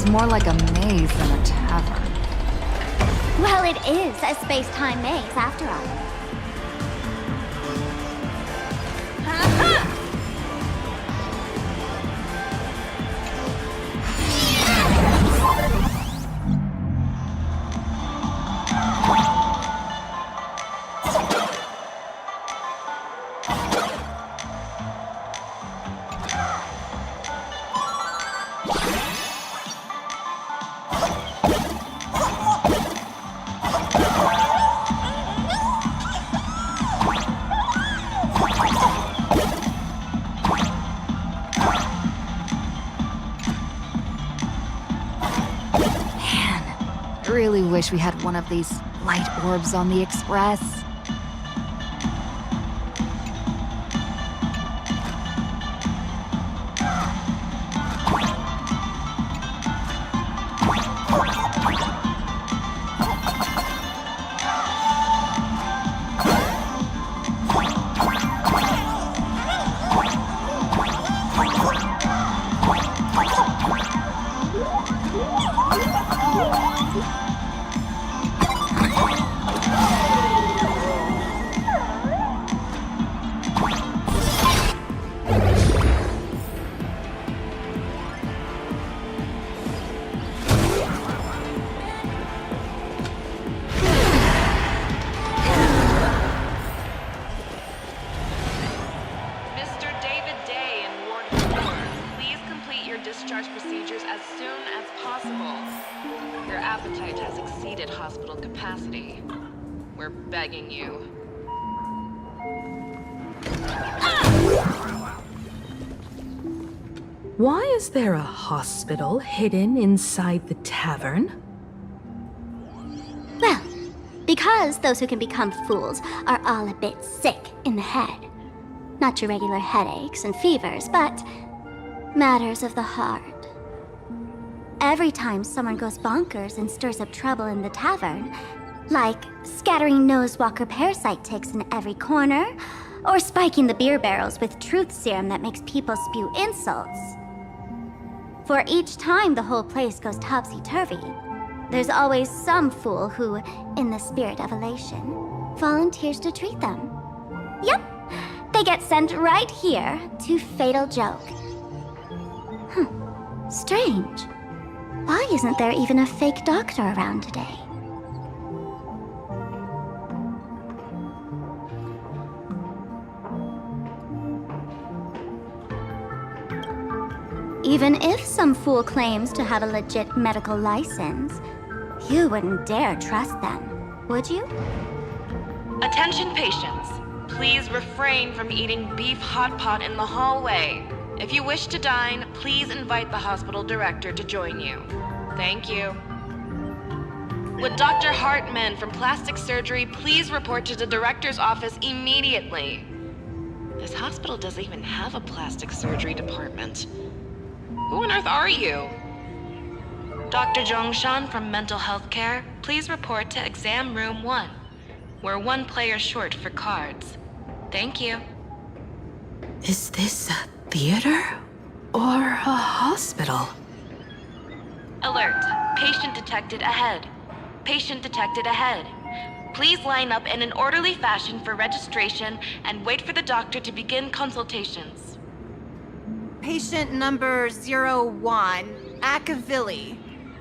more like a maze than a tavern. Well, it is a space-time maze, after all. Really wish we had one of these light orbs on the Express. Procedures as soon as possible. Your appetite has exceeded hospital capacity. We're begging you. Why is there a hospital hidden inside the tavern? Well, because those who can become fools are all a bit sick in the head. Not your regular headaches and fevers, but matters of the heart. Every time someone goes bonkers and stirs up trouble in the tavern, like scattering nosewalker parasite ticks in every corner, or spiking the beer barrels with truth serum that makes people spew insults. For each time the whole place goes topsy-turvy, there's always some fool who, in the spirit of elation, volunteers to treat them. Yep, they get sent right here to Fatal Joke. Strange. Why isn't there even a fake doctor around today? Even if some fool claims to have a legit medical license, you wouldn't dare trust them, would you? Attention patients, please refrain from eating beef hot pot in the hallway. If you wish to dine, please invite the hospital director to join you. Thank you. Would Dr. Hartman from Plastic Surgery please report to the director's office immediately? This hospital doesn't even have a plastic surgery department. Who on earth are you? Dr. Zhongshan from Mental Health Care, please report to Exam Room 1. We're one player short for cards. Thank you. Is this a theater or a hospital? Alert. Patient detected ahead. Patient detected ahead. Please line up in an orderly fashion for registration and wait for the doctor to begin consultations. Patient number 01, Akavilli.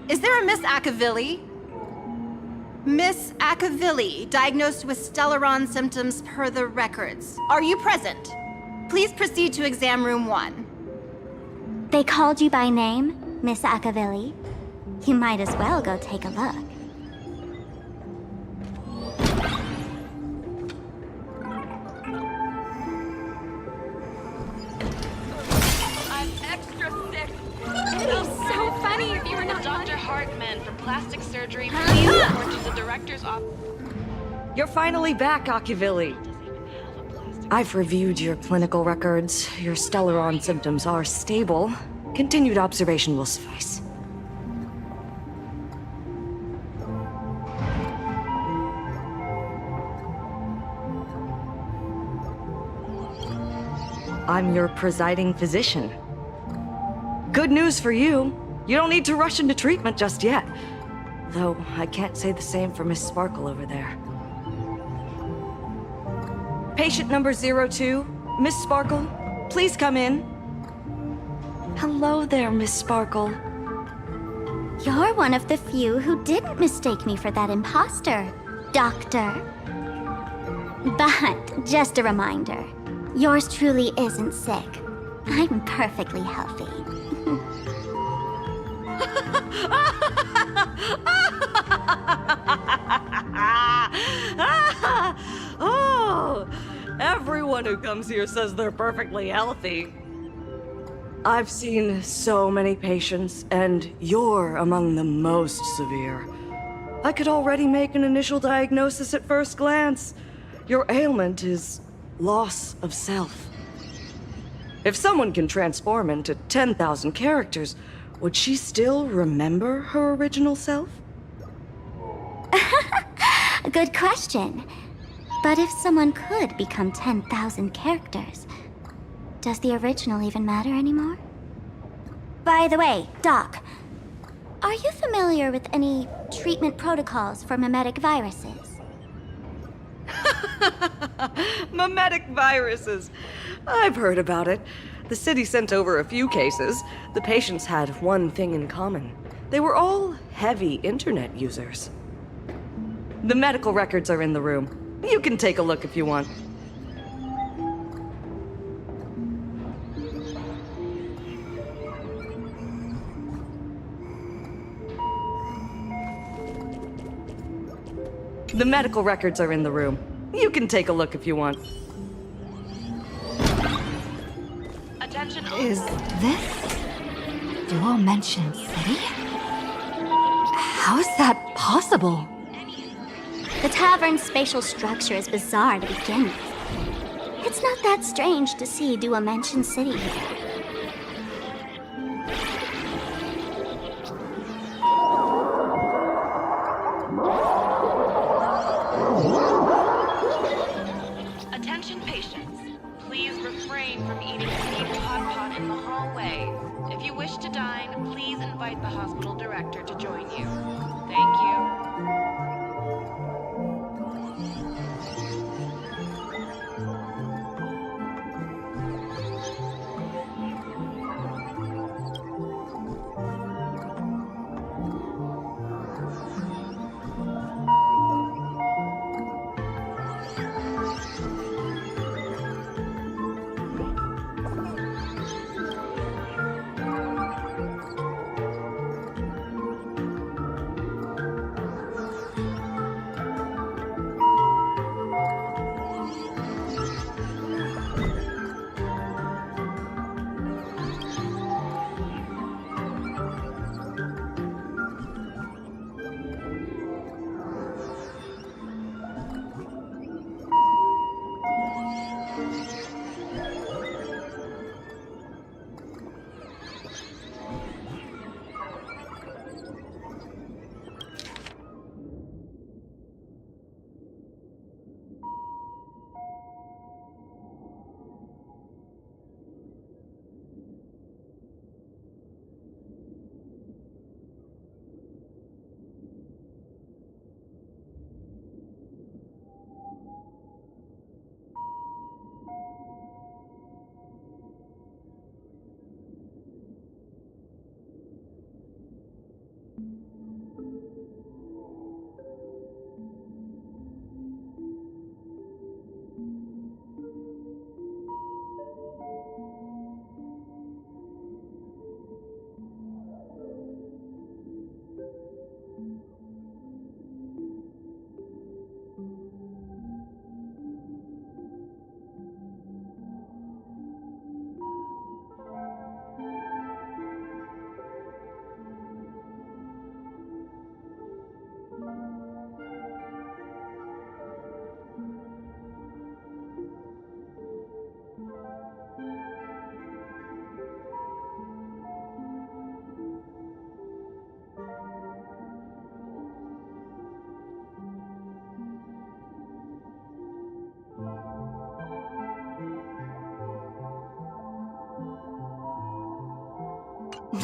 Is there a Miss Akavilli? Miss Akavilli, diagnosed with Stellaron symptoms per the records. Are you present? Please proceed to Exam Room 1. They called you by name, Miss Akavilli. You might as well go take a look. I'm extra sick. It'd be so funny if you were not Dr. Hartman from Plastic Surgery, please report to the director's office. You're finally back, Akavilli. I've reviewed your clinical records. Your Stellaron symptoms are stable. Continued observation will suffice. I'm your presiding physician. Good news for you. You don't need to rush into treatment just yet. Though, I can't say the same for Miss Sparkle over there. Patient number 02, Miss Sparkle, please come in. Hello there, Miss Sparkle. You're one of the few who didn't mistake me for that imposter, Doctor. But, just a reminder, yours truly isn't sick. I'm perfectly healthy. Oh, everyone who comes here says they're perfectly healthy. I've seen so many patients, and you're among the most severe. I could already make an initial diagnosis at first glance. Your ailment is loss of self. If someone can transform into 10,000 characters, would she still remember her original self? Good question. But if someone could become 10,000 characters, does the original even matter anymore? By the way, Doc, are you familiar with any treatment protocols for mimetic viruses? Mimetic viruses. I've heard about it. The city sent over a few cases. The patients had one thing in common. They were all heavy internet users. The medical records are in the room. You can take a look if you want. The medical records are in the room. You can take a look if you want. Attention. Is this Dual Mention City? How is that possible? The tavern's spatial structure is bizarre to begin with. It's not that strange to see Dual Mention City here. Attention patients. Please refrain from eating beef hot pot in the hallway. If you wish to dine, please invite the hospital director to join you. Thank you.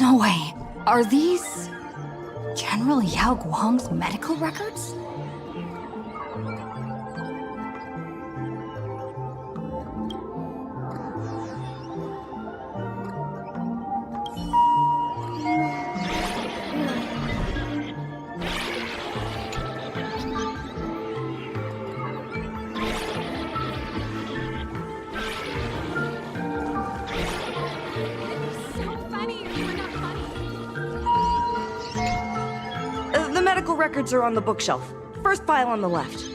No way. Are these General Yao Guang's medical records? So funny if you were not funny. The medical records are on the bookshelf. First pile on the left.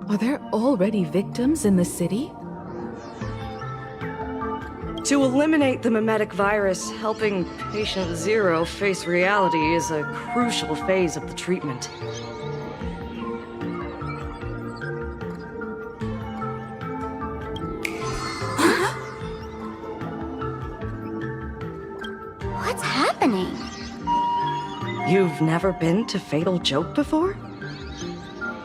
Are there already victims in the city? To eliminate the mimetic virus, helping Patient Zero face reality is a crucial phase of the treatment. What's happening? You've never been to Fatal Joke before?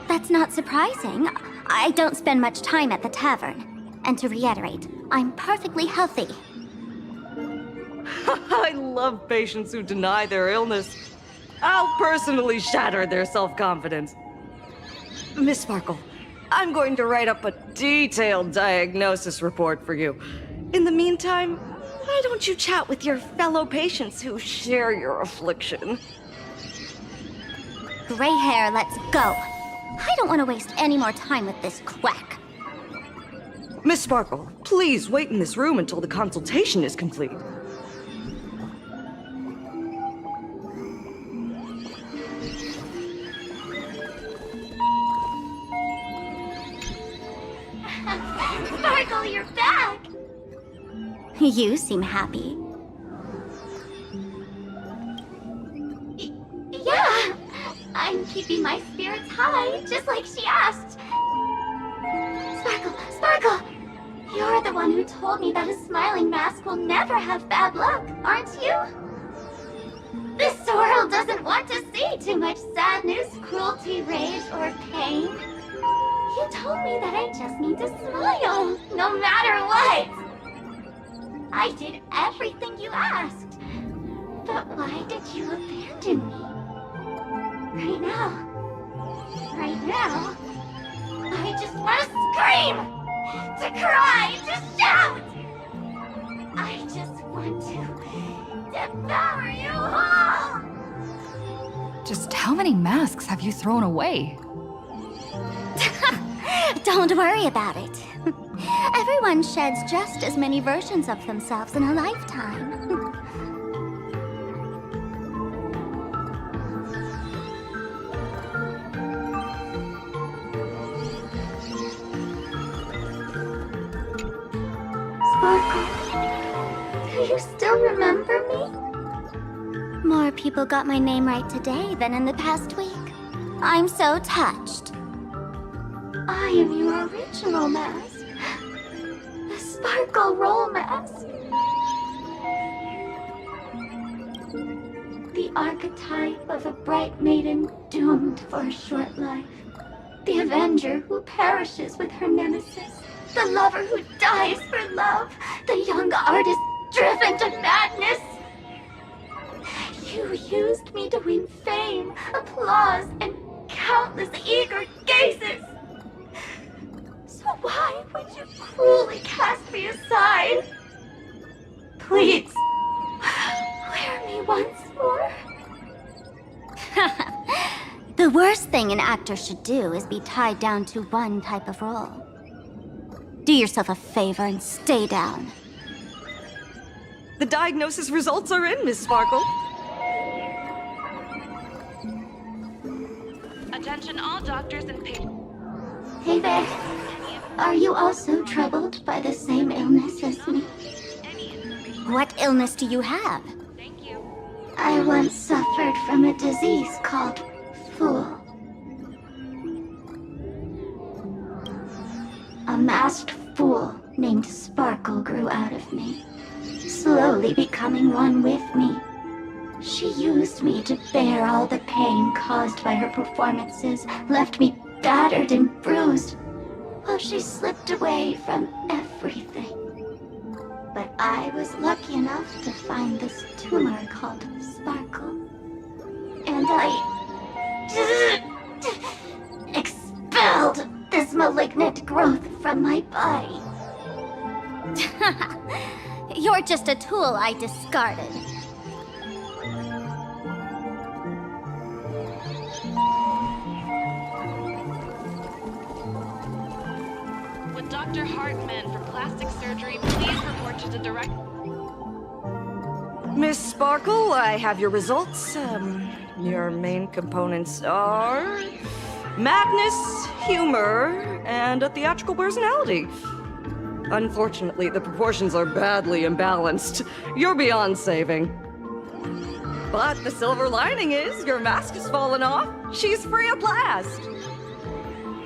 That's not surprising. I don't spend much time at the tavern. And to reiterate, I'm perfectly healthy. I love patients who deny their illness. I'll personally shatter their self-confidence. Miss Sparkle, I'm going to write up a detailed diagnosis report for you. In the meantime, why don't you chat with your fellow patients who share your affliction? Gray hair, let's go. I don't want to waste any more time with this quack. Miss Sparkle, please wait in this room until the consultation is complete. Sparkle, you're back! You seem happy. Yeah! I'm keeping my spirits high, just like she asked. Sparkle! You're the one who told me that a smiling mask will never have bad luck, aren't you? This world doesn't want to see too much sadness, cruelty, rage, or pain. You told me that I just need to smile, no matter what. I did everything you asked. But why did you abandon me? Right now, I just want to scream, to cry, to shout. I just want to devour you all. Just how many masks have you thrown away? Don't worry about it. Everyone sheds just as many versions of themselves in a lifetime. Sparkle, do you still remember me? More people got my name right today than in the past week. I'm so touched. I am your original mask. The Sparkle Roll Mask. The archetype of a bright maiden doomed for a short life. The avenger who perishes with her nemesis. The lover who dies for love. The young artist driven to madness. You used me to win fame, applause, and countless eager gazes. So why would you cruelly cast me aside? Please, wear me once more. The worst thing an actor should do is be tied down to one type of role. Do yourself a favor and stay down. The diagnosis results are in, Miss Sparkle. Attention all doctors and patients. Hey there. Are you also troubled by the same illness as me? What illness do you have? Thank you. I once suffered from a disease called Fool. A masked fool named Sparkle grew out of me, slowly becoming one with me. She used me to bear all the pain caused by her performances, left me battered and bruised, while she slipped away from everything. But I was lucky enough to find this tumor called Sparkle. And I expelled this malignant growth from my body. You're just a tool I discarded. Would Dr. Hartman from plastic surgery please report to the direct... Miss Sparkle, I have your results. Your main components are madness, humor, and a theatrical personality. Unfortunately, the proportions are badly imbalanced. You're beyond saving. But the silver lining is your mask has fallen off. She's free at last.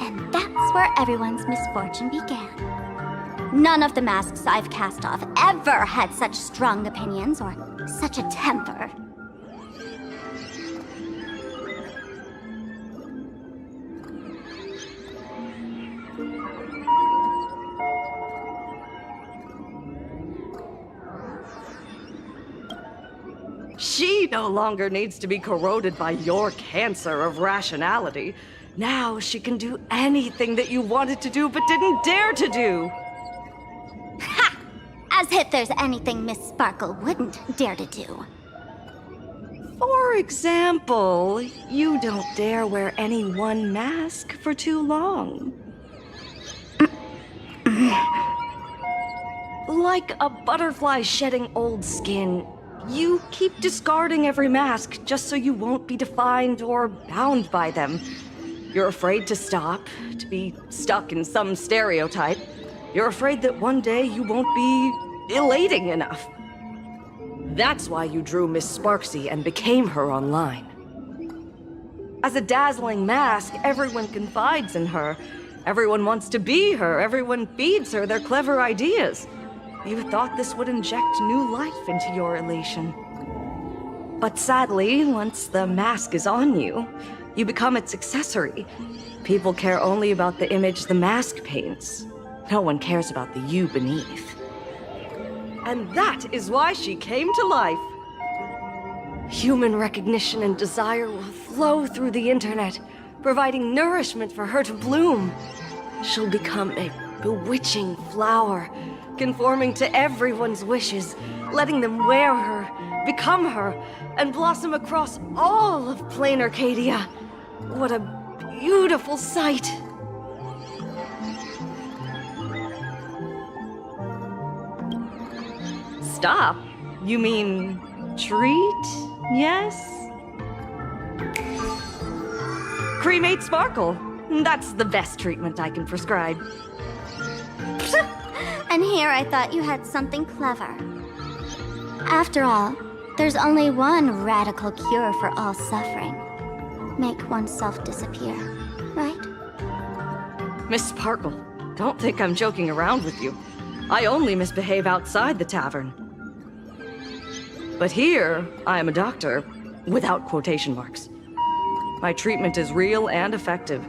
And that's where everyone's misfortune began. None of the masks I've cast off ever had such strong opinions or such a temper. She no longer needs to be corroded by your cancer of rationality. Now she can do anything that you wanted to do but didn't dare to do. Ha! As if there's anything Miss Sparkle wouldn't dare to do. For example, you don't dare wear any one mask for too long. Like a butterfly shedding old skin, you keep discarding every mask just so you won't be defined or bound by them. You're afraid to stop, to be stuck in some stereotype. You're afraid that one day you won't be elating enough. That's why you drew Miss Sparksy and became her online. As a dazzling mask, everyone confides in her. Everyone wants to be her. Everyone feeds her their clever ideas. You thought this would inject new life into your elation. But sadly, once the mask is on you, you become its accessory. People care only about the image the mask paints. No one cares about the you beneath. And that is why she came to life. Human recognition and desire will flow through the internet, providing nourishment for her to bloom. She'll become a bewitching flower, conforming to everyone's wishes, letting them wear her, become her, and blossom across all of Plain Arcadia. What a beautiful sight! Stop? You mean treat? Yes? Cremate Sparkle. That's the best treatment I can prescribe. And here I thought you had something clever. After all, there's only one radical cure for all suffering. Make oneself disappear, right? Miss Sparkle, don't think I'm joking around with you. I only misbehave outside the tavern. But here, I am a doctor, without quotation marks. My treatment is real and effective.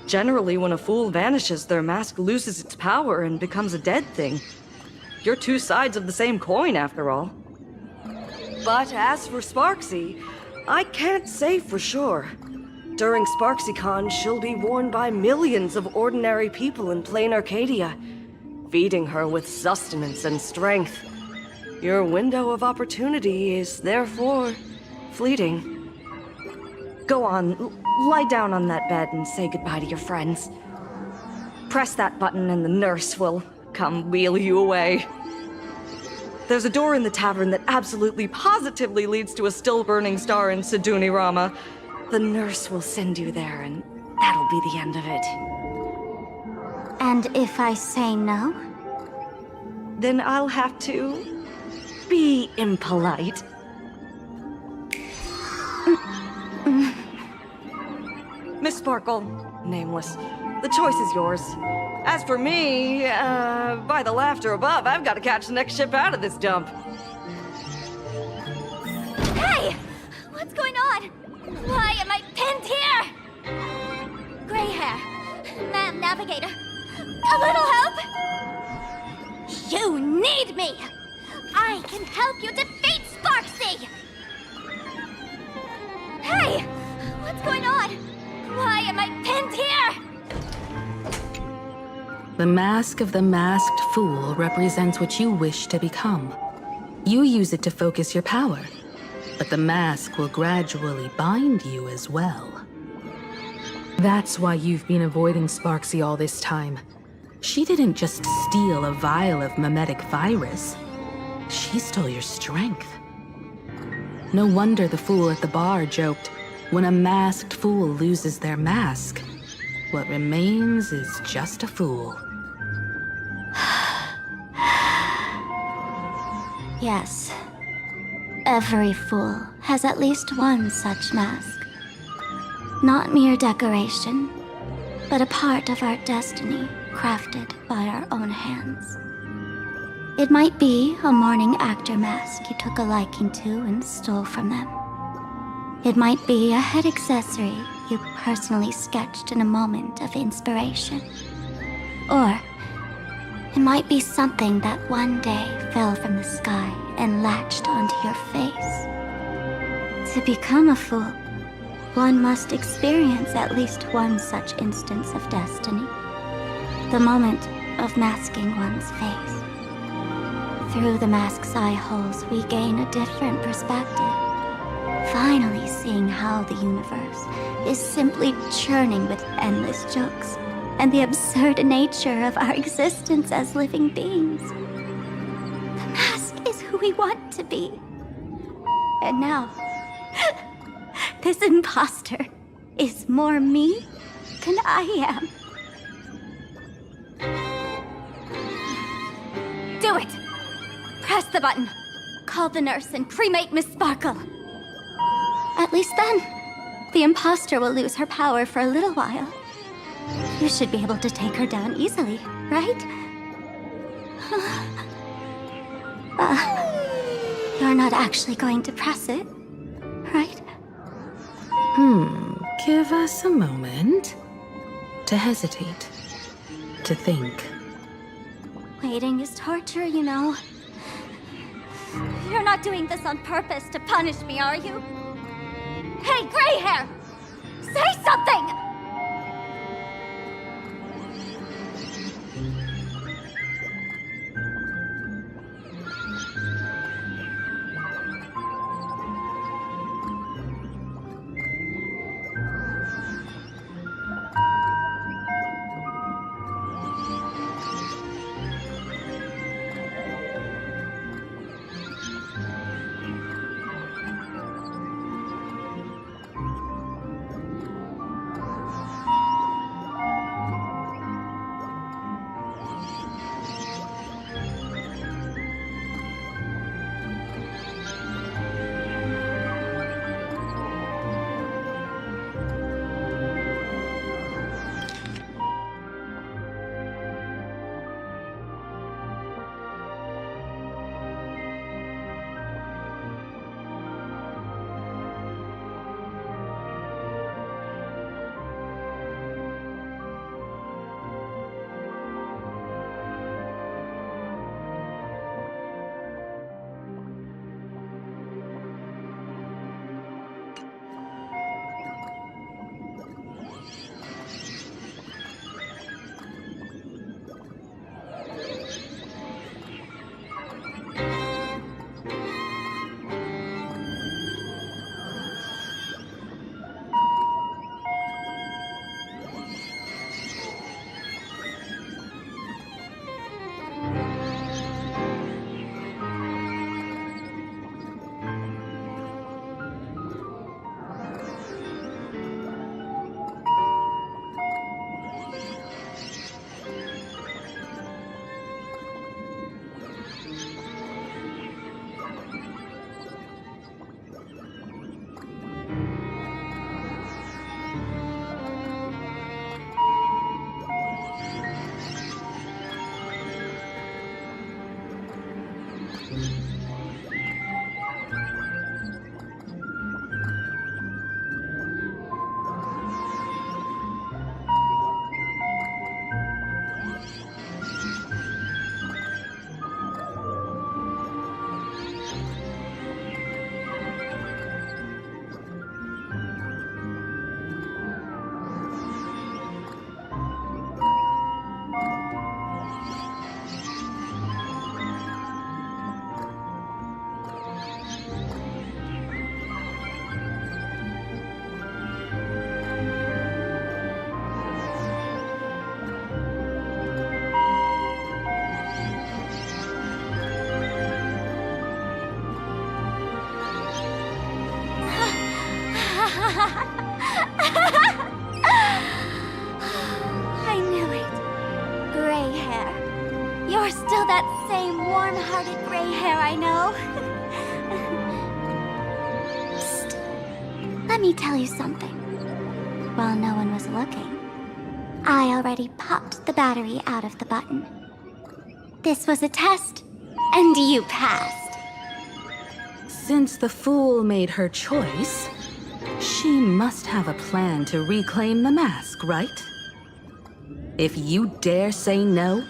Generally, when a fool vanishes, their mask loses its power and becomes a dead thing. You're two sides of the same coin, after all. But as for Sparksy, I can't say for sure. During SparksyCon, she'll be worn by millions of ordinary people in plain Arcadia, feeding her with sustenance and strength. Your window of opportunity is therefore fleeting. Go on, lie down on that bed and say goodbye to your friends. Press that button and the nurse will come wheel you away. There's a door in the tavern that absolutely positively leads to a still-burning star in Siduni Rama. The nurse will send you there, and that'll be the end of it. And if I say no? Then I'll have to be impolite. Miss Sparkle, nameless, the choice is yours. As for me, by the laughter above, I've got to catch the next ship out of this dump. Hey! What's going on? Why am I pinned here? Gray hair. Ma'am, navigator. A little help? You need me! I can help you defeat Sparksy! Hey! What's going on? Why am I pinned here? The mask of the masked fool represents what you wish to become. You use it to focus your power, but the mask will gradually bind you as well. That's why you've been avoiding Sparksy all this time. She didn't just steal a vial of mimetic virus. She stole your strength. No wonder the fool at the bar joked, when a masked fool loses their mask, what remains is just a fool. Yes. Every fool has at least one such mask. Not mere decoration, but a part of our destiny crafted by our own hands. It might be a morning actor mask you took a liking to and stole from them. It might be a head accessory you personally sketched in a moment of inspiration. Or it might be something that one day fell from the sky and latched onto your face. To become a fool, one must experience at least one such instance of destiny. The moment of masking one's face. Through the mask's eye holes, we gain a different perspective. Finally seeing how the universe is simply churning with endless jokes and the absurd nature of our existence as living beings. The mask is who we want to be. And now, this imposter is more me than I am. Do it! Press the button. Call the nurse and cremate Miss Sparkle. At least then, the imposter will lose her power for a little while. You should be able to take her down easily, right? You're not actually going to press it, right? Give us a moment to hesitate, to think. Waiting is torture, you know. You're not doing this on purpose to punish me, are you? Hey, gray hair! Say something! I knew it. Gray hair. You're still that same warm-hearted gray hair I know. Psst. Let me tell you something. While no one was looking, I already popped the battery out of the button. This was a test, and you passed. Since the fool made her choice, she must have a plan to reclaim the mask, right? If you dare say no,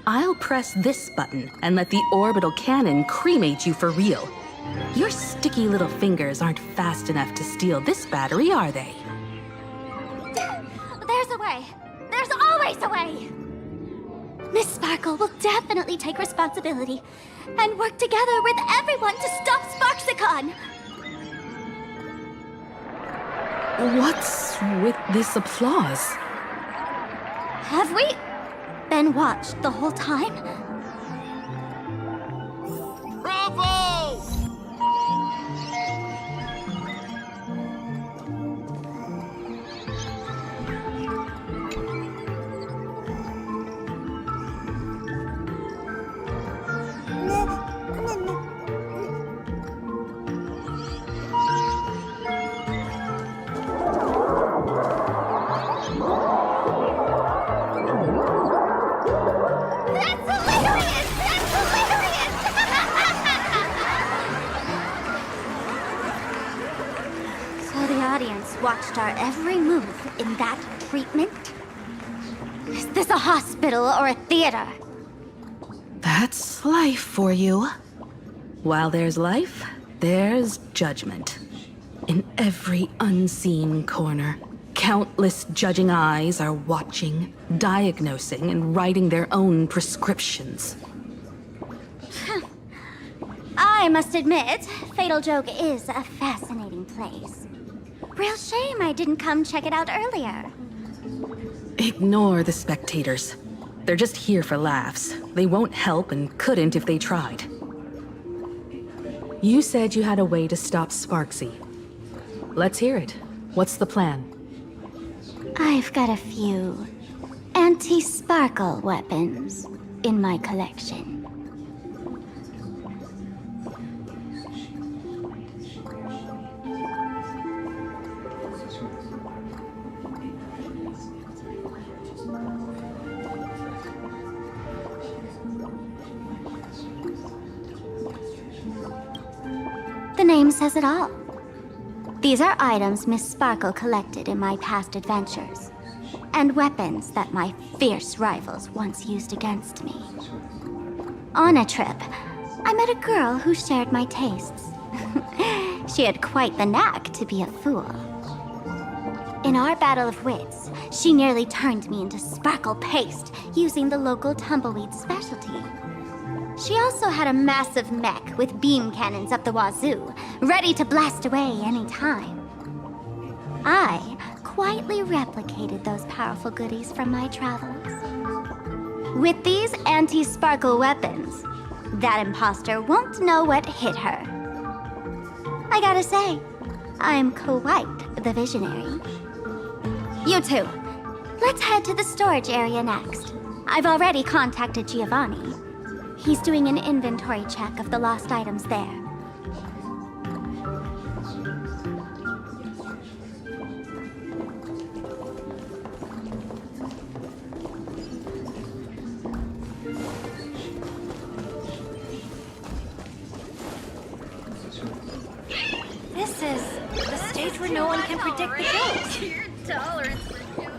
I'll press this button and let the orbital cannon cremate you for real. Your sticky little fingers aren't fast enough to steal this battery, are they? There's a way. There's always a way. Miss Sparkle will definitely take responsibility and work together with everyone to stop Sparksicon. What's with this applause? Have we been watched the whole time? Bravo! That's hilarious! That's hilarious! So the audience watched our every move in that treatment? Is this a hospital or a theater? That's life for you. While there's life, there's judgment. In every unseen corner, countless judging eyes are watching, diagnosing, and writing their own prescriptions. I must admit, Fatal Joke is a fascinating place. Real shame I didn't come check it out earlier. Ignore the spectators. They're just here for laughs. They won't help and couldn't if they tried. You said you had a way to stop Sparksy. Let's hear it. What's the plan? I've got a few anti-sparkle weapons in my collection. The name says it all. These are items Miss Sparkle collected in my past adventures, and weapons that my fierce rivals once used against me. On a trip, I met a girl who shared my tastes. She had quite the knack to be a fool. In our battle of wits, she nearly turned me into sparkle paste using the local tumbleweed specialty. She also had a massive mech with beam cannons up the wazoo, ready to blast away any time. I quietly replicated those powerful goodies from my travels. With these anti-sparkle weapons, that imposter won't know what hit her. I gotta say, I'm quite the visionary. You two, let's head to the storage area next. I've already contacted Giovanni. He's doing an inventory check of the lost items there. This is the stage where no one can predict the jokes. Your tolerance for jokes.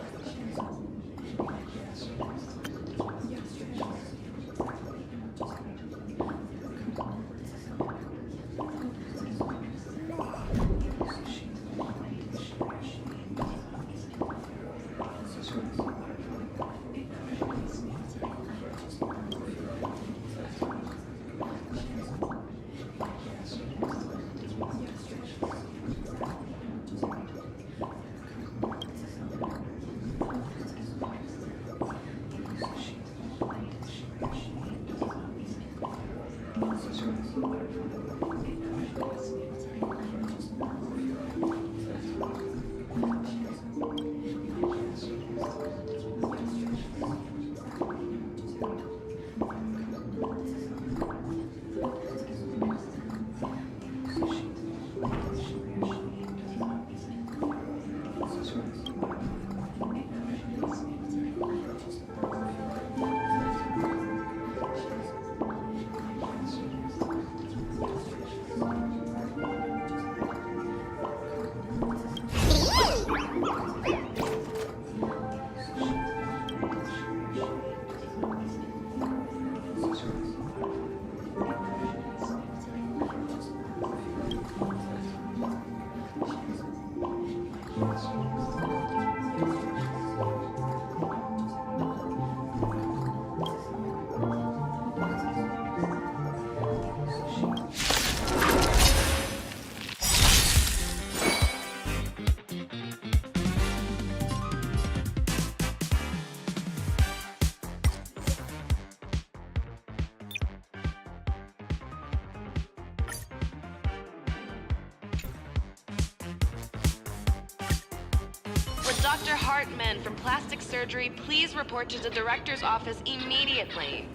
With Dr. Hartman from Plastic Surgery, please report to the director's office immediately.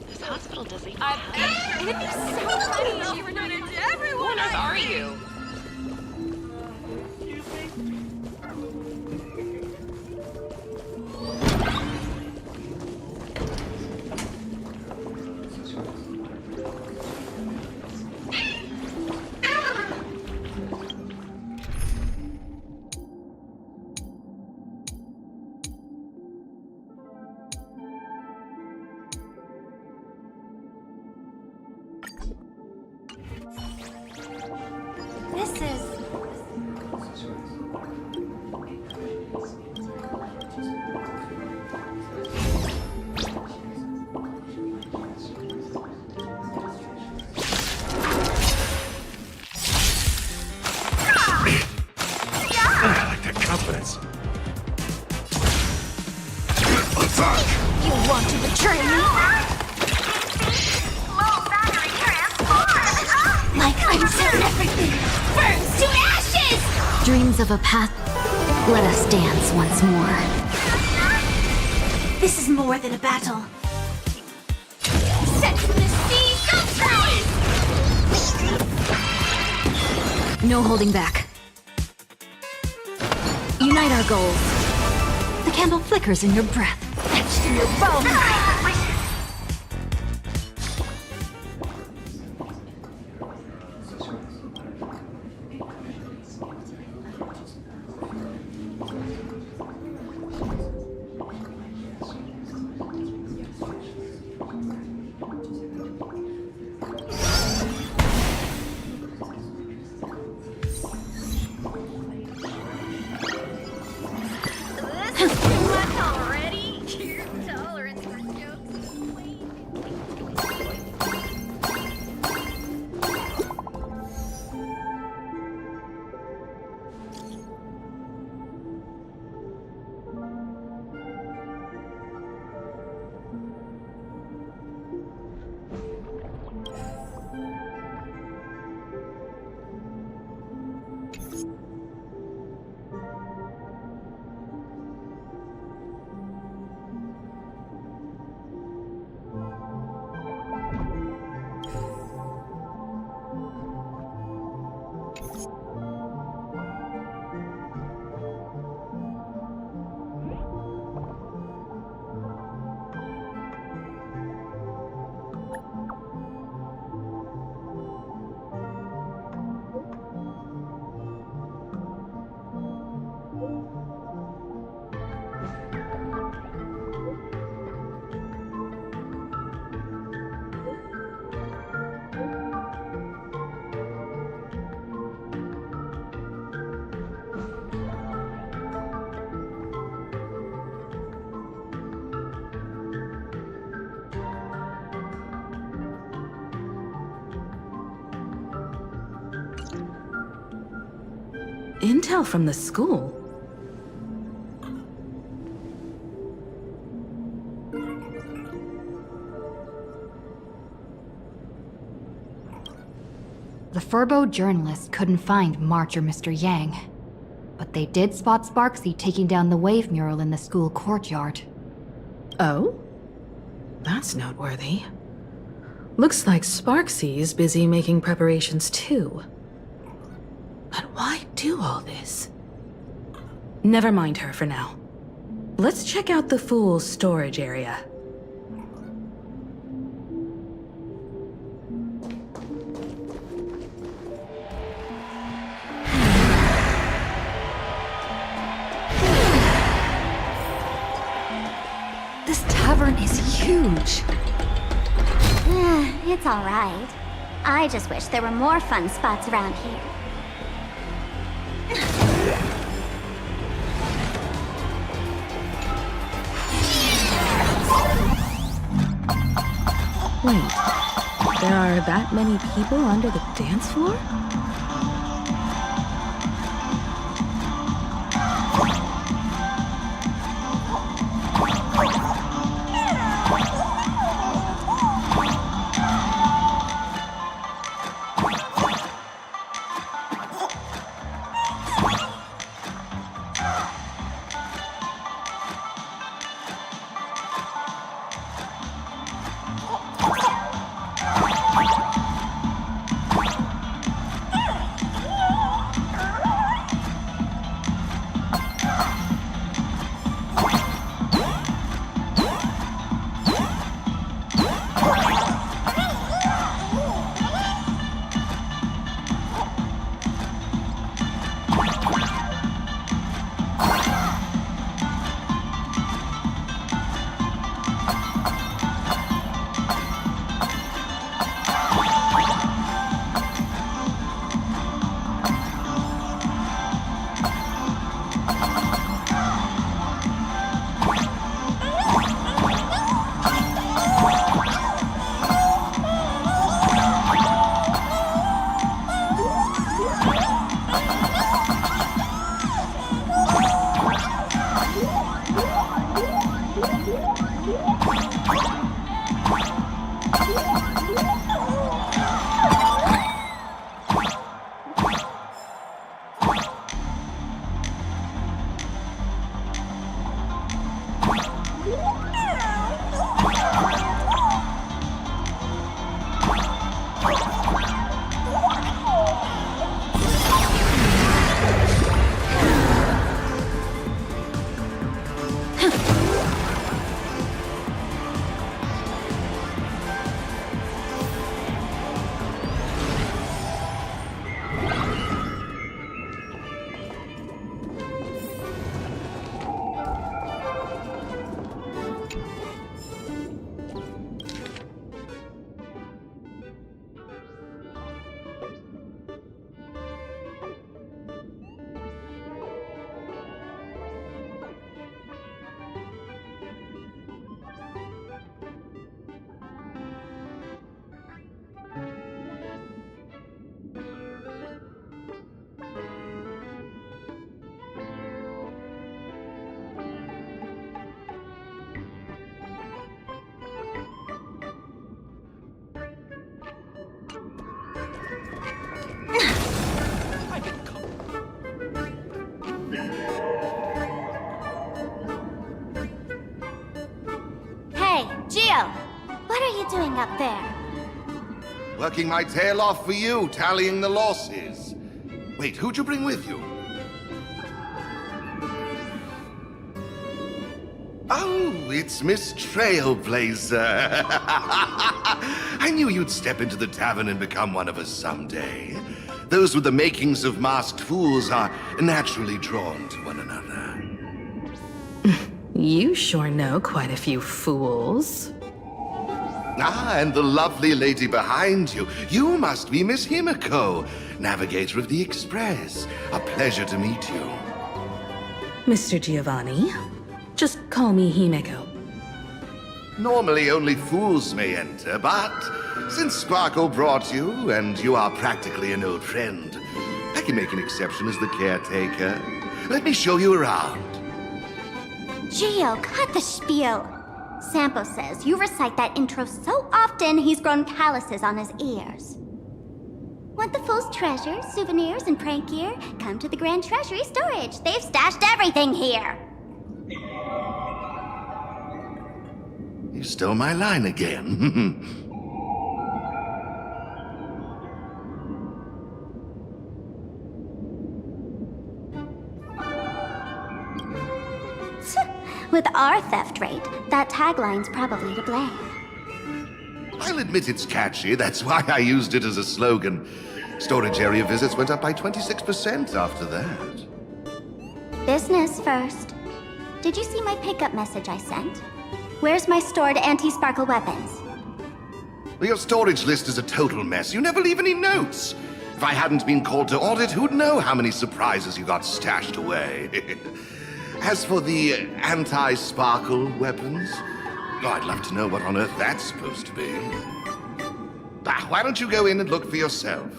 This hospital doesn't even have... It'd be so funny if you were known to everyone. Who on earth are you? This is... I like that confidence. Attack! You want to betray me? Like until everything burns to ashes! Dreams of a path. Let us dance once more. This is more than a battle. Set the sea surprise! No holding back. Unite our goals. The candle flickers in your breath, etched in your bones. Intel from the school? The Furbo journalists couldn't find March or Mr. Yang, but they did spot Sparksy taking down the wave mural in the school courtyard. Oh? That's noteworthy. Looks like Sparksy's busy making preparations too. But why do all this? Never mind her for now. Let's check out the Fool's storage area. huge. It's alright. I just wish there were more fun spots around here. Wait, there are that many people under the dance floor? Gio, what are you doing up there? Working my tail off for you, tallying the losses. Wait, who'd you bring with you? Oh, it's Miss Trailblazer. I knew you'd step into the tavern and become one of us someday. Those with the makings of masked fools are naturally drawn to one another. You sure know quite a few fools. Ah, and the lovely lady behind you. You must be Miss Himiko, navigator of the Express. A pleasure to meet you. Mr. Giovanni, just call me Himeko. Normally only fools may enter, but since Sparkle brought you, and you are practically an old friend, I can make an exception as the caretaker. Let me show you around. Gio, cut the spiel. Sampo says you recite that intro so often he's grown calluses on his ears. Want the Fool's treasures, souvenirs, and prank gear? Come to the Grand Treasury Storage. They've stashed everything here. You stole my line again. With our theft rate, that tagline's probably to blame. I'll admit it's catchy. That's why I used it as a slogan. Storage area visits went up by 26% after that. Business first. Did you see my pickup message I sent? where's my stored anti-sparkle weapons? Well, your storage list is a total mess. You never leave any notes. If I hadn't been called to audit, who'd know how many surprises you got stashed away? As for the anti-sparkle weapons, oh, I'd love to know what on earth that's supposed to be. Why don't you go in and look for yourself?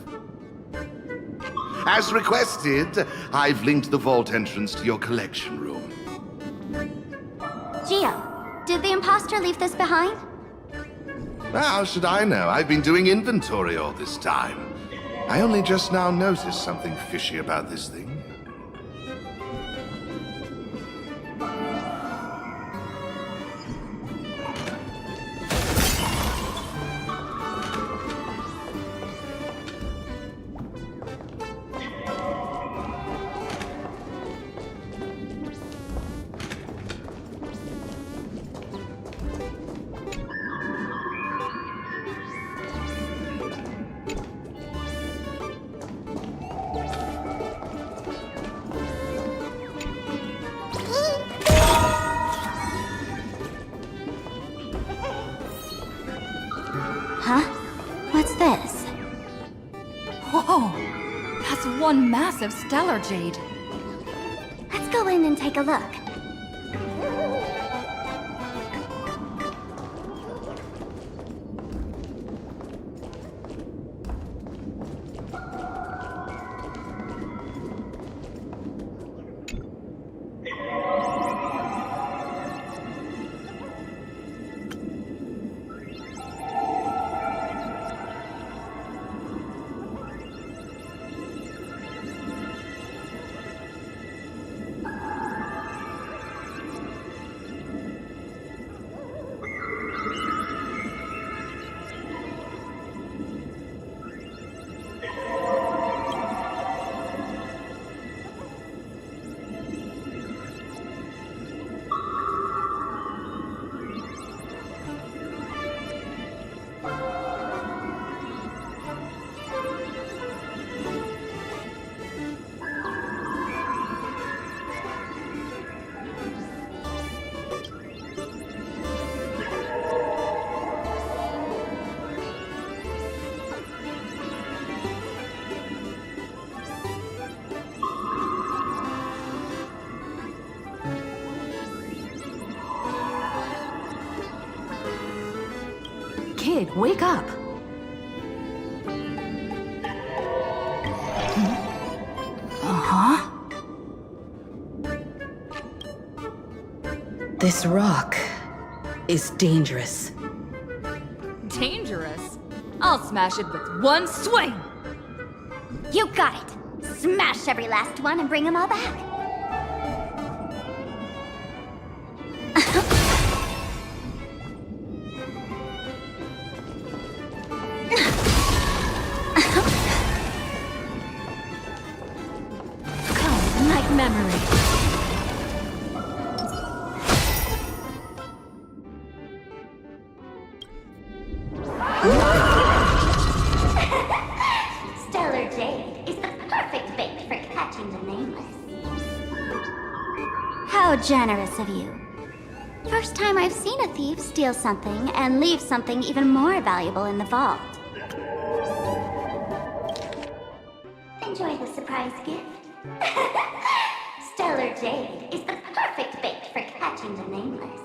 As requested, I've linked the vault entrance to your collection room. Geo, did the imposter leave this behind? How should I know? I've been doing inventory all this time. I only just now noticed something fishy about this thing. Huh? What's this? Whoa! That's one massive stellar jade. Let's go in and take a look. Kid, wake up! Uh-huh. This rock is dangerous. Dangerous? I'll smash it with one swing! You got it! Smash every last one and bring them all back! Like memory. Stellar Jade is the perfect bait for catching the nameless. How generous of you. First time I've seen a thief steal something and leave something even more valuable in the vault. Enjoy the surprise gift. Stellar Jade is the perfect bait for catching the nameless.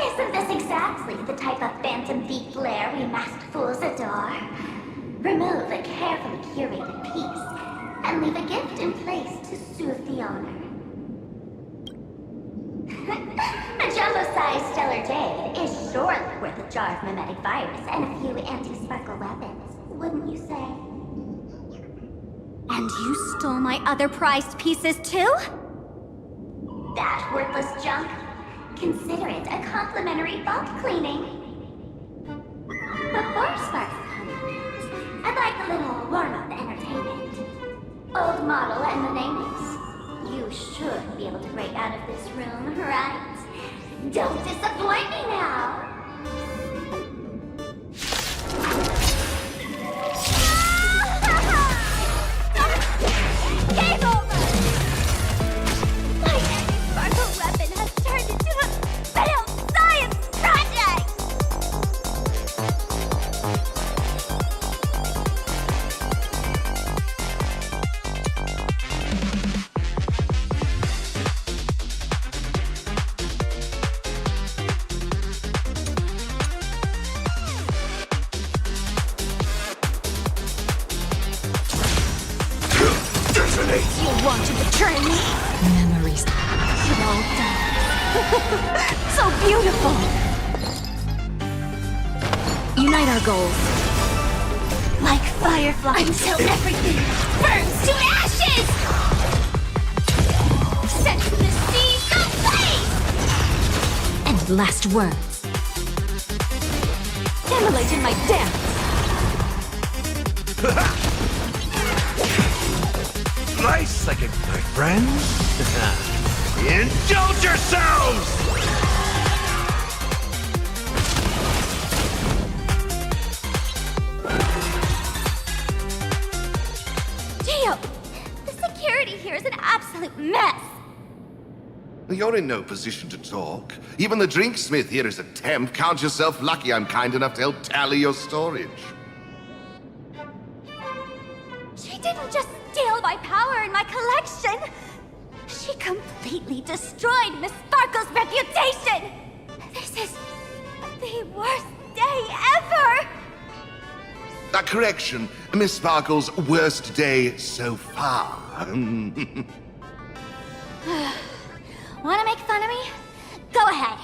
Isn't this exactly the type of phantom thief lair we masked fools adore? Remove a carefully curated piece and leave a gift in place to soothe the owner. A jumbo-sized Stellar Jade is surely worth a jar of mimetic virus and a few anti-sparkle weapons, wouldn't you say? And you stole my other prized pieces too? That worthless junk? Consider it a complimentary vault cleaning. Before Sparks comments, I'd like a little warm-up entertainment. Old model and the nameless. You should be able to break out of this room, right? Don't disappoint me now! Memories. It all dies. So beautiful! Unite our goals. Like fireflies. Until everything burns to ashes! Set the seas ablaze! And last words. Immolate in my dance! Nice second, my friends. Indulge yourselves! Geo, the security here is an absolute mess. You're in no position to talk. Even the drinksmith here is a temp. Count yourself lucky I'm kind enough to help tally your storage. She didn't just steal my power and my collection. She completely destroyed Miss Sparkle's reputation. This is the worst day ever. A correction, Miss Sparkle's worst day so far. Want to make fun of me? Go ahead.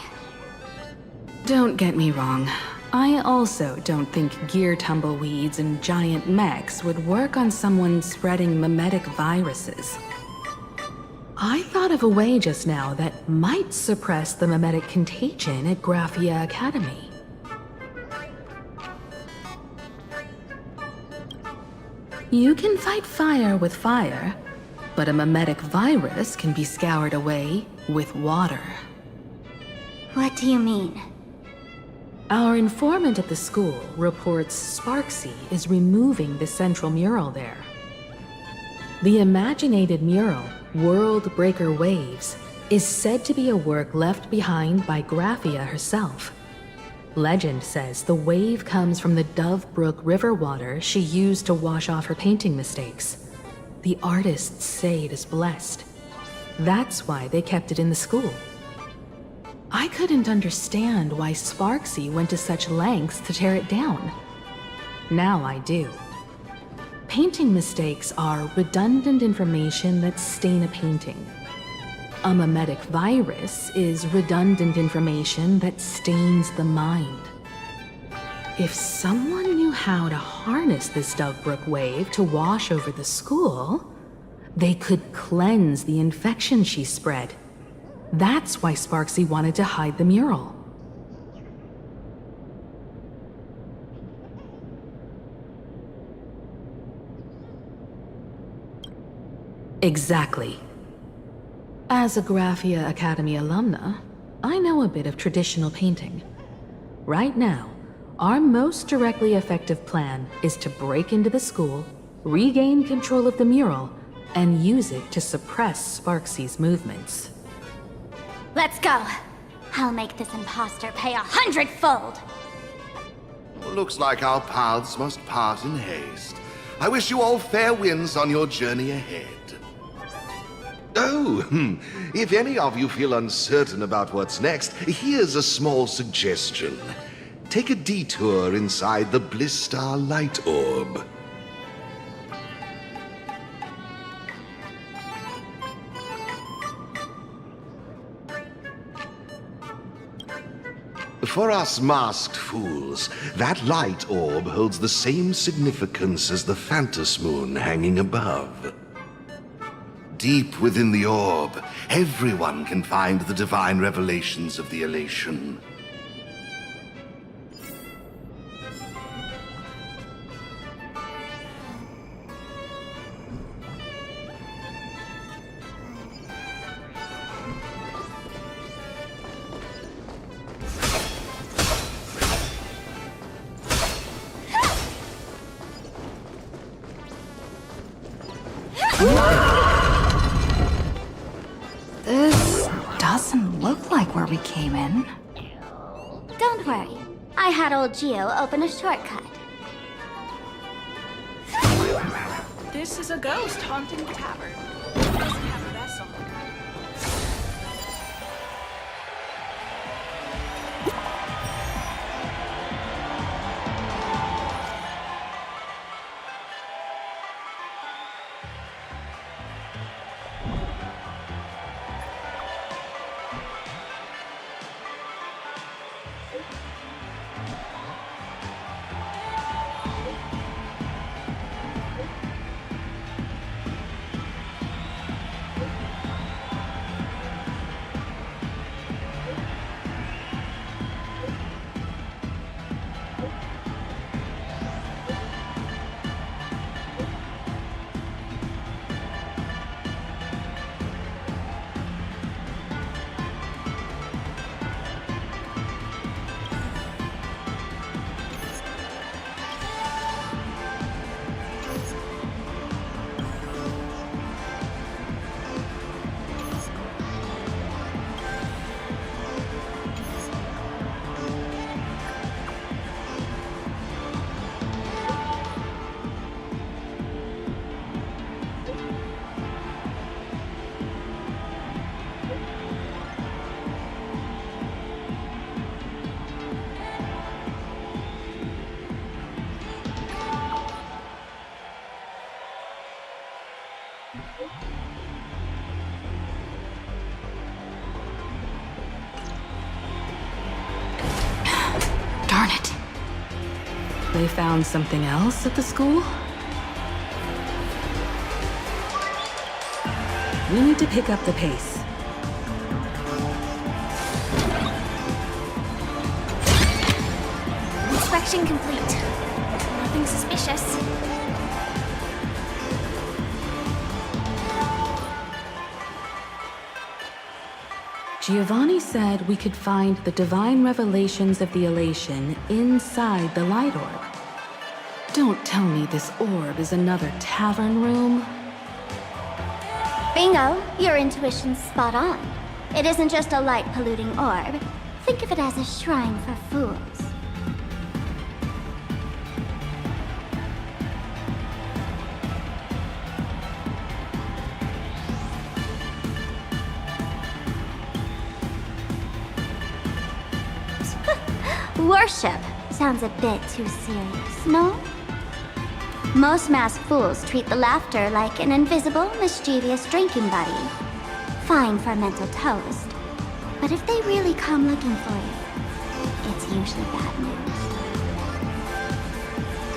Don't get me wrong. I also don't think gear tumbleweeds and giant mechs would work on someone spreading mimetic viruses. I thought of a way just now that might suppress the mimetic contagion at Graphia Academy. You can fight fire with fire, but a mimetic virus can be scoured away with water. What do you mean? Our informant at the school reports Sparksy is removing the central mural there. The imaginated mural, World Breaker Waves, is said to be a work left behind by Graphia herself. Legend says the wave comes from the Dove Brook river water she used to wash off her painting mistakes. The artists say it is blessed. That's why they kept it in the school. I couldn't understand why Sparksy went to such lengths to tear it down. Now I do. Painting mistakes are redundant information that stain a painting. A mimetic virus is redundant information that stains the mind. If someone knew how to harness this Dovebrook wave to wash over the school, they could cleanse the infection she spread. That's why Sparksy wanted to hide the mural. Exactly. As a Graphia Academy alumna, I know a bit of traditional painting. Right now, our most directly effective plan is to break into the school, regain control of the mural, and use it to suppress Sparksy's movements. Let's go. I'll make this imposter pay 100-fold. Looks like our paths must part in haste. I wish you all fair winds on your journey ahead. Oh, if any of you feel uncertain about what's next, here's a small suggestion. Take a detour inside the Blistar Light Orb. For us masked fools, that light orb holds the same significance as the Phantos Moon hanging above. Deep within the orb, everyone can find the divine revelations of the elation. This doesn't look like where we came in. Don't worry. I had old Geo open a shortcut. This is a ghost haunting the tavern. It doesn't have a vessel. They found something else at the school? We need to pick up the pace. Inspection complete. Nothing suspicious. Giovanni said we could find the divine revelations of the elation inside the light orb. Don't tell me this orb is another tavern room. Bingo, your intuition's spot on. It isn't just a light-polluting orb. Think of it as a shrine for fools. Worship sounds a bit too serious, no? Most masked fools treat the laughter like an invisible, mischievous drinking buddy. Fine for a mental toast. But if they really come looking for you, it's usually bad news.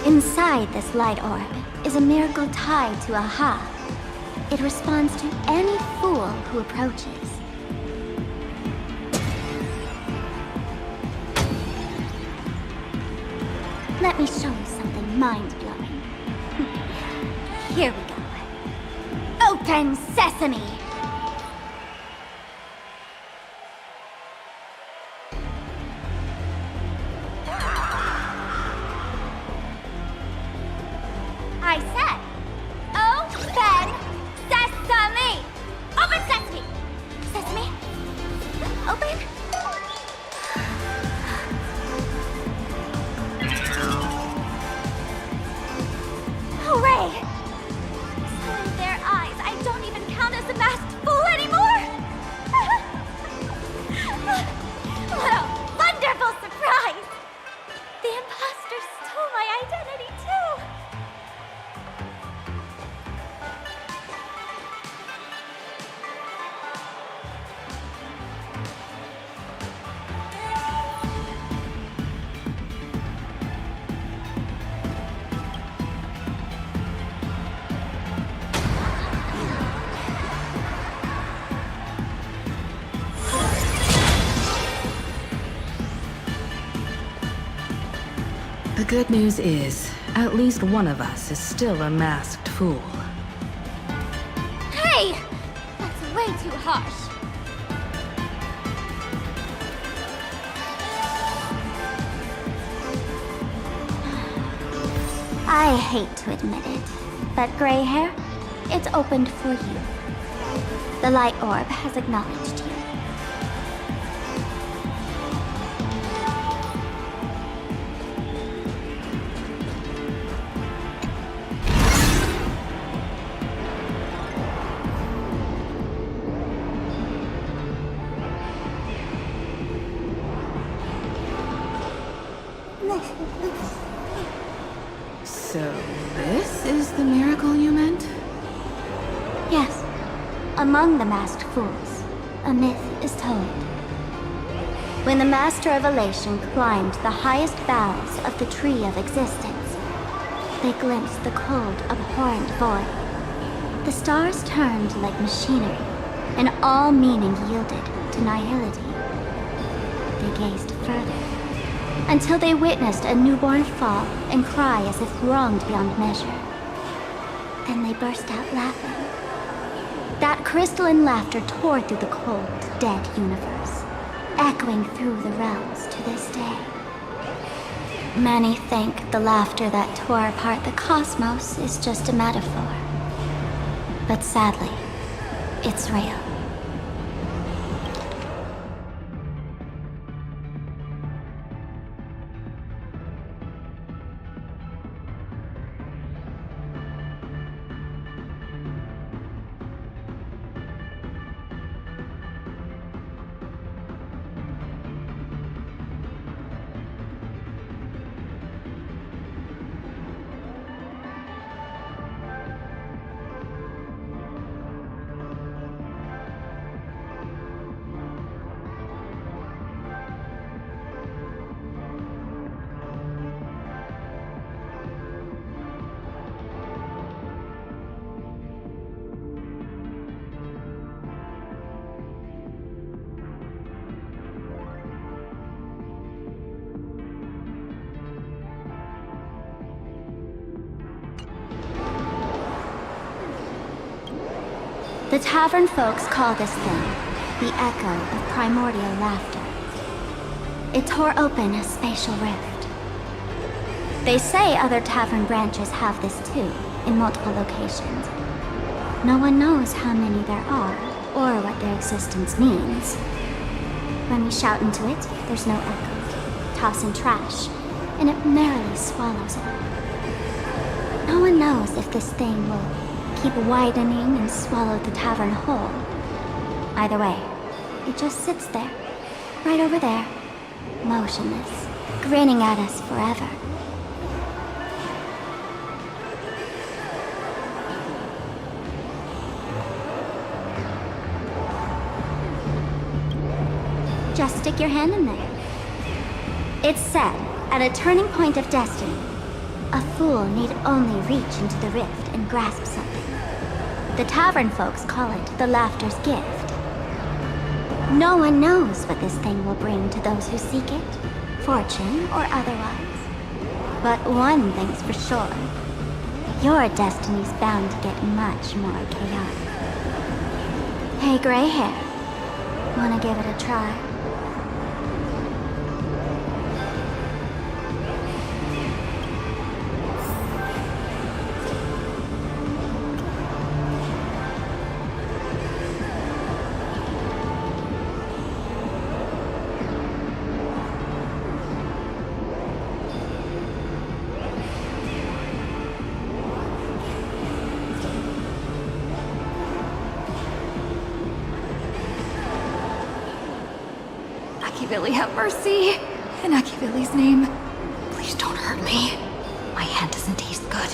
Inside this light orb is a miracle tied to Aha. It responds to any fool who approaches. Let me show you something mind-blowing. Here we go. Open sesame! I said, open sesame! Open sesame! Sesame? Open? Hooray! So in their eyes, I don't even count as a masked fool anymore! What a wonderful surprise! The imposter stole my identity too! The good news is, at least one of us is still a masked fool. Hey! That's way too harsh. I hate to admit it, but gray hair, it's opened for you. The light orb has acknowledged you. So, this is the miracle you meant? Yes. Among the masked fools, a myth is told. When the Master of Elation climbed the highest boughs of the Tree of Existence, they glimpsed the cold, abhorrent void. The stars turned like machinery, and all meaning yielded to nihility. They gazed further, until they witnessed a newborn fall and cry as if wronged beyond measure. Then they burst out laughing. That crystalline laughter tore through the cold, dead universe, echoing through the realms to this day. Many think the laughter that tore apart the cosmos is just a metaphor. But sadly, it's real. The tavern folks call this thing the echo of primordial laughter. It tore open a spatial rift. They say other tavern branches have this too, in multiple locations. No one knows how many there are, or what their existence means. When we shout into it, there's no echo. Toss in trash, and it merrily swallows it up. No one knows if this thing will keep widening and swallow the tavern whole. Either way, it just sits there, right over there, motionless, grinning at us forever. Just stick your hand in there. It's said, at a turning point of destiny, a fool need only reach into the rift and grasp something. The tavern folks call it the Laughter's Gift. No one knows what this thing will bring to those who seek it, fortune or otherwise. But one thing's for sure. Your destiny's bound to get much more chaotic. Hey, gray hair. Wanna give it a try? Billy, have mercy. In Billy's name. Please don't hurt me. My hand doesn't taste good.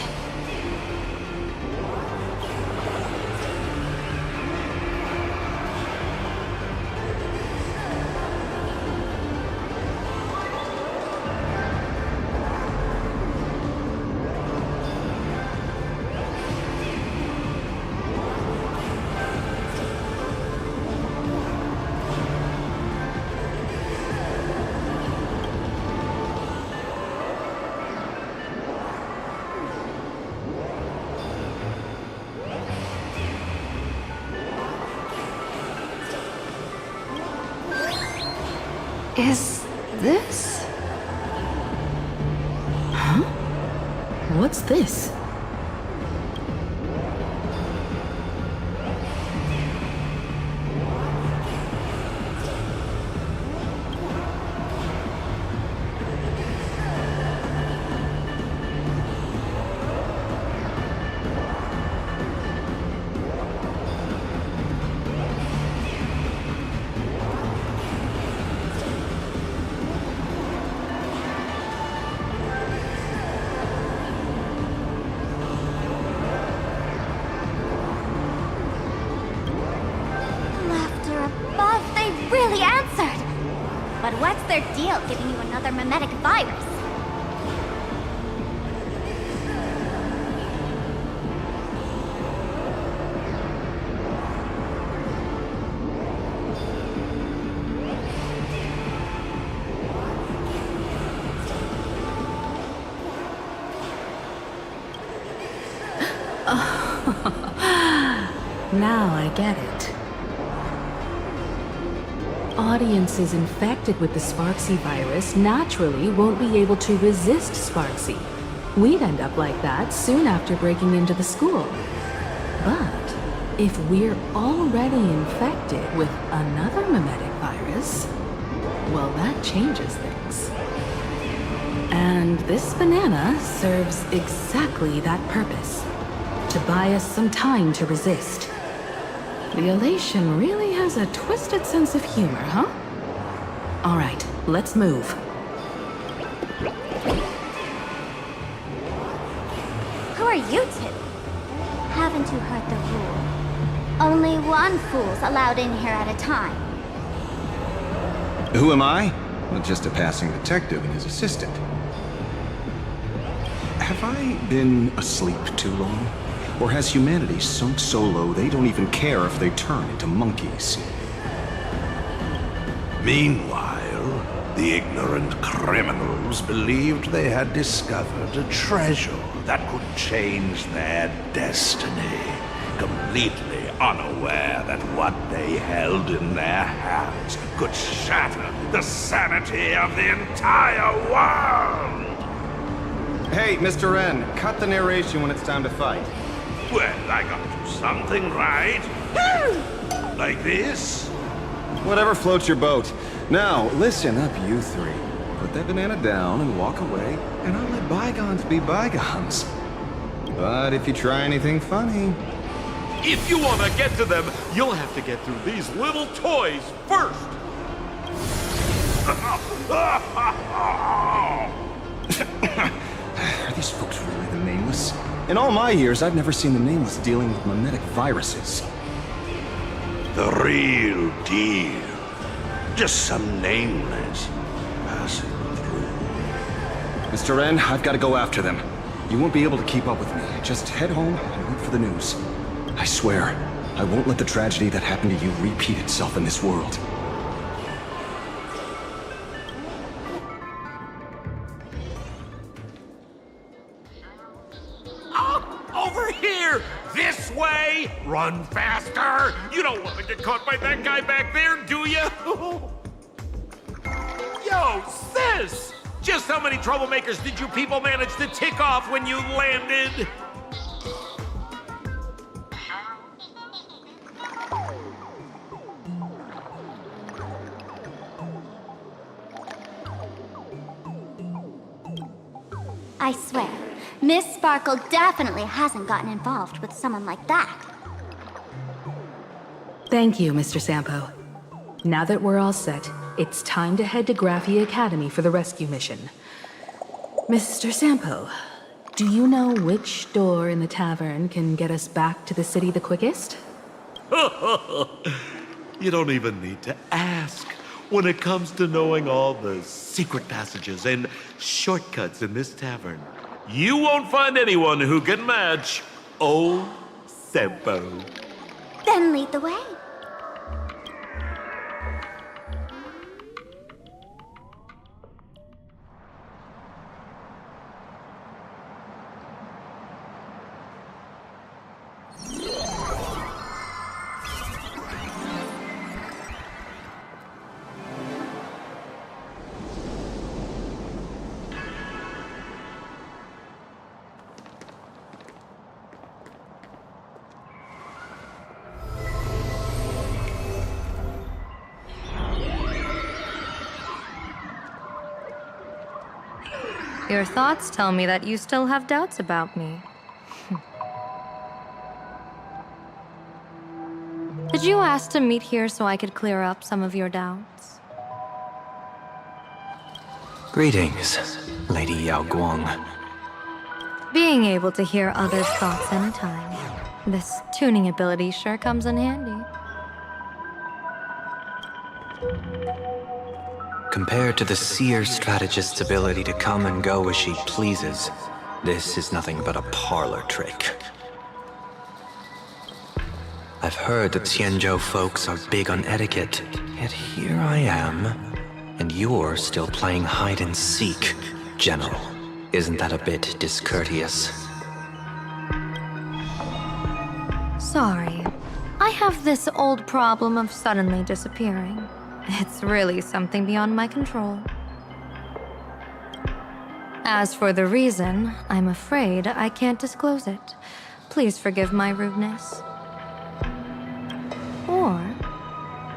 Is this? Huh? What's this? Really answered! But what's their deal giving you another mimetic virus? Now I get it. Audiences infected with the Sparksy virus naturally won't be able to resist Sparksy. We'd end up like that soon after breaking into the school. But if we're already infected with another mimetic virus, well, that changes things. And this banana serves exactly that purpose. To buy us some time to resist. The elation really has a twisted sense of humor, huh? All right, let's move. Who are you two? Haven't you heard the rule? Only one fool's allowed in here at a time. Who am I? Well, just a passing detective and his assistant. Have I been asleep too long? Or has humanity sunk so low they don't even care if they turn into monkeys? Meanwhile, the ignorant criminals believed they had discovered a treasure that could change their destiny, completely unaware that what they held in their hands could shatter the sanity of the entire world! Hey, Mr. N, cut the narration when it's time to fight. Well, I gotta do something, right? Like this? Whatever floats your boat. Now, listen up, you three. Put that banana down and walk away, and I'll let bygones be bygones. But if you try anything funny... If you want to get to them, you'll have to get through these little toys first! Are these folks really the Nameless? In all my years, I've never seen the Nameless dealing with mimetic viruses. The real deal. Just some nameless passing through. Mr. N, I've got to go after them. You won't be able to keep up with me. Just head home and wait for the news. I swear, I won't let the tragedy that happened to you repeat itself in this world. Over here! This way! Run faster! You don't want to get caught by that guy back there, do you? Yo, sis! Just how many troublemakers did you people manage to tick off when you landed? I swear, Miss Sparkle definitely hasn't gotten involved with someone like that. Thank you, Mr. Sampo. Now that we're all set, it's time to head to Graphia Academy for the rescue mission. Mr. Sampo, do you know which door in the tavern can get us back to the city the quickest? You don't even need to ask. When it comes to knowing all the secret passages and shortcuts in this tavern, you won't find anyone who can match old Sampo. Then lead the way. Your thoughts tell me that you still have doubts about me. Did you ask to meet here so I could clear up some of your doubts? Greetings, Lady Yao Guang. Being able to hear others' thoughts anytime. This tuning ability sure comes in handy. Compared to the seer strategist's ability to come and go as she pleases, this is nothing but a parlor trick. I've heard that Xianzhou folks are big on etiquette, yet here I am, and you're still playing hide and seek, General. Isn't that a bit discourteous? Sorry. I have this old problem of suddenly disappearing. It's really something beyond my control. As for the reason, I'm afraid I can't disclose it. Please forgive my rudeness. Or,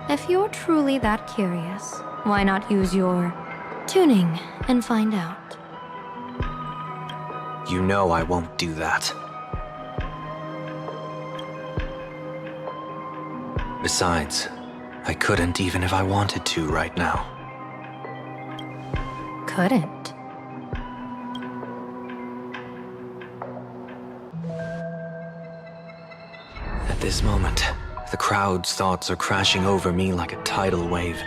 if you're truly that curious, why not use your tuning and find out? You know I won't do that. Besides, I couldn't even if I wanted to right now. Couldn't. At this moment, the crowd's thoughts are crashing over me like a tidal wave.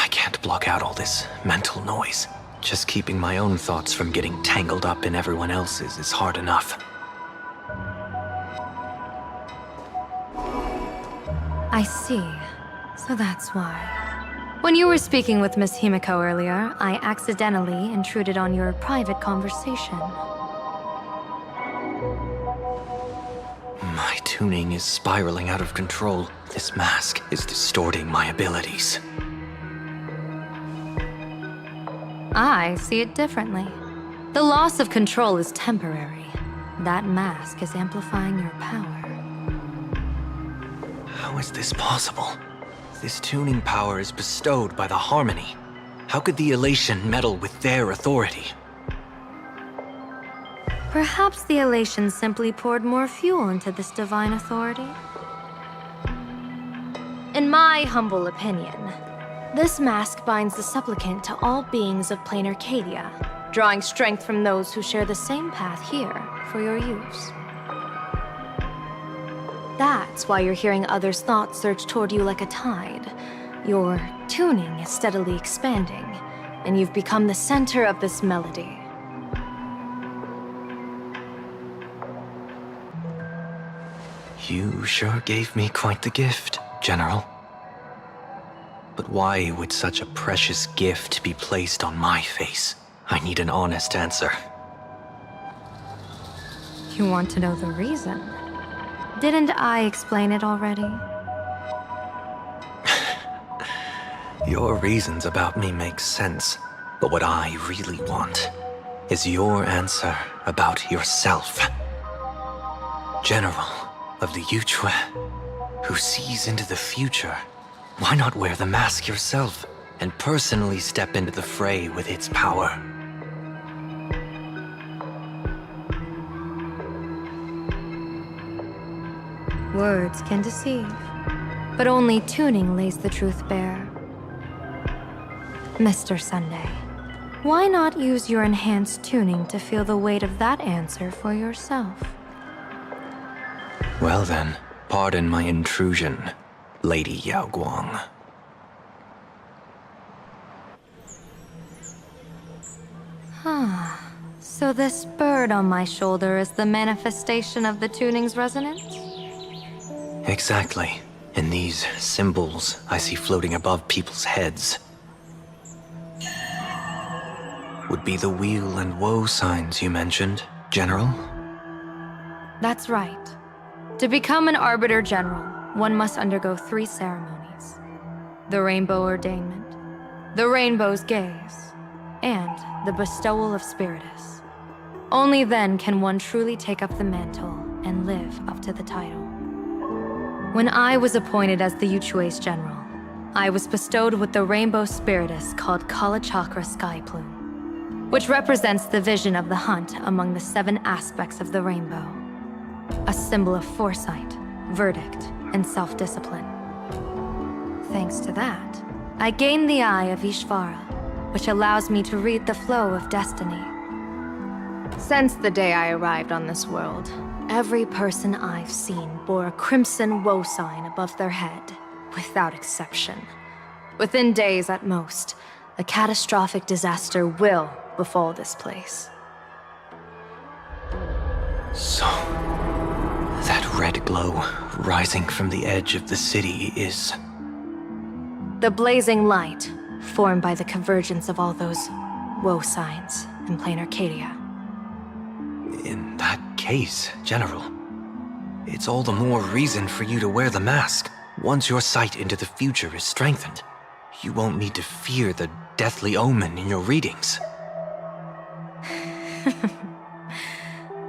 I can't block out all this mental noise. Just keeping my own thoughts from getting tangled up in everyone else's is hard enough. I see. So that's why. When you were speaking with Miss Himiko earlier, I accidentally intruded on your private conversation. tuning is spiraling out of control. This mask is distorting my abilities. I see it differently. The loss of control is temporary. That mask is amplifying your power. How is this possible? This tuning power is bestowed by the Harmony. How could the Elation meddle with their authority? Perhaps the Elation simply poured more fuel into this divine authority? In my humble opinion, this mask binds the supplicant to all beings of plain Arcadia, drawing strength from those who share the same path here for your use. That's why you're hearing others' thoughts surge toward you like a tide. Your tuning is steadily expanding, and you've become the center of this melody. You sure gave me quite the gift, General. But why would such a precious gift be placed on my face? I need an honest answer. You want to know the reason? Didn't I explain it already? Your reasons about me make sense, but what I really want is your answer about yourself. General of the Yuchue, who sees into the future. Why not wear the mask yourself and personally step into the fray with its power? Words can deceive, but only tuning lays the truth bare. Mr. Sunday, why not use your enhanced tuning to feel the weight of that answer for yourself? Well then, pardon my intrusion, Lady Yao Guang. So this bird on my shoulder is the manifestation of the tuning's resonance? Exactly. And these symbols I see floating above people's heads would be the wheel and woe signs you mentioned, General? That's right. To become an Arbiter General, one must undergo 3 ceremonies. The Rainbow Ordainment, the Rainbow's Gaze, and the Bestowal of Spiritus. Only then can one truly take up the mantle and live up to the title. When I was appointed as the Yuchue's General, I was bestowed with the Rainbow Spiritus called Kalachakra Sky Plume, which represents the vision of the hunt among the 7 aspects of the rainbow. A symbol of foresight, verdict, and self-discipline. Thanks to that, I gained the Eye of Ishvara, which allows me to read the flow of destiny. Since the day I arrived on this world, every person I've seen bore a crimson woe sign above their head, without exception. Within days at most, a catastrophic disaster will befall this place. So, that red glow rising from the edge of the city is... The blazing light, formed by the convergence of all those woe signs in plain Arcadia. In that case, General, it's all the more reason for you to wear the mask. Once your sight into the future is strengthened, you won't need to fear the deathly omen in your readings.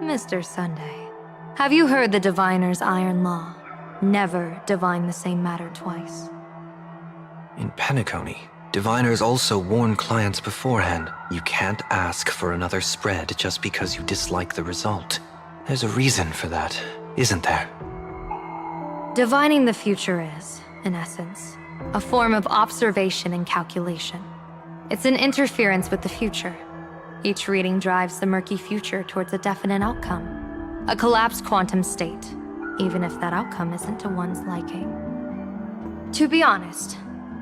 Mr. Sunday, have you heard the Diviner's iron law? Never divine the same matter twice. In Penacony, diviners also warn clients beforehand. You can't ask for another spread just because you dislike the result. There's a reason for that, isn't there? Divining the future is, in essence, a form of observation and calculation. It's an interference with the future. Each reading drives the murky future towards a definite outcome. A collapsed quantum state, even if that outcome isn't to one's liking. To be honest,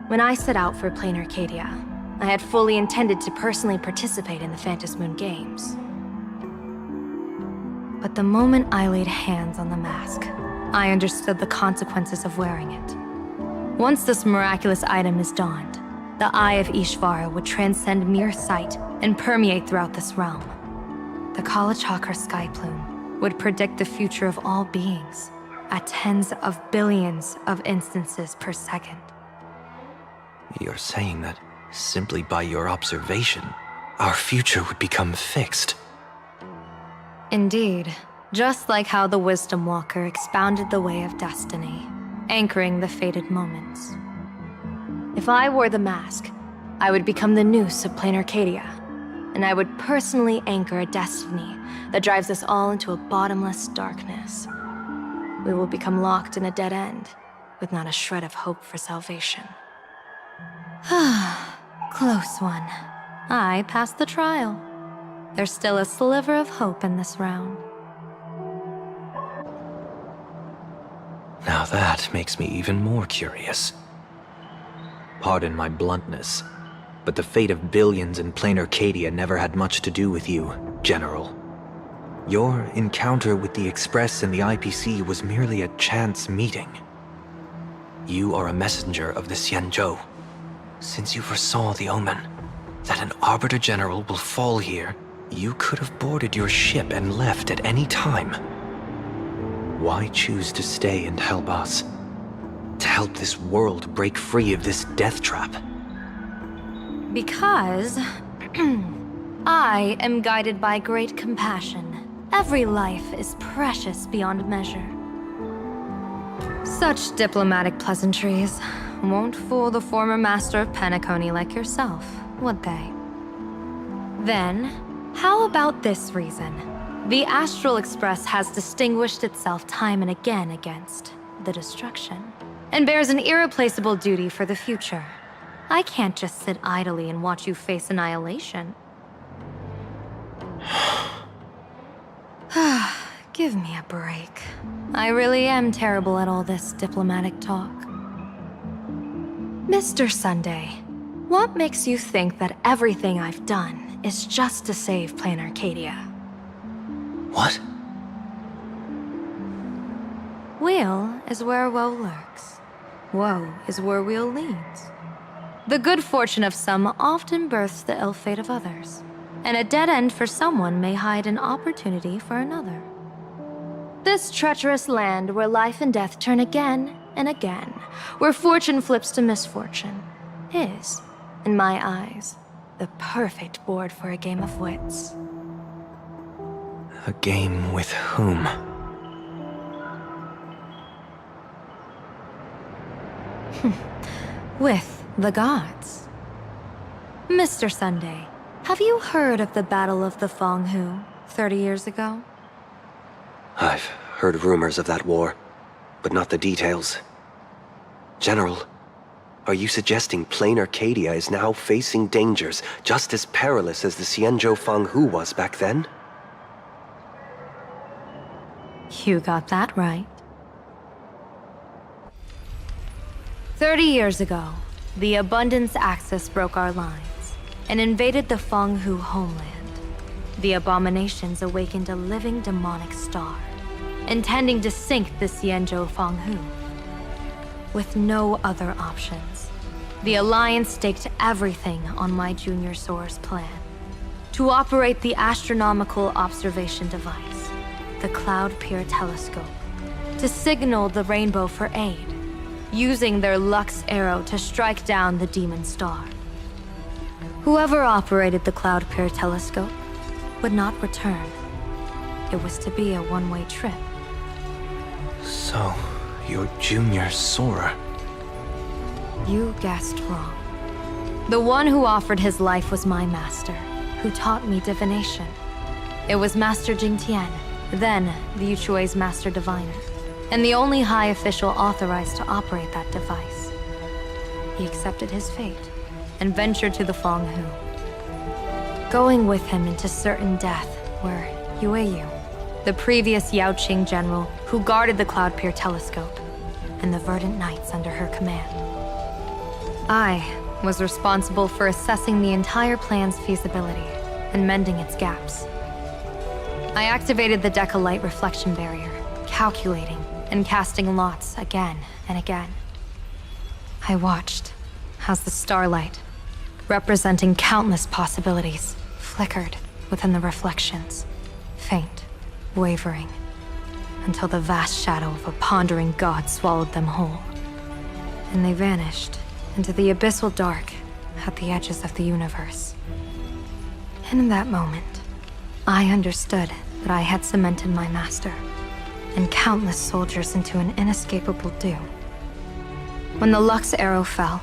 when I set out for plain Arcadia, I had fully intended to personally participate in the Phantom Moon Games. But the moment I laid hands on the mask, I understood the consequences of wearing it. Once this miraculous item is donned, the Eye of Ishvara would transcend mere sight and permeate throughout this realm. The Kalachakra Sky Plume would predict the future of all beings, at tens of billions of instances per second. You're saying that simply by your observation, our future would become fixed. Indeed, just like how the Wisdom Walker expounded the way of destiny, anchoring the fated moments. If I wore the mask, I would become the noose of Plain Arcadia, and I would personally anchor a destiny that drives us all into a bottomless darkness. We will become locked in a dead end, with not a shred of hope for salvation. Close one. I passed the trial. There's still a sliver of hope in this round. Now that makes me even more curious. Pardon my bluntness, but the fate of billions in Plain Arcadia never had much to do with you, General. Your encounter with the Express and the IPC was merely a chance meeting. You are a messenger of the Xianzhou. Since you foresaw the omen, that an Arbiter General will fall here, you could have boarded your ship and left at any time. Why choose to stay and help us? To help this world break free of this death trap? Because I am guided by great compassion. Every life is precious beyond measure. Such diplomatic pleasantries won't fool the former master of Penacony like yourself, would they? Then, how about this reason? The Astral Express has distinguished itself time and again against the destruction, and bears an irreplaceable duty for the future. I can't just sit idly and watch you face annihilation. Give me a break. I really am terrible at all this diplomatic talk. Mr. Sunday, what makes you think that everything I've done is just to save Plain Arcadia? What? Weal is where woe lurks. Woe is where weal leads. The good fortune of some often births the ill fate of others, and a dead end for someone may hide an opportunity for another. This treacherous land where life and death turn again and again, where fortune flips to misfortune, is, in my eyes, the perfect board for a game of wits. A game with whom? With the gods. Mr. Sunday, have you heard of the Battle of the Fenghu 30 years ago? I've heard rumors of that war, but not the details. General, are you suggesting Plain Arcadia is now facing dangers just as perilous as the Xianzhou Fenghu was back then? You got that right. 30 years ago, the Abundance Axis broke our lines and invaded the Fenghu homeland. The abominations awakened a living demonic star, intending to sink the Xianzhou Fenghu. With no other options, the Alliance staked everything on my Junior Soar's plan to operate the astronomical observation device, the Cloud Pier Telescope, to signal the Rainbow for aid, using their Lux Arrow to strike down the Demon Star. Whoever operated the Cloud Pier Telescope would not return. It was to be a one-way trip. So, you're Junior Soar. You guessed wrong. The one who offered his life was my master, who taught me divination. It was Master Jingtian, then the Yuchui's Master Diviner, and the only high official authorized to operate that device. He accepted his fate and ventured to the Fenghu, going with him into certain death were Yueyu, the previous Yaoqing general who guarded the Cloud Pier Telescope, and the Verdant Knights under her command. I was responsible for assessing the entire plan's feasibility and mending its gaps. I activated the Deca Light reflection barrier, calculating and casting lots again and again. I watched as the starlight, representing countless possibilities, flickered within the reflections, faint, wavering. until the vast shadow of a pondering god swallowed them whole. And they vanished into the abyssal dark at the edges of the universe. And in that moment, I understood that I had cemented my master and countless soldiers into an inescapable doom. When the Lux arrow fell,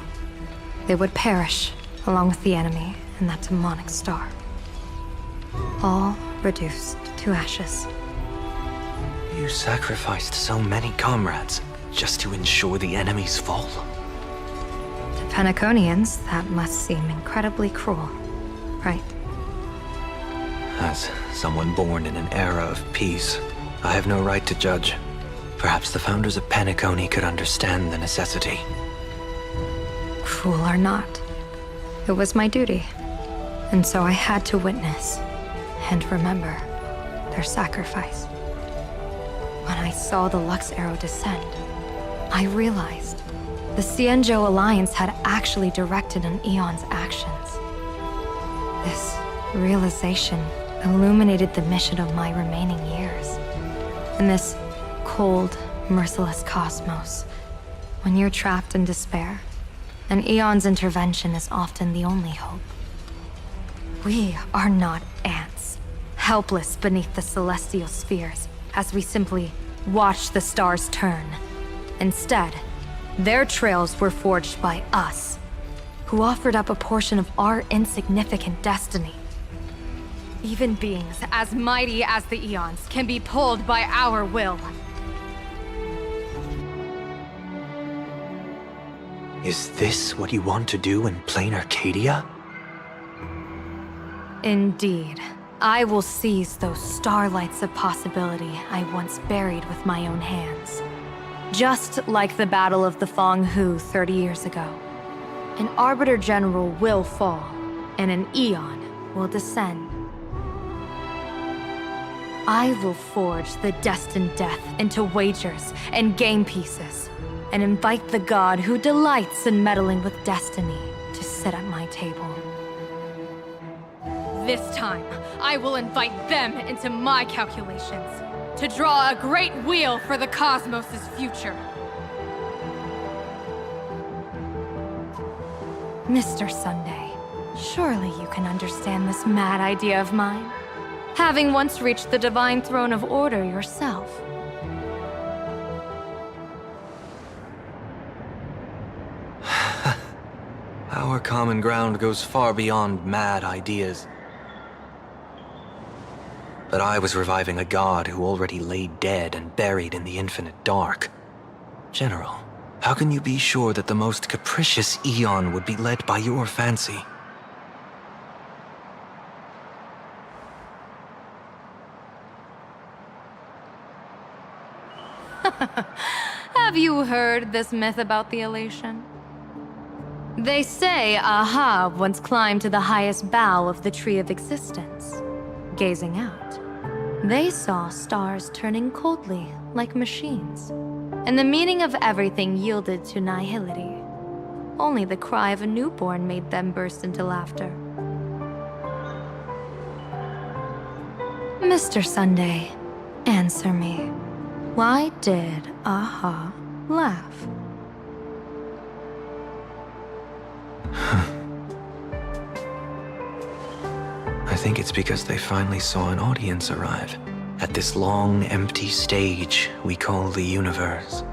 they would perish along with the enemy and that demonic star. All reduced to ashes. You sacrificed so many comrades just to ensure the enemy's fall. To Penaconians, that must seem incredibly cruel, right? As someone born in an era of peace, I have no right to judge. Perhaps the founders of Penacony could understand the necessity. Cruel or not, it was my duty. And so I had to witness and remember their sacrifice. When I saw the Lux arrow descend, I realized the Xianzhou Alliance had actually directed an Aeon's actions. This realization illuminated the mission of my remaining years. In this cold, merciless cosmos, when you're trapped in despair, an Aeon's intervention is often the only hope. We are not ants, helpless beneath the celestial spheres as we simply watch the stars turn. Instead, their trails were forged by us, who offered up a portion of our insignificant destiny. Even beings as mighty as the Aeons can be pulled by our will. Is this what you want to do in plain Arcadia? Indeed. I will seize those starlights of possibility I once buried with my own hands. Just like the Battle of the Fong Hu 30 years ago. An Arbiter General will fall, and an Aeon will descend. I will forge the destined death into wagers and game pieces, and invite the god who delights in meddling with destiny to sit at my table. This time, I will invite them into my calculations, to draw a great wheel for the cosmos' future. Mr. Sunday, surely you can understand this mad idea of mine, having once reached the divine throne of order yourself. Our common ground goes far beyond mad ideas. But I was reviving a god who already lay dead and buried in the infinite dark. General, how can you be sure that the most capricious Aeon would be led by your fancy? Have you heard this myth about the Elation? They say Ahab once climbed to the highest bough of the Tree of Existence. Gazing out, they saw stars turning coldly like machines, and the meaning of everything yielded to nihility. Only the cry of a newborn made them burst into laughter. Mr. Sunday, answer me. Why did Aha laugh? I think it's because they finally saw an audience arrive at this long, empty stage we call the universe.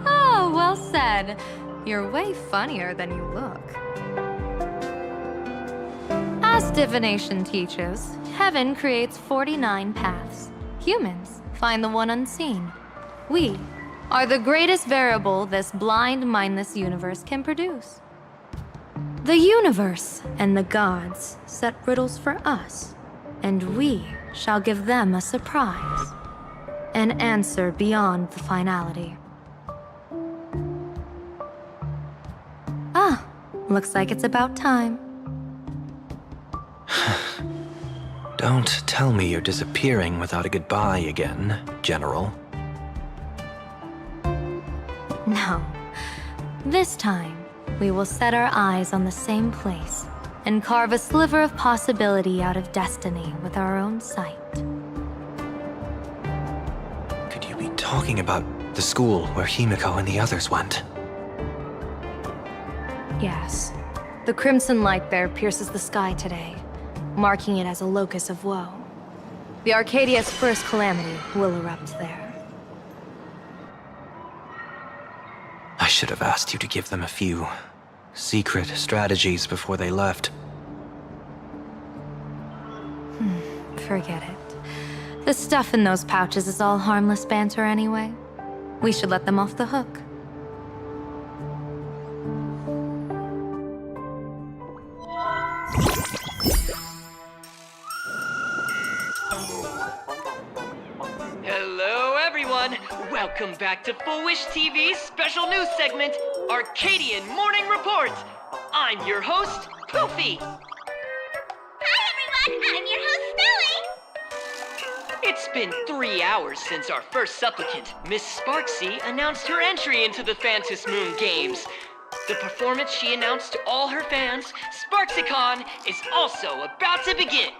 Oh, well said. You're way funnier than you look. As divination teaches, heaven creates 49 paths. Humans find the one unseen. We are the greatest variable this blind, mindless universe can produce. The universe and the gods set riddles for us, and we shall give them a surprise. An answer beyond the finality. Ah, looks like it's about time. Don't tell me you're disappearing without a goodbye again, General. No. This time, we will set our eyes on the same place and carve a sliver of possibility out of destiny with our own sight. Could you be talking about the school where Himiko and the others went? Yes. The crimson light there pierces the sky today, marking it as a locus of woe. The Arcadia's first calamity will erupt there. I should have asked you to give them a few secret strategies before they left. Forget it. The stuff in those pouches is all harmless banter anyway. We should let them off the hook. Hello, everyone! Welcome back to Full Wish TV's special news segment, Arcadian Morning Report! I'm your host, Poofy! Hi, everyone! I'm your host, Snowy! It's been 3 hours since our first supplicant, Miss Sparksy, announced her entry into the Phantom Moon Games. The performance she announced to all her fans, SparksyCon, is also about to begin.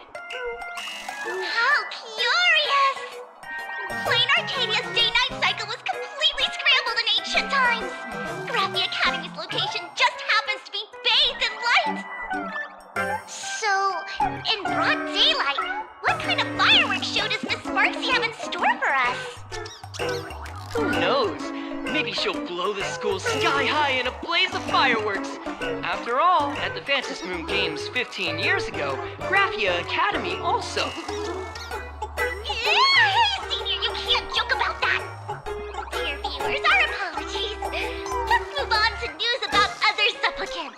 How curious! Plain Arcadia's day-night cycle was completely scrambled in ancient times. Graphia Academy's location just happens to be bathed in light. So, in broad daylight, what kind of fireworks show does Miss Sparksy have in store for us? Who knows? Maybe she'll blow the school sky high in a blaze of fireworks. After all, at the Phantom Moon Games 15 years ago, Graphia Academy also. Senior, you can't joke about that! Dear viewers, our apologies. Let's move on to news about other supplicants.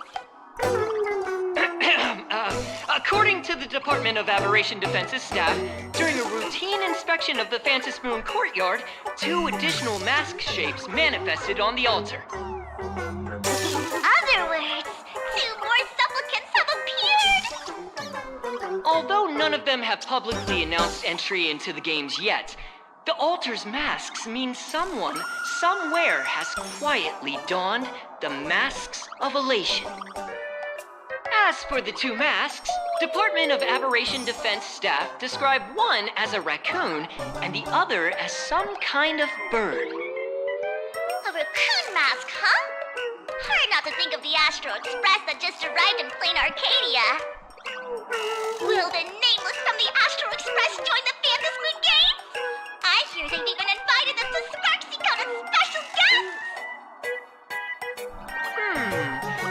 According to the Department of Aberration Defense's staff, during a routine inspection of the Phantom Moon courtyard, 2 additional mask shapes manifested on the altar. In other words, 2 more supplicants have appeared! Although none of them have publicly announced entry into the games yet, the altar's masks mean someone, somewhere has quietly donned the masks of elation. As for the 2 masks, Department of Aberration Defense staff describe one as a raccoon and the other as some kind of bird. A raccoon mask, huh? Hard not to think of the Astro Express that just arrived in plain Arcadia. Will the nameless from the Astro Express join the Phantom Moon Games? I hear they've even invited them to SparksyCon as special guests!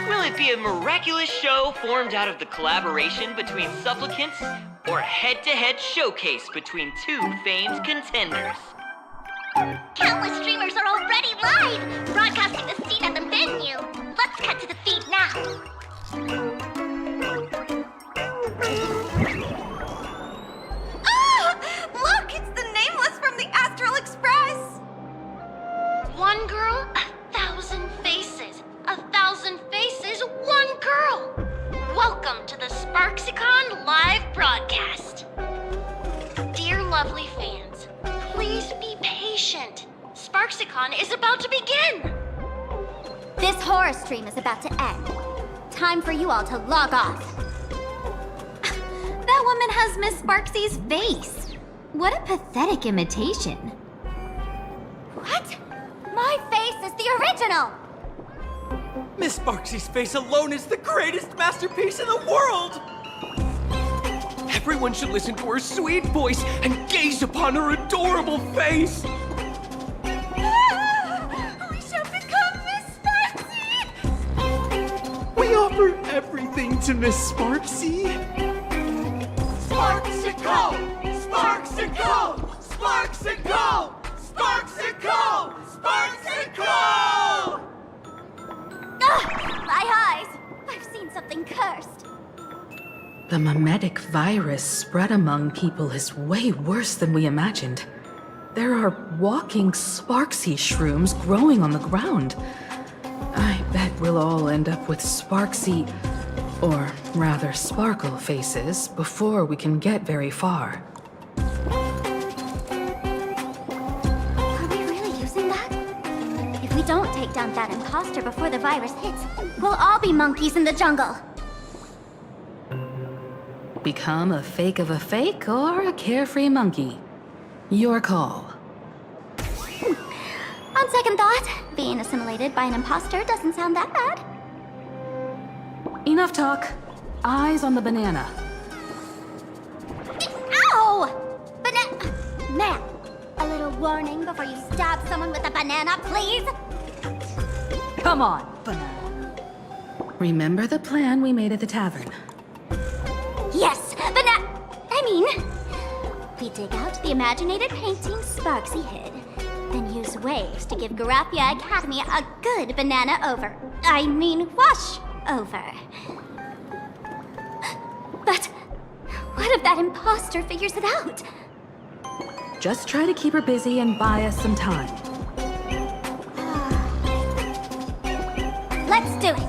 Will it be a miraculous show formed out of the collaboration between supplicants, or a head-to-head showcase between 2 famed contenders? Countless streamers are already live, broadcasting the scene at the venue. Let's cut to the feed now. Ah! Look, it's the nameless from the Astral Express! One girl, 1,000 faces. 1,000 faces, one girl. Welcome to the SparksyCon live broadcast. Dear lovely fans, please be patient. SparksyCon is about to begin. This horror stream is about to end. Time for you all to log off. That woman has Miss Sparksy's face. What a pathetic imitation. What? My face is the original! Miss Sparksy's face alone is the greatest masterpiece in the world! Everyone should listen to her sweet voice and gaze upon her adorable face! We shall become Miss Sparksy! We offer everything to Miss Sparksy! Sparksyco! Sparksyco! Sparksyco! Sparksyco! Sparksyco! My eyes! I've seen something cursed. The mimetic virus spread among people is way worse than we imagined. There are walking Sparksy shrooms growing on the ground. I bet we'll all end up with Sparksy, or rather Sparkle faces before we can get very far. Are we really using that? If we don't take down that imposter before the virus hits, we'll all be monkeys in the jungle. Become a fake of a fake or a carefree monkey? Your call. On second thought, being assimilated by an imposter doesn't sound that bad. Enough talk. Eyes on the banana. Ow! Ma'am, a little warning before you stab someone with a banana, please? Come on, banana. Remember the plan we made at the tavern. Yes, we dig out the imaginated painting Sparksy hid, then use waves to give Garathia Academy a good banana wash over. But what if that imposter figures it out? Just try to keep her busy and buy us some time. Let's do it.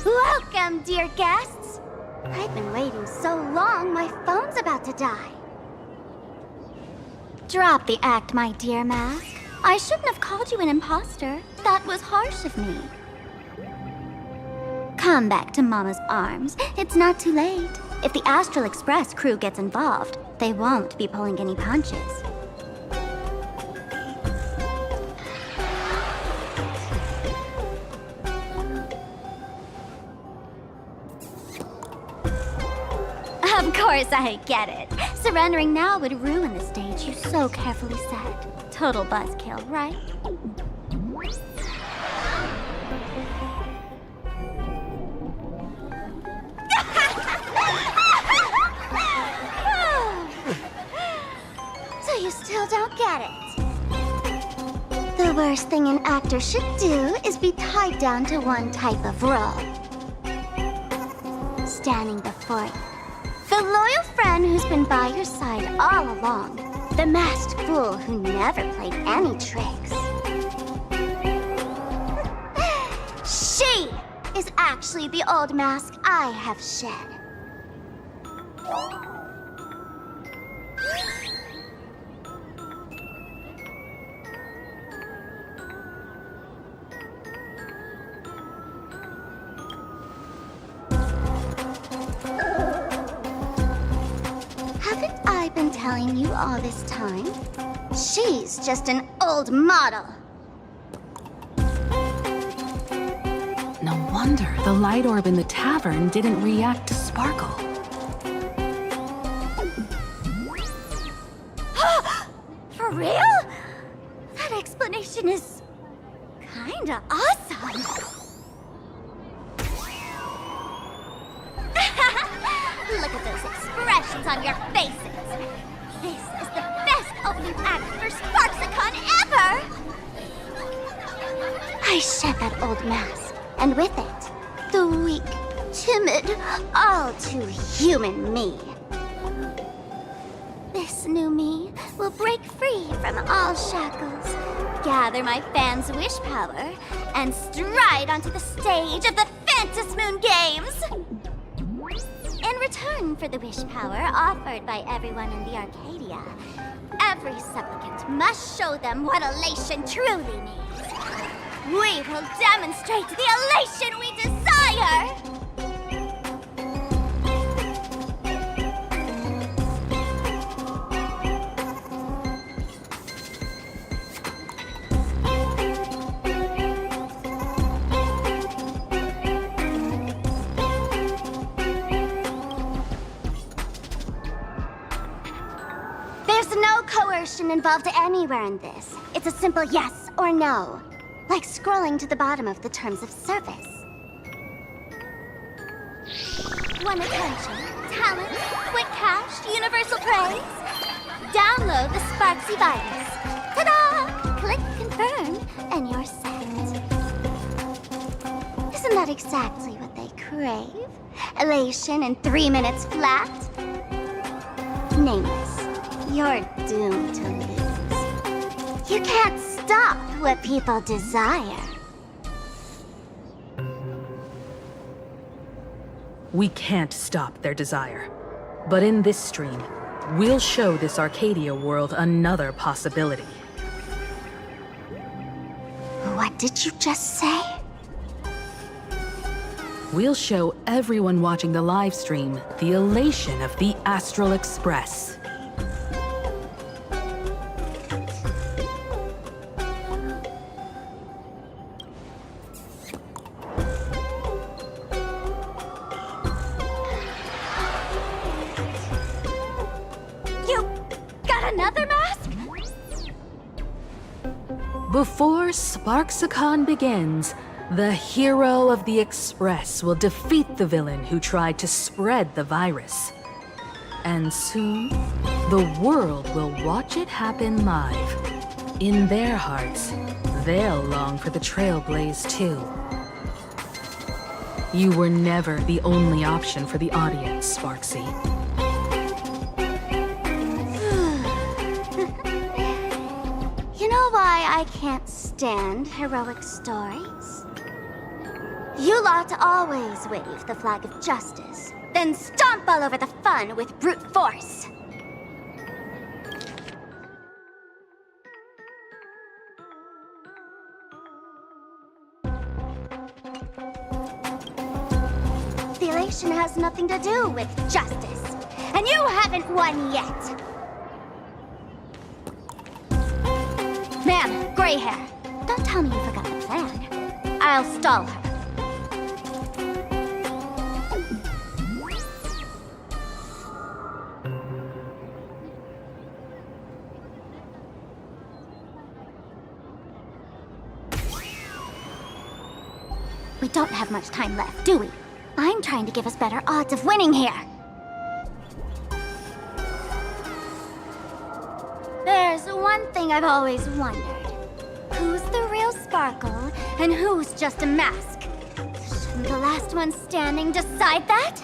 Welcome, dear guests. I've been waiting so long, my phone's about to die. Drop the act, my dear Mask. I shouldn't have called you an imposter. That was harsh of me. Come back to Mama's arms. It's not too late. If the Astral Express crew gets involved, they won't be pulling any punches. Of course I get it. Surrendering now would ruin the stage you so carefully set. Total buzzkill, right? So you still don't get it. The worst thing an actor should do is be tied down to one type of role. Standing before you. The loyal friend who's been by your side all along. The masked fool who never played any tricks. She is actually the old mask I have shed. Haven't I been telling you all this time? She's just an old model. No wonder the light orb in the tavern didn't react to Sparkle. For real? That explanation is kinda awesome. Look at those expressions on your faces. This is the best opening act for Sparksicon ever! I shed that old mask, and with it, the weak, timid, all too human me. This new me will break free from all shackles, gather my fans' wish power, and stride onto the stage of the Fantasmoon Games! In return for the wish power offered by everyone in the Arcadia, every supplicant must show them what elation truly means. We will demonstrate the elation we desire! There's no coercion involved anywhere in this. It's a simple yes or no. like scrolling to the bottom of the terms of service. Want attention, talent, quick cash, universal praise? Download the Sparksy virus. Ta-da! Click confirm, and you're set. Isn't that exactly what they crave? Elation in 3 minutes flat? Nameless, you're doomed to lose. You can't stop what people desire. We can't stop their desire. But in this stream, we'll show this Arcadia world another possibility. What did you just say? We'll show everyone watching the live stream the elation of the Astral Express. You got another mask? Before Sparksicon begins, the hero of the Express will defeat the villain who tried to spread the virus. And soon, the world will watch it happen live. In their hearts, they'll long for the Trailblaze too. You were never the only option for the audience, Sparksy. You know why I can't stand heroic stories? You lot always wave the flag of justice, then stomp all over the fun with brute force. The elation has nothing to do with justice, and you haven't won yet. Ma'am, gray hair. Don't tell me you forgot the plan. I'll stall her. We don't have much time left, do we? I'm trying to give us better odds of winning here. There's one thing I've always wondered. Who's the real Sparkle, and who's just a mask? Shouldn't the last one standing decide that?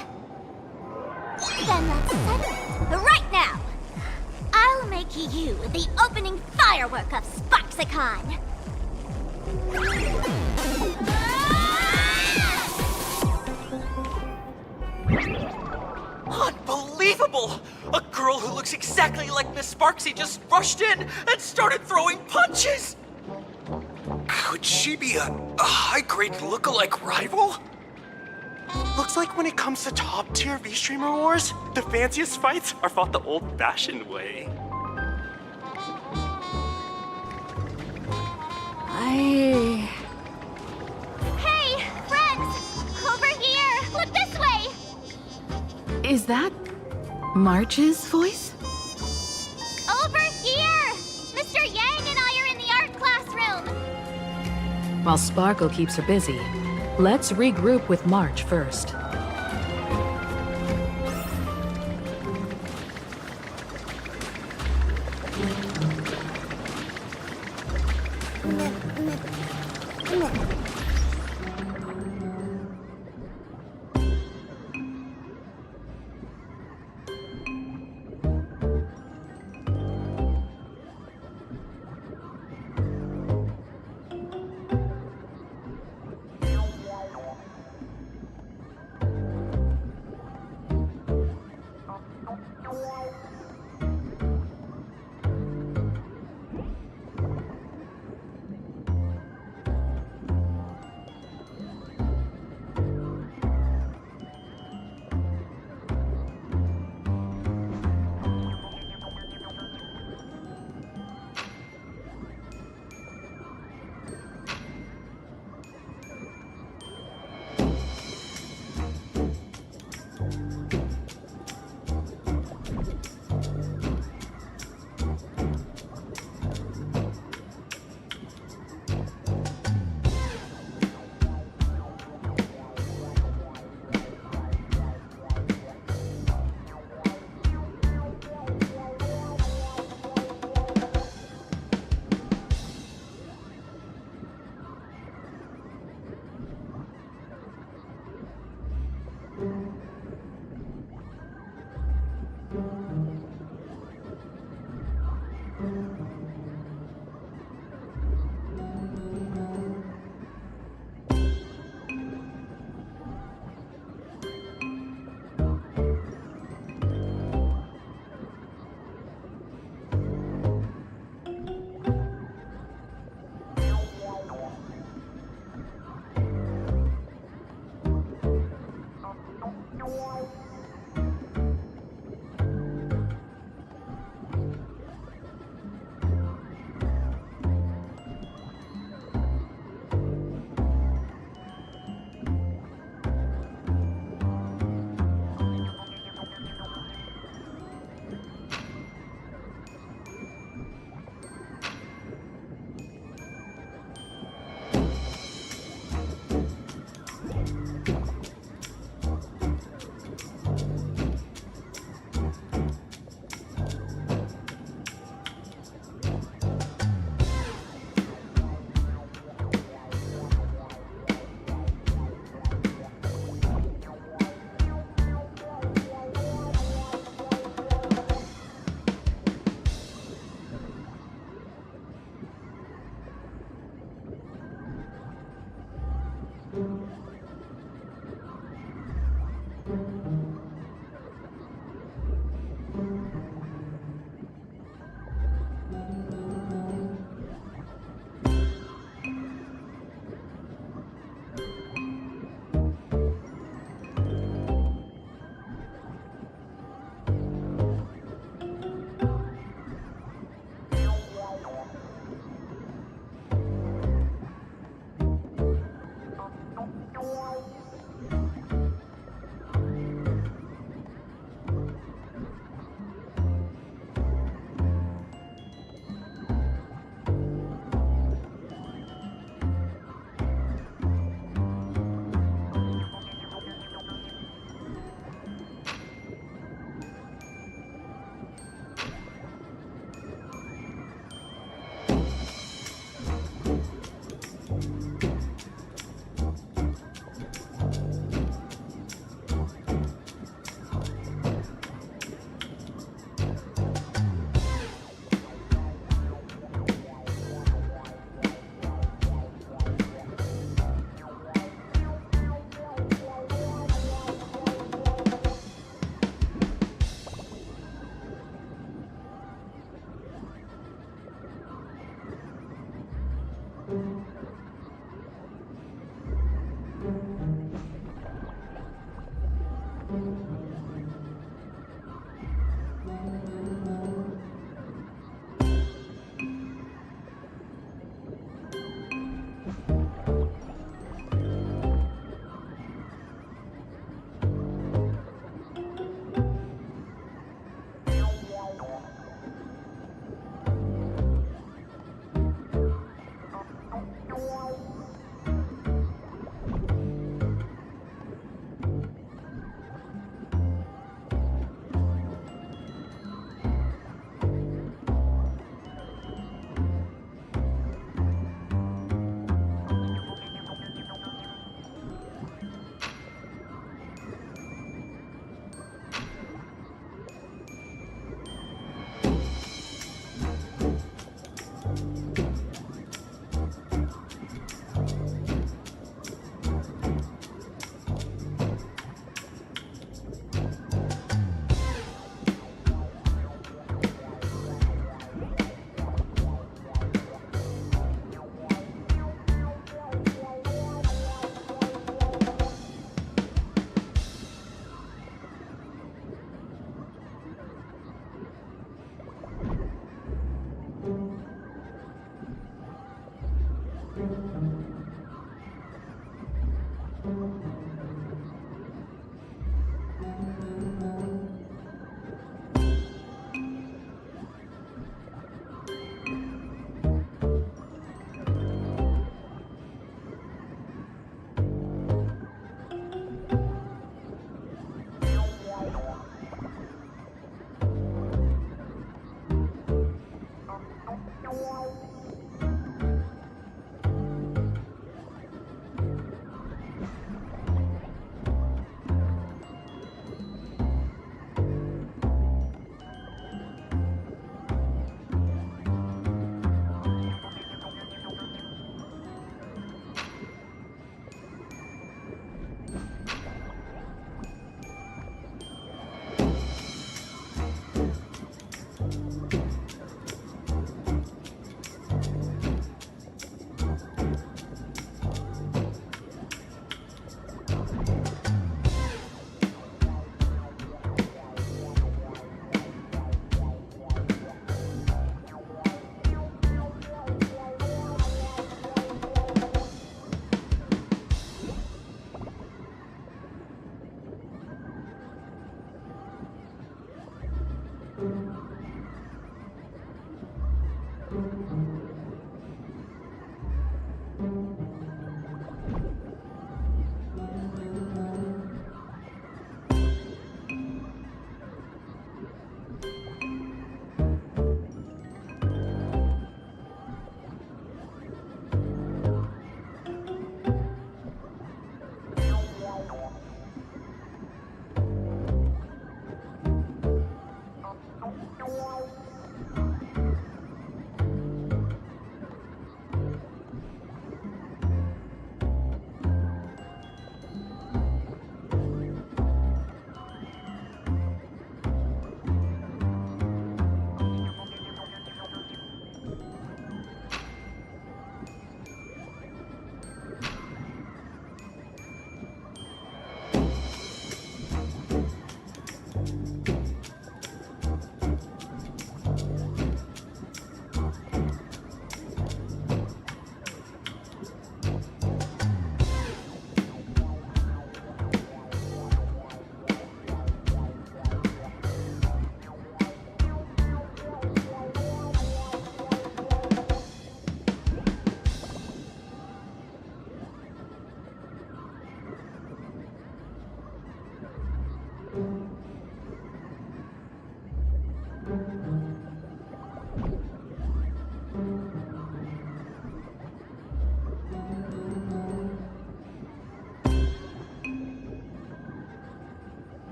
Then let's settle it right now. I'll make you the opening firework of Sparksicon. Unbelievable! A girl who looks exactly like Miss Sparksy just rushed in and started throwing punches! Could she be a high-grade lookalike rival? Looks like when it comes to top-tier V-Streamer wars, the fanciest fights are fought the old-fashioned way. Hey, friends! Over here! Look this way! Is that March's voice? Over here! Mr. Yang and I are in the art classroom! While Sparkle keeps her busy, let's regroup with March first.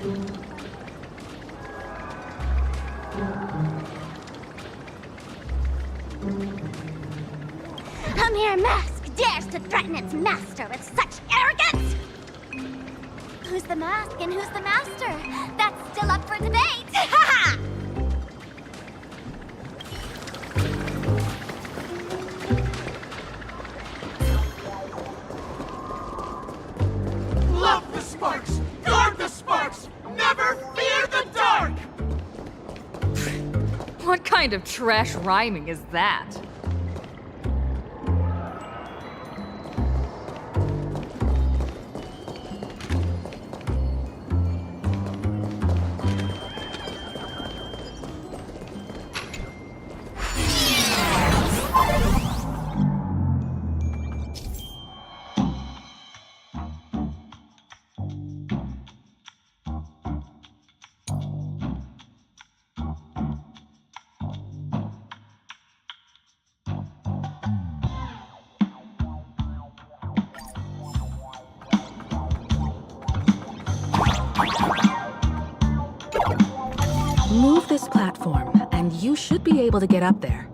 A mere mask dares to threaten its master with such arrogance! Who's the mask and who's the master? That's still up for debate! Ha ha! Love the sparks! Guard the sparks! Never fear the dark! What kind of trash rhyming is that? Move this platform, and you should be able to get up there.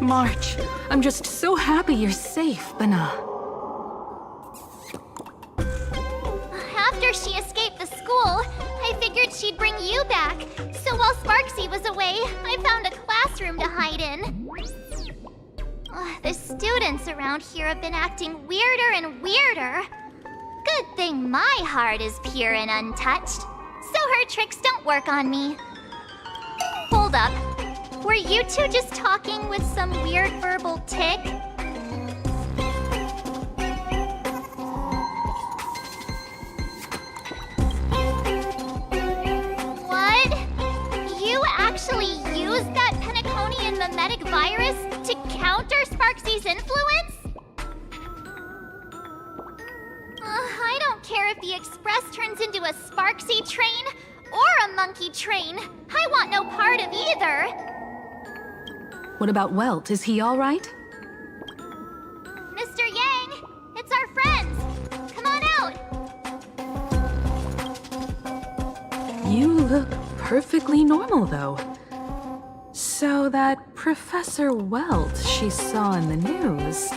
March, I'm just so happy you're safe, Bana. After she escaped the school, I figured she'd bring you back. So while Sparksy was away, I found a classroom to hide in. The students around here have been acting weirder and weirder. Good thing my heart is pure and untouched, so her tricks don't work on me. Hold up. Were you two just talking with some weird verbal tick? What? You actually used that Penaconian mimetic virus to counter Sparksy's influence? I don't care if the Express turns into a Sparksy train or a monkey train. I want no part of either. What about Welt? Is he all right? Mr. Yang, it's our friends. Come on out. You look perfectly normal, though. So that Professor Welt she saw in the news...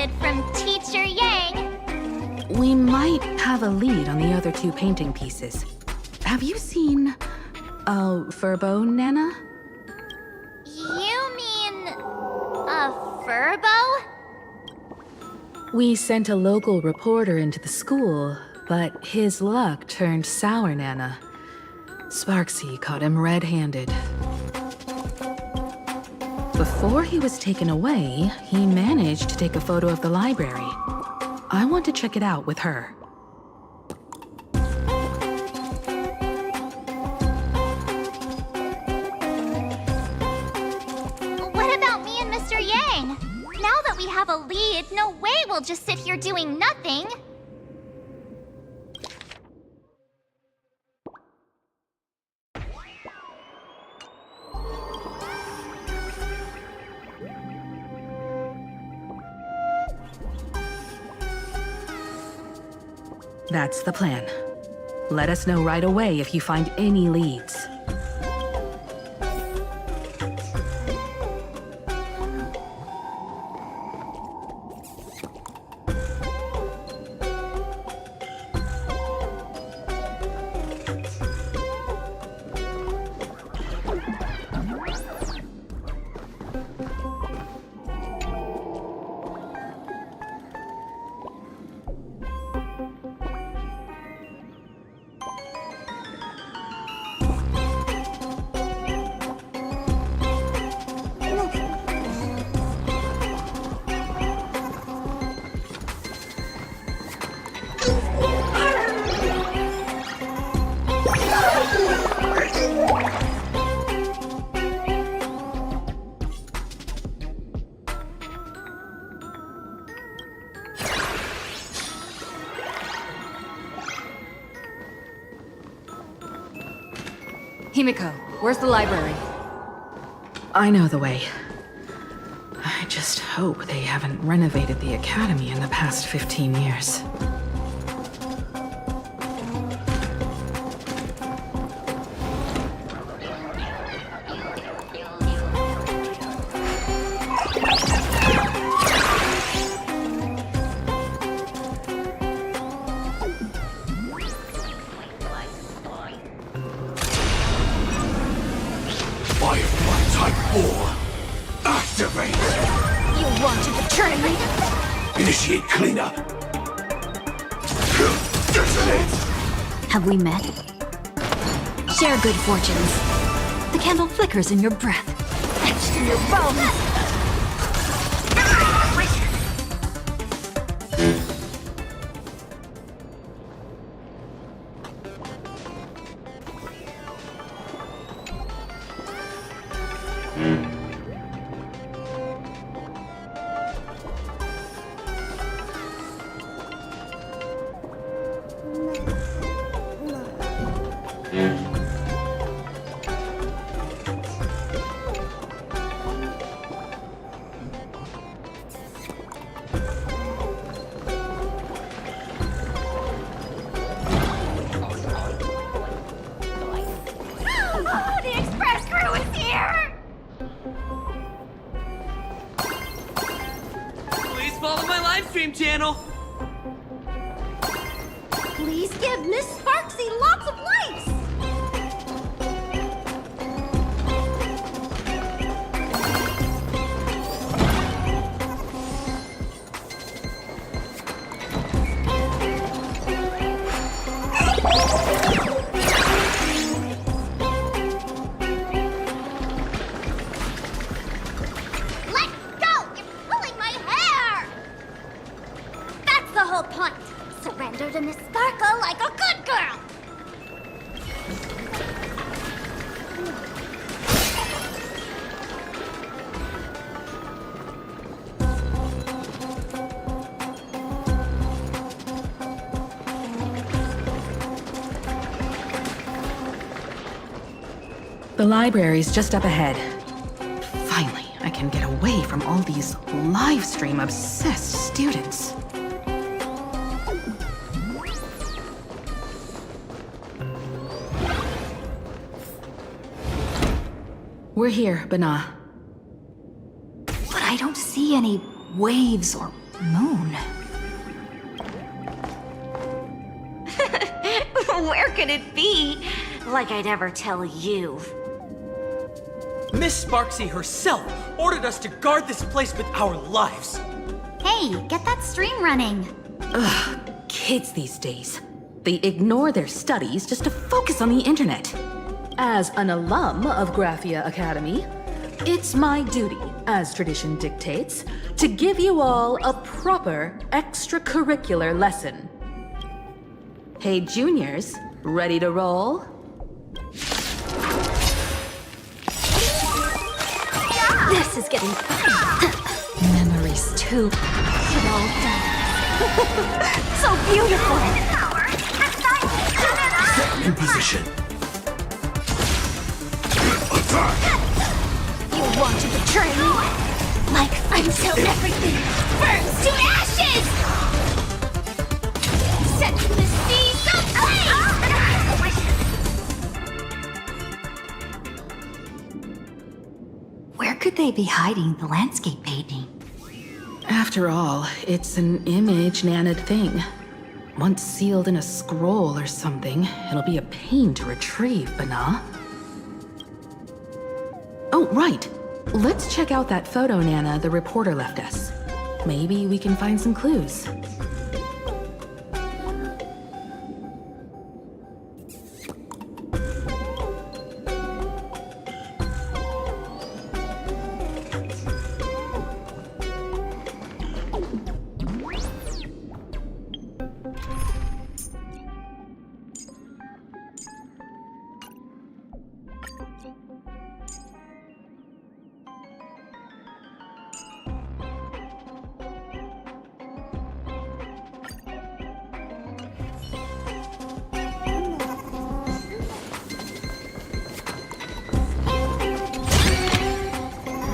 needed from Teacher Yang. We might have a lead on the other two painting pieces. Have you seen... Furbo, Nana? You mean... a Furbo? We sent a local reporter into the school, but his luck turned sour, Nana. Sparksy caught him red-handed. Before he was taken away, he managed to take a photo of the library. I want to check it out with her. What about me and Mr. Yang? Now that we have a lead, no way we'll just sit here doing nothing. That's the plan. Let us know right away if you find any leads. Himiko, where's the library? I know the way. I just hope they haven't renovated the academy in the past 15 years. Initiate cleanup. Have we met? Share good fortunes. The candle flickers in your breath. Etched in your bones. Channel. Please give Miss Sparksy lots of likes! Surrender to Miss Sparkle like a good girl! The library's just up ahead. Finally, I can get away from all these livestream obsessed students. We're here, Bana. But I don't see any waves or moon. Where could it be? Like I'd ever tell you. Miss Sparksy herself ordered us to guard this place with our lives. Hey, get that stream running. Ugh, kids these days. They ignore their studies just to focus on the internet. As an alum of Graphia Academy, it's my duty, as tradition dictates, to give you all a proper extracurricular lesson. Hey, juniors, ready to roll? This is getting fun. Memories too. It all does. So beautiful. In position. You want to betray me? Like until everything burns to ashes! Set the seas ablaze! Where could they be hiding the landscape painting? After all, it's an image Nana'd thing. Once sealed in a scroll or something, it'll be a pain to retrieve, Bana. Oh, right. Let's check out that photo Nana the reporter left us. Maybe we can find some clues.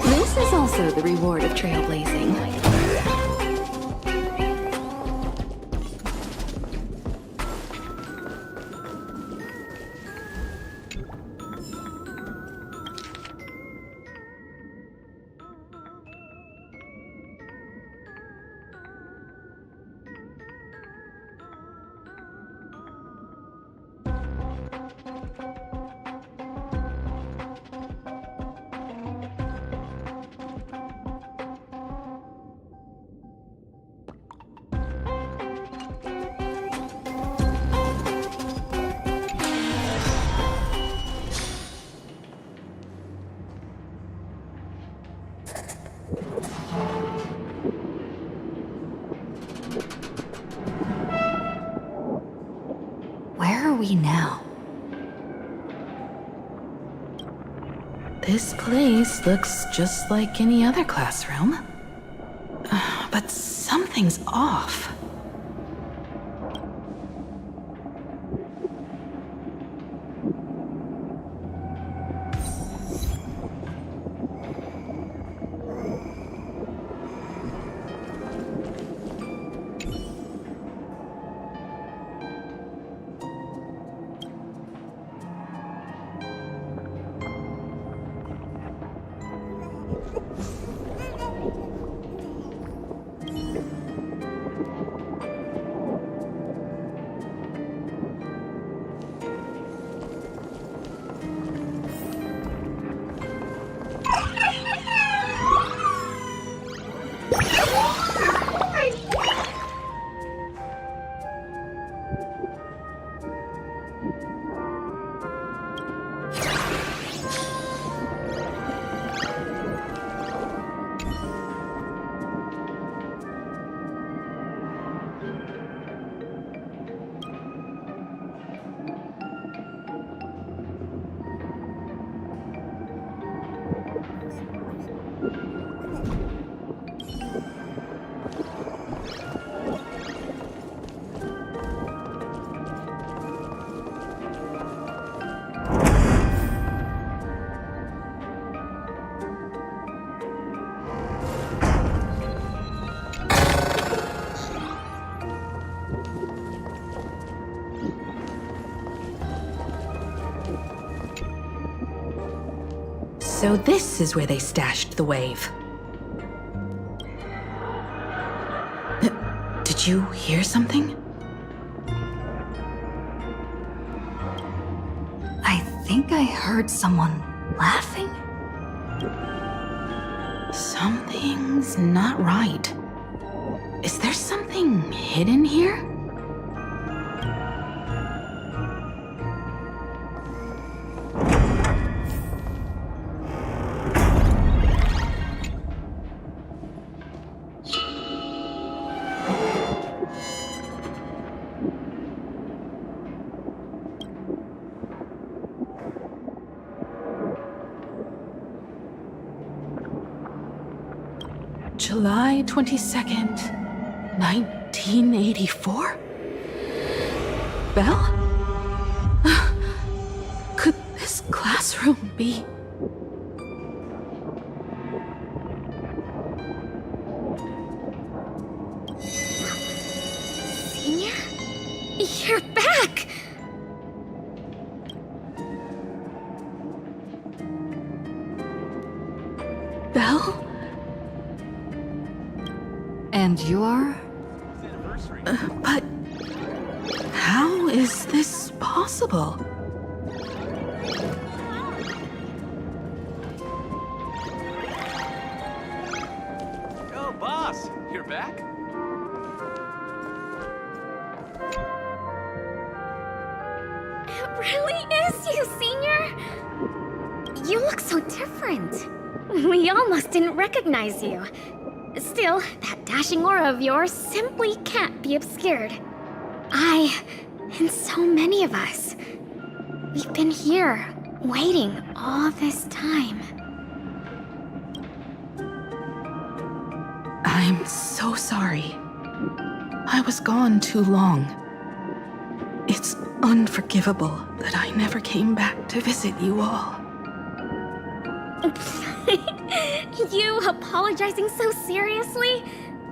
This is also the reward of trailblazing. Where are we now? This place looks just like any other classroom. But something's off. So this is where they stashed the wave. Did you hear something? I think I heard someone laughing. Something's not right. Is there something hidden here? July 22nd, 1984? Belle? Could this classroom be... Senior? You're back! Belle? And you are? But... how is this possible? Oh, boss, you're back? It really is you, Senior! You look so different. We almost didn't recognize you. Still, that dashing aura of yours simply can't be obscured. And so many of us, we've been here, waiting all this time. I'm so sorry. I was gone too long. It's unforgivable that I never came back to visit you all. You apologizing so seriously?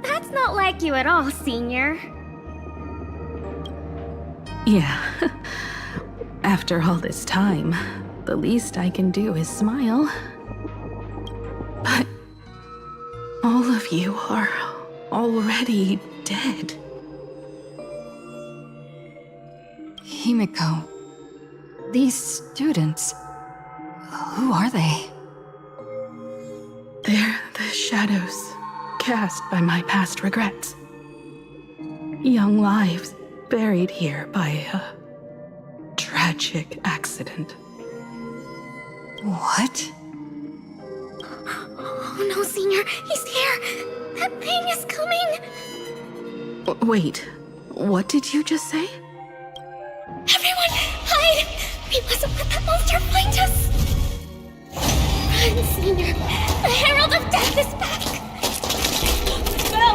That's not like you at all, Senior. Yeah. After all this time, the least I can do is smile. But all of you are already dead. Himiko, these students, who are they? They're the shadows cast by my past regrets. Young lives buried here by a tragic accident. What? Oh no, Senior, he's here! That thing is coming! Wait, what did you just say? Everyone, hide! We mustn't let that monster find us! Run, Senior! The Herald of Death is back! Go!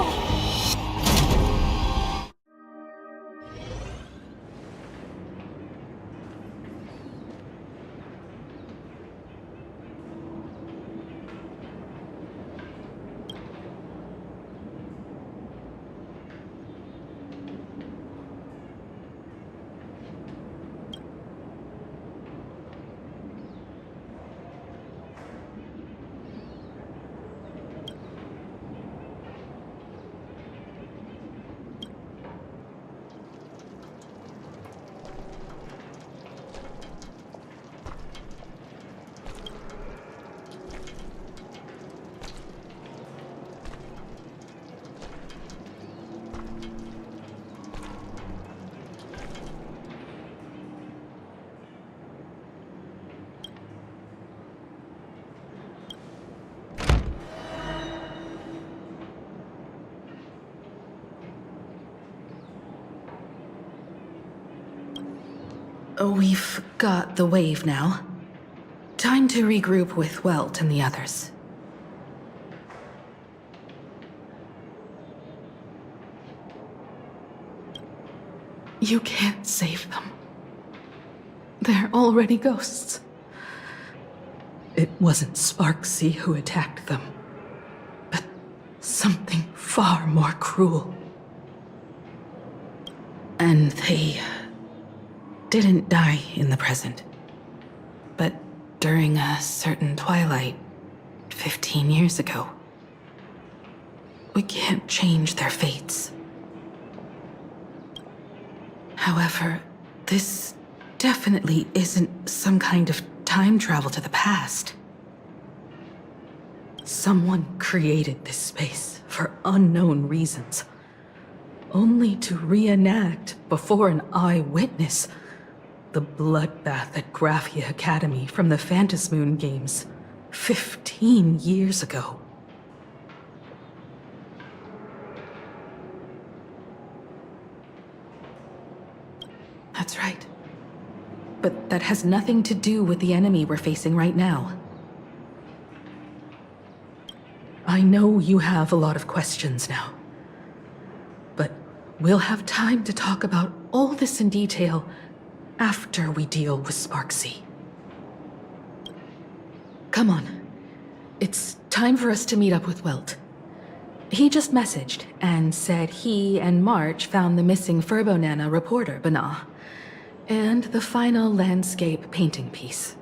We've got the wave now. Time to regroup with Welt and the others. You can't save them. They're already ghosts. It wasn't Sparksy who attacked them, but something far more cruel. And they didn't die in the present, but during a certain twilight 15 years ago. We can't change their fates, However, this definitely isn't some kind of time travel to the past. Someone created this space for unknown reasons, only to reenact before an eyewitness the bloodbath at Graphia Academy from the Phantasmoon games 15 years ago. That's right. But that has nothing to do with the enemy we're facing right now. I know you have a lot of questions now, but we'll have time to talk about all this in detail after we deal with Sparksy. Come on. It's time for us to meet up with Welt. He just messaged and said he and March found the missing Furbonana reporter, Bana, and the final landscape painting piece.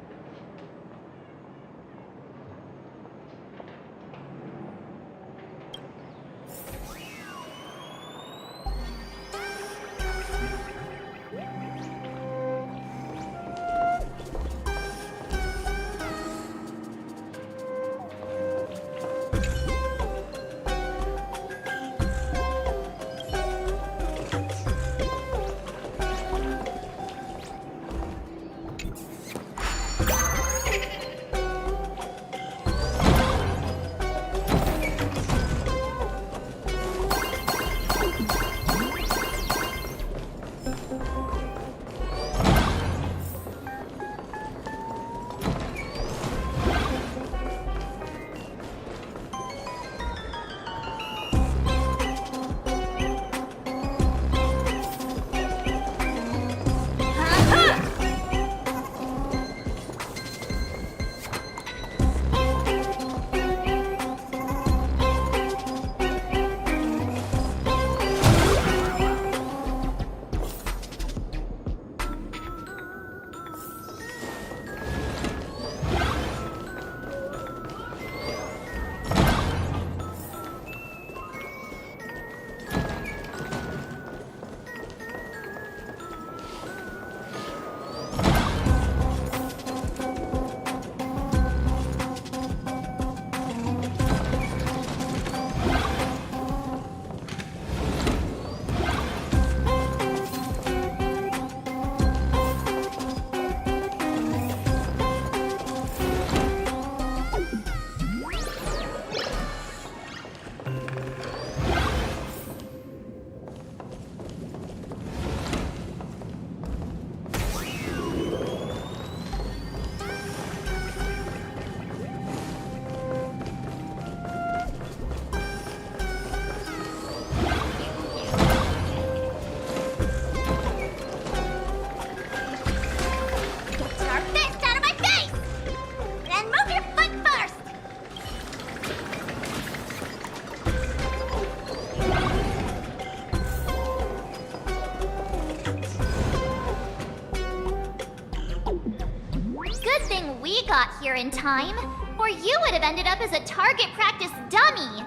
Here in time, or you would have ended up as a target practice dummy.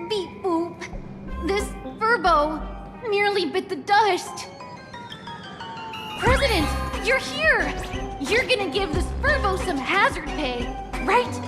Beep boop. This Furbo nearly bit the dust. President, you're here! You're gonna give this Furbo some hazard pay, right?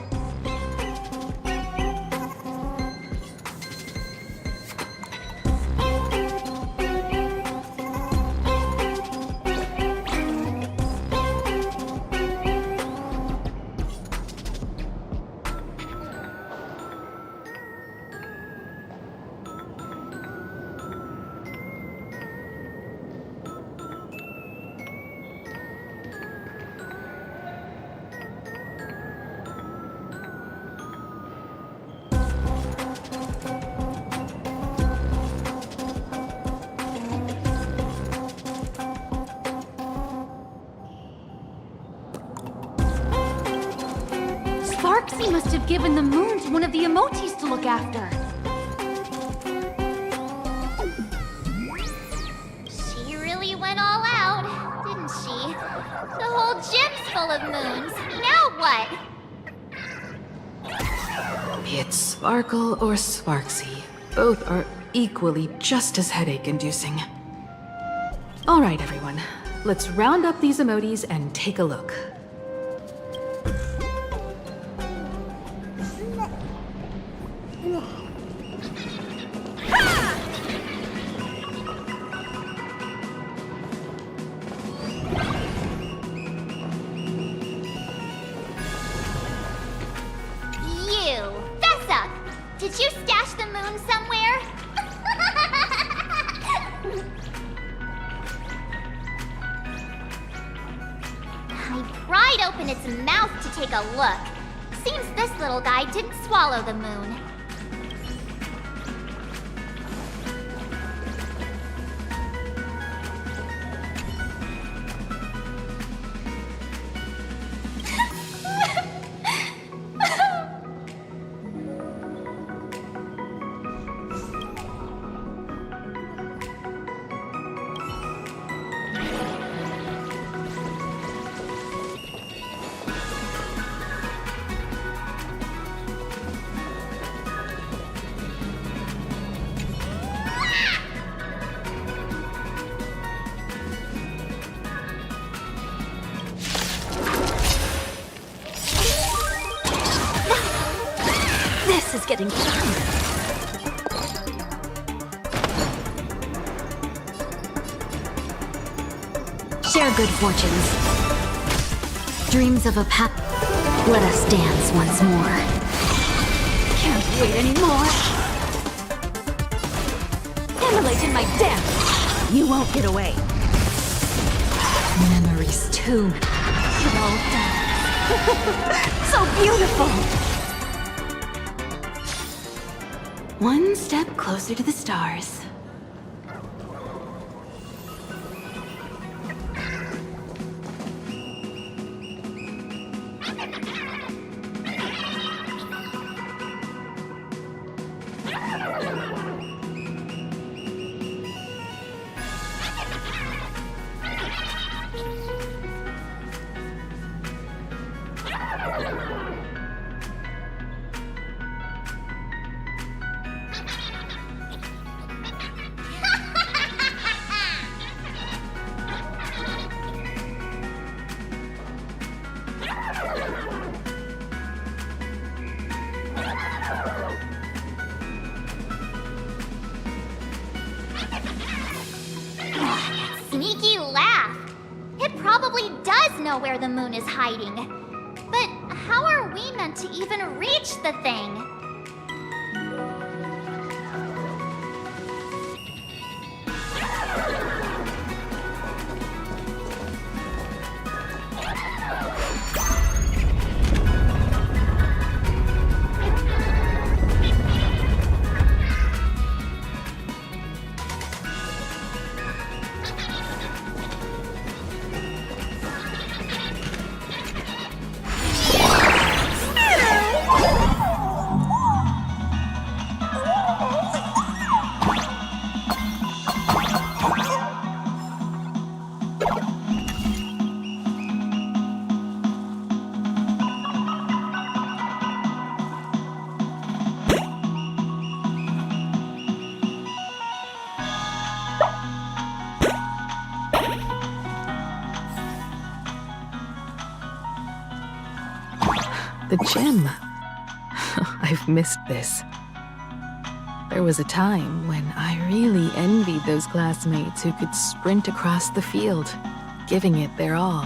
Sparksy must have given the moon to one of the emotes to look after. She really went all out, didn't she? The whole gym's full of moons. Now what? Be it Sparkle or Sparksy, both are equally just as headache-inducing. All right, everyone. Let's round up these emojis and take a look. You! Fess up! Did you stash the moon somewhere? I pried open its mouth to take a look. Seems this little guy didn't swallow the moon. This is getting fun. Share good fortunes. Dreams of a pap. Let us dance once more. Can't wait anymore. Emulate in my dance. You won't get away. Memories tomb. Slow dance. So beautiful. One step closer to the stars. Sneaky laugh. It probably does know where the moon is hiding. But how are we meant to even reach the thing? The gym. I've missed this. There was a time when I really envied those classmates who could sprint across the field, giving it their all.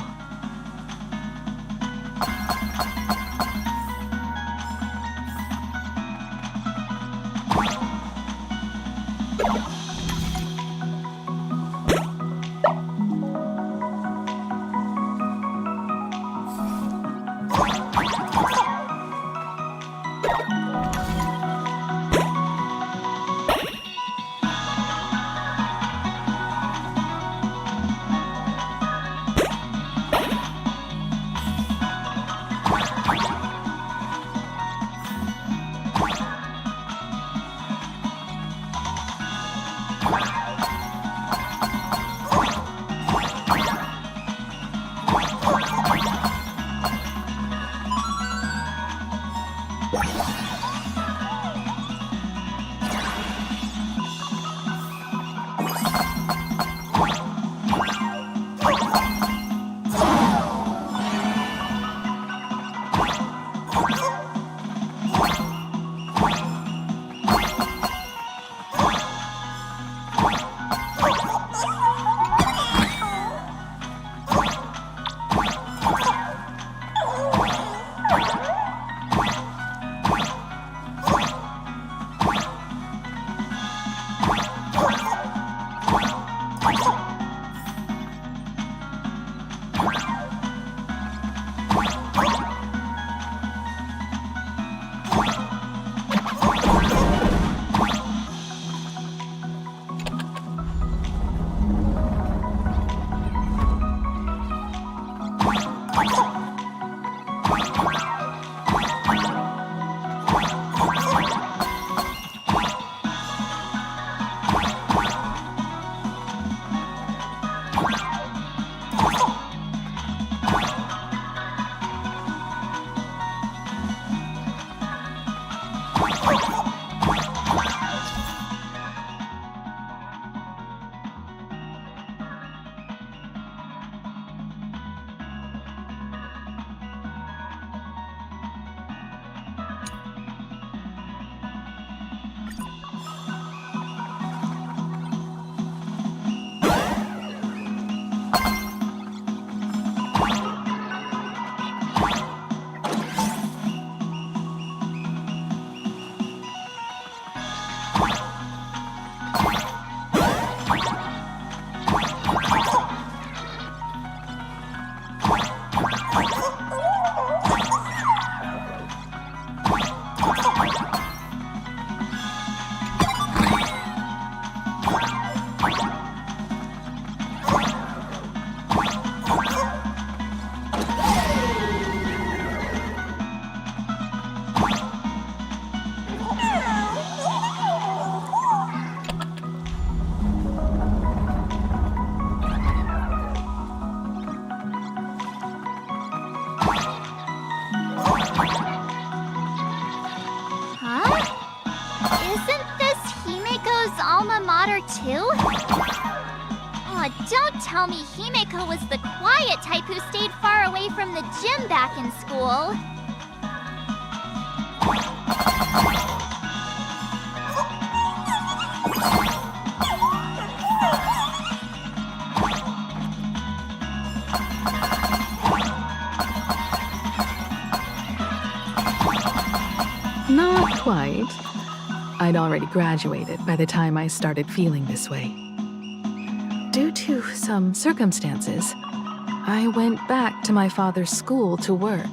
Aw, don't tell me Himeko was the quiet type who stayed far away from the gym back in school. Not quite. I'd already graduated by the time I started feeling this way. Due to some circumstances, I went back to my father's school to work.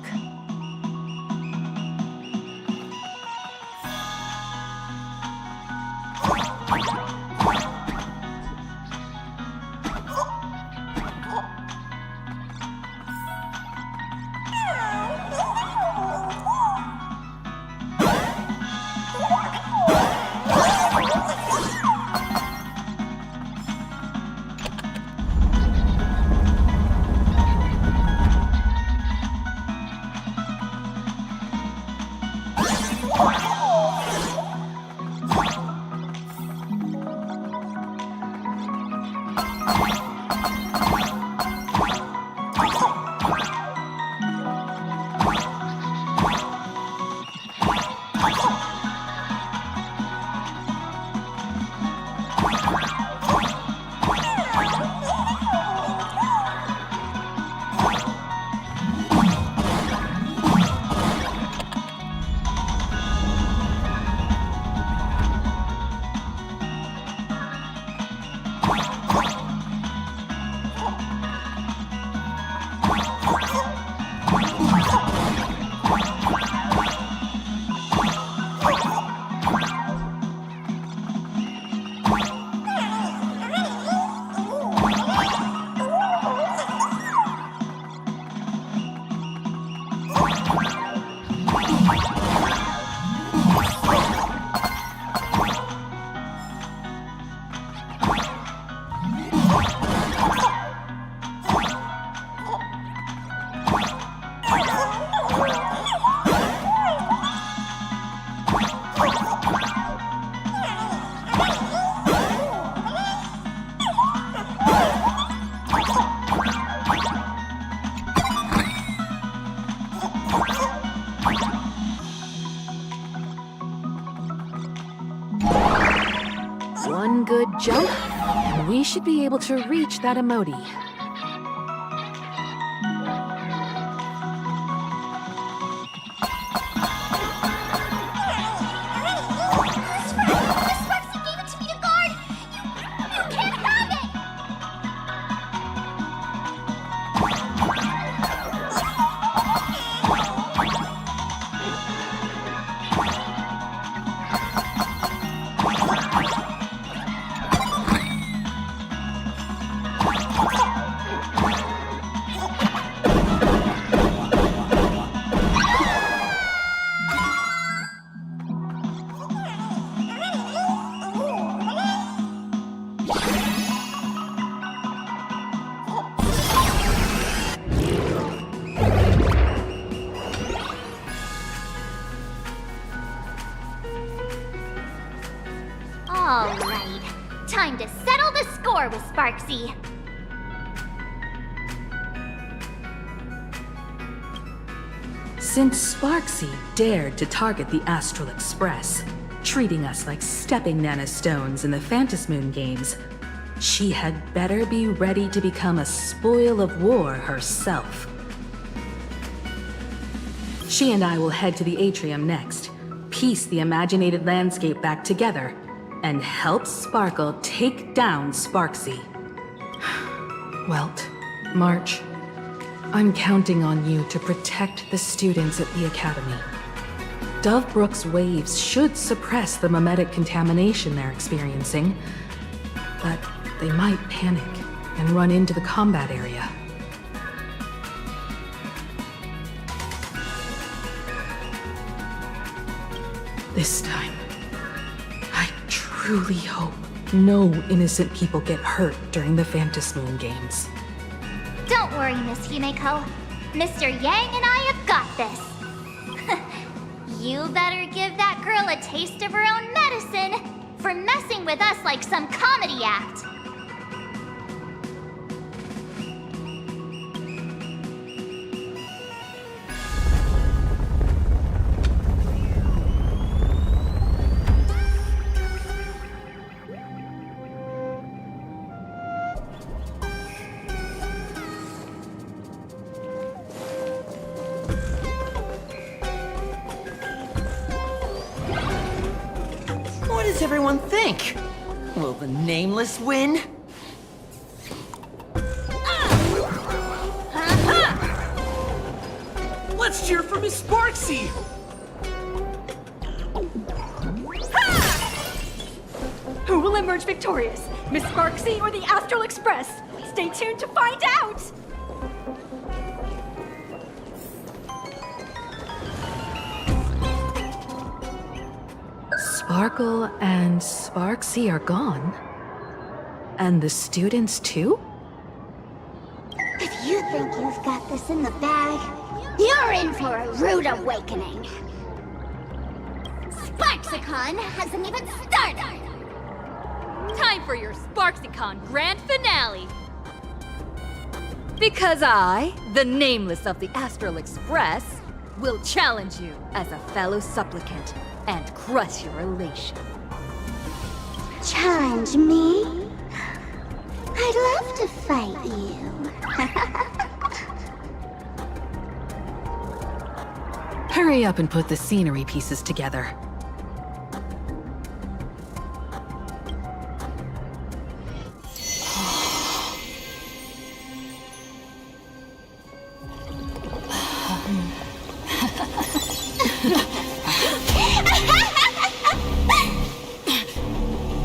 One good jump, and we should be able to reach that emoji. All right, time to settle the score with Sparksy. Since Sparksy dared to target the Astral Express, treating us like stepping nanostones in the Phantasmoon games, she had better be ready to become a spoil of war herself. She and I will head to the atrium next, piece the imaginated landscape back together, and help Sparkle take down Sparksy. Welt, March, I'm counting on you to protect the students at the Academy. Dovebrook's waves should suppress the mimetic contamination they're experiencing, but they might panic and run into the combat area. This time, I truly hope no innocent people get hurt during the Phantasmoon games. Don't worry, Miss Himeko. Mr. Yang and I have got this. You better give that girl a taste of her own medicine for messing with us like some comedy act. What's everyone think? Will the Nameless win? Let's cheer for Miss Sparksy! Who will emerge victorious? Miss Sparksy or the Astral Express? Stay tuned to find out! Sparkle and Sparksy are gone. And the students too? If you think you've got this in the bag, you're in for a rude awakening. Sparksicon hasn't even started! Time for your Sparksicon grand finale! Because I, the Nameless of the Astral Express, will challenge you as a fellow supplicant and crush your elation. Challenge me? I'd love to fight you. Hurry up and put the scenery pieces together.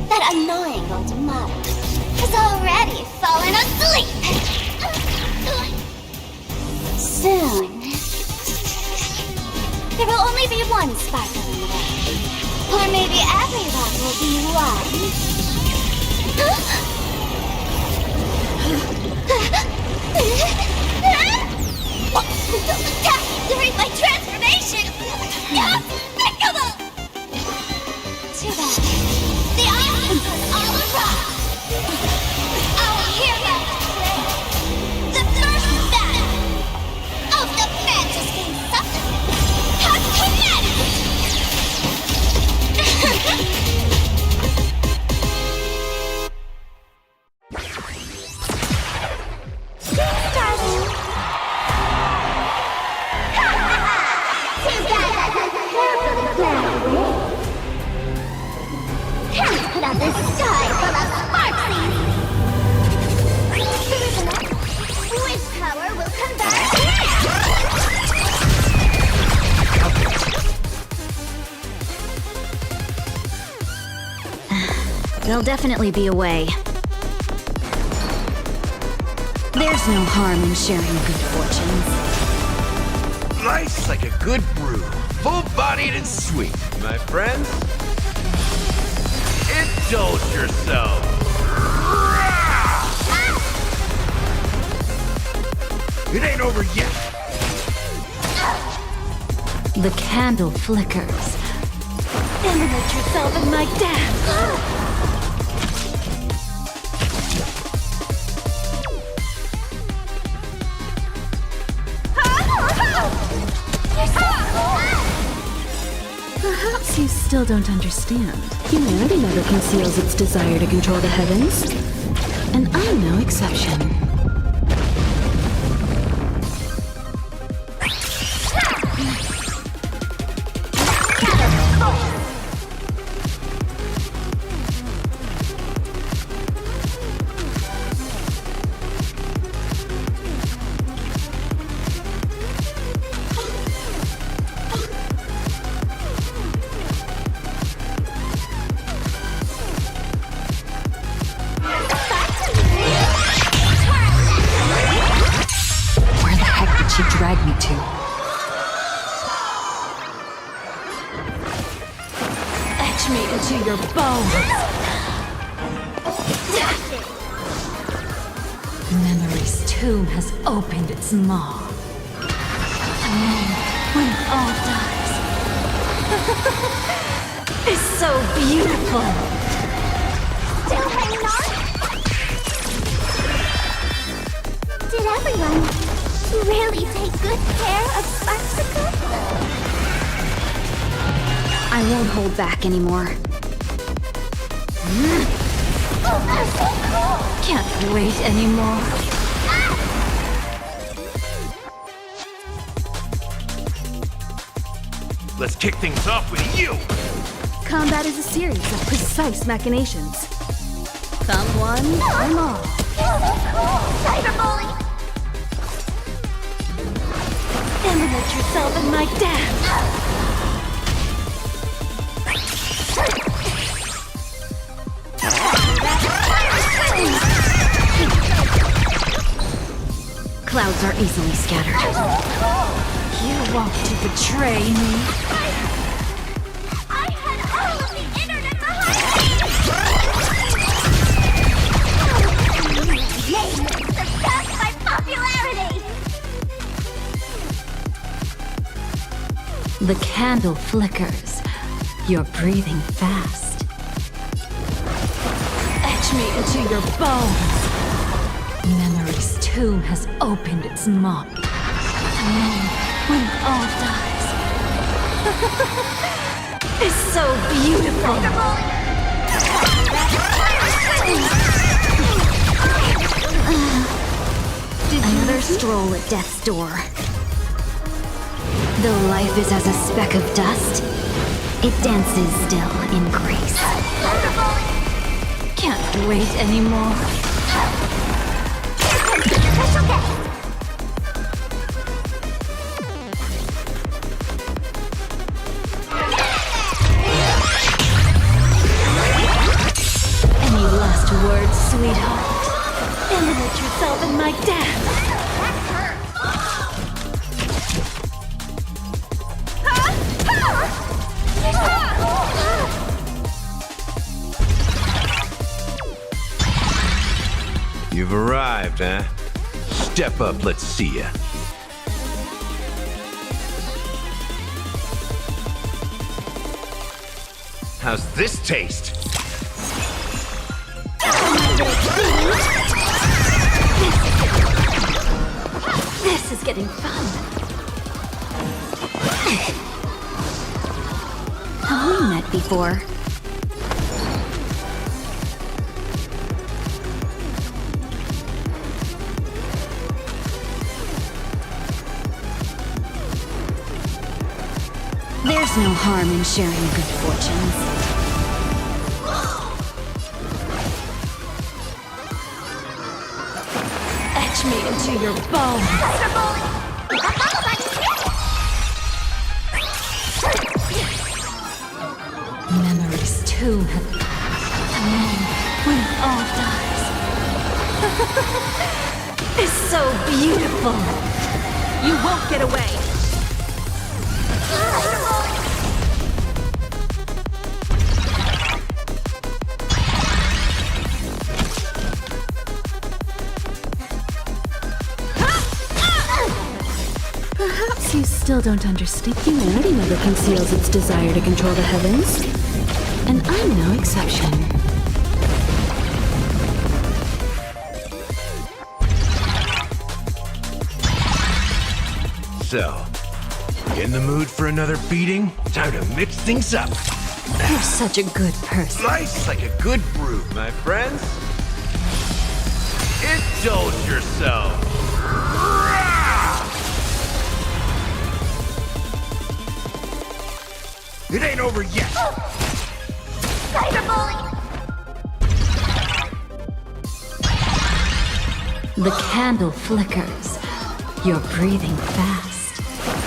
That annoying old mother has already fallen asleep. Soon, there will only be one sparkle in the way. Or maybe everyone will be during my transformation! Despicable! Too bad. The islands are all around! Our hero today, the first battle of the Fantasy Supplement has Can't put out this sky full of sparksies! Wish power will come back here! There'll definitely be a way. There's no harm in sharing good fortunes. Nice like a good brew. Full-bodied and sweet. My friends, indulge yourselves. It ain't over yet. The candle flickers. Immerse yourself in my dance! Perhaps you still don't understand. Humanity never conceals its desire to control the heavens. And I'm no exception. She dragged me to. Etch me into your bones! Memory's tomb has opened its maw. The moment when it all dies is so beautiful. Still hanging on? Did everyone really take good care of Sparksicle? I won't hold back anymore. Can't wait anymore. Let's kick things off with you. Combat is a series of precise machinations. Come one, come all. Cyberbully! Eliminate yourself in my dance! Clouds are easily scattered. You want to betray me? I had all of the internet behind me! Yay! Surpassed my popularity! The candle flickers. You're breathing fast. Etch me into your bones! Memory's tomb has opened its maw. And when all dies, it's so beautiful. Another stroll at death's door. Though life is as a speck of dust, it dances still in grace. Can't wait anymore. Any last words, sweetheart? Eliminate yourself in my dance. You've arrived, huh? Step up, let's see ya. How's this taste? This is getting fun. Have we met before? There's no harm in sharing good fortunes. Etch me into your bones. Memory's tomb has... And when it all dies, it's so beautiful. You won't get away. Perhaps you still don't understand. Humanity never conceals its desire to control the heavens. And I'm no exception. So, in the mood for another beating? Time to mix things up. You're such a good person. Slice like a good brew, my friends. Indulge yourself. It ain't over yet. The candle flickers. You're breathing fast.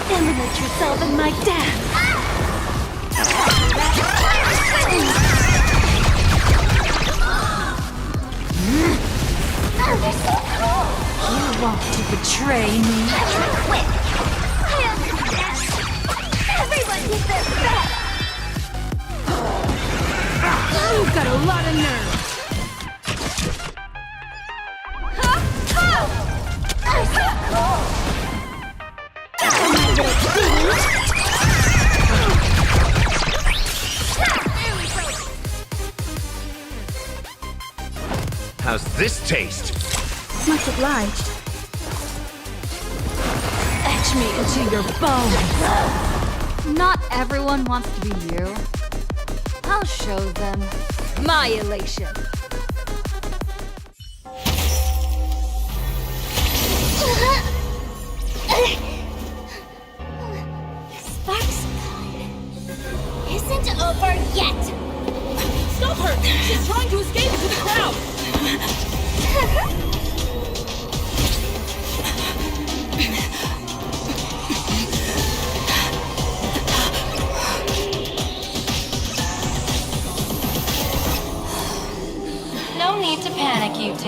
Eliminate yourself in my dance. You want to betray me? Quick! I understand! Everyone needs their best! You've got a lot of nerve. How's this taste? Much obliged. Etch me into your bones. Not everyone wants to be you. I'll show them my elation. Sparks isn't over yet!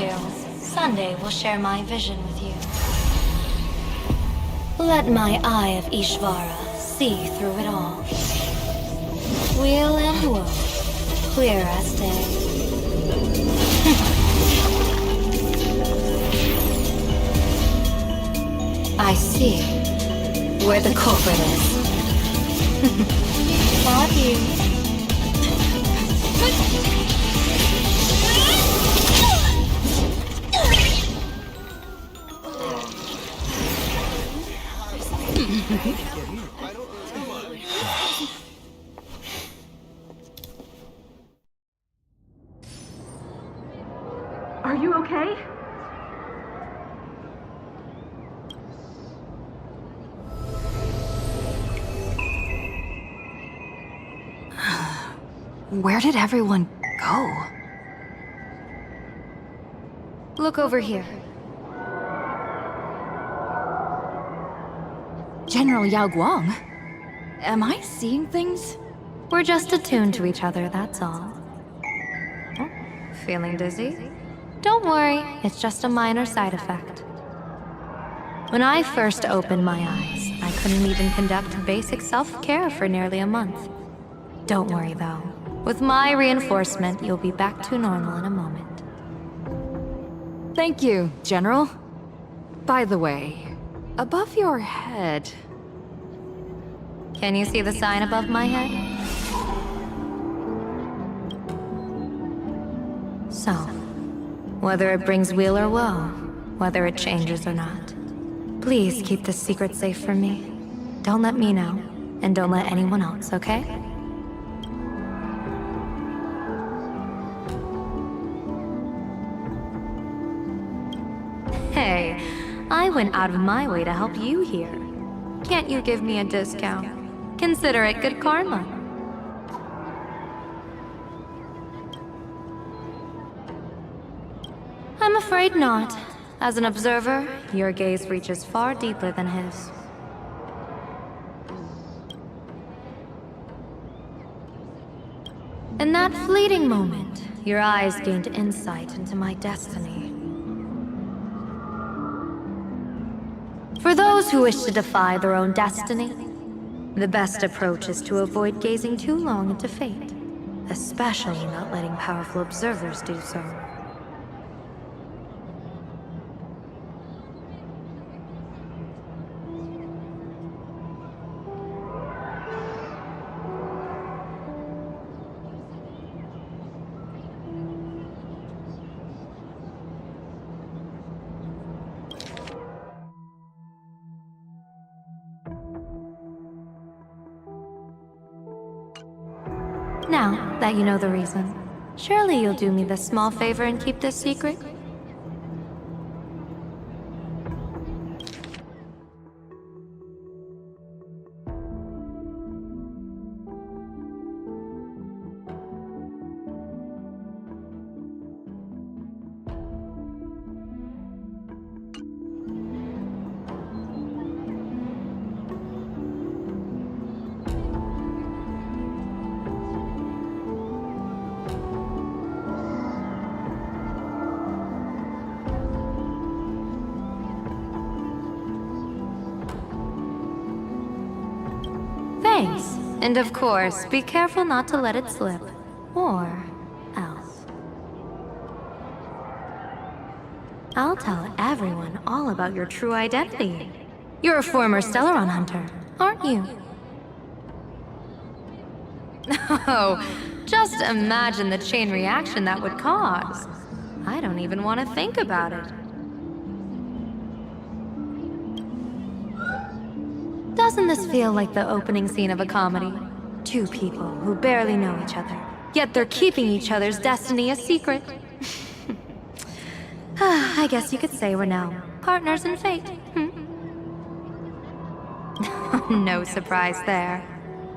materials, Sunday will share my vision with you. Let my eye of Ishvara see through it all. Weal and woe, clear as day. I see where the culprit is. Not you. Are you okay? Where did everyone go? Look over here. General Yao Guang? Am I seeing things? We're just attuned to each other, that's all. Oh, feeling dizzy? Don't worry, it's just a minor side effect. When I first opened my eyes, I couldn't even conduct basic self-care for nearly a month. Don't worry though. With my reinforcement, you'll be back to normal in a moment. Thank you, General. By the way, above your head... Can you see the sign above my head? So, whether it brings weal or woe, whether it changes or not, please keep this secret safe from me. Don't let me know, and don't let anyone else, okay? Hey, I went out of my way to help you here. Can't you give me a discount? Consider it good karma. I'm afraid not. As an observer, your gaze reaches far deeper than his. In that fleeting moment, your eyes gained insight into my destiny. For those who wish to defy their own destiny, the best approach is to avoid gazing too long into fate, especially not letting powerful observers do so. Now that you know the reason, surely you'll do me this small favor and keep this secret? Thanks. And of course, be careful not to let it slip. Or else. I'll tell everyone all about your true identity. You're a former Stellaron hunter, aren't you? Oh, just imagine the chain reaction that would cause. I don't even want to think about it. Doesn't this feel like the opening scene of a comedy? Two people who barely know each other, yet they're keeping each other's destiny a secret. I guess you could say we're now partners in fate. No surprise there.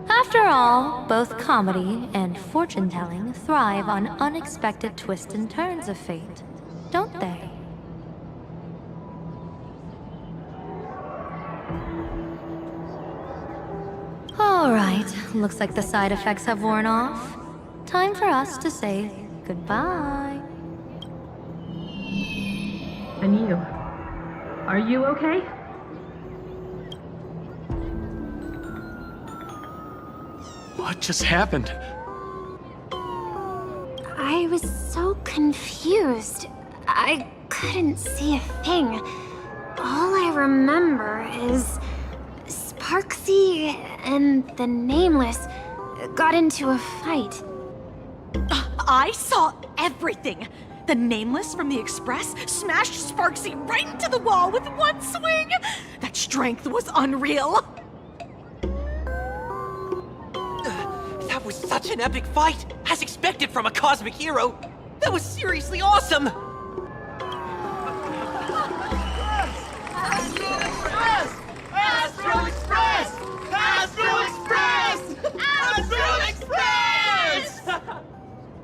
After all, both comedy and fortune-telling thrive on unexpected twists and turns of fate, don't they? All right, looks like the side effects have worn off. Time for us to say goodbye. And you? Are you okay? What just happened? I was so confused. I couldn't see a thing. All I remember is Sparksy and the Nameless got into a fight. I saw everything. The Nameless from the Express smashed Sparksy right into the wall with one swing. That strength was unreal. That was such an epic fight, as expected from a cosmic hero. That was seriously awesome. Astral Express! Astral Express! Astral Express!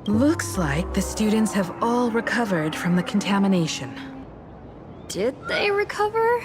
Looks like the students have all recovered from the contamination. Did they recover?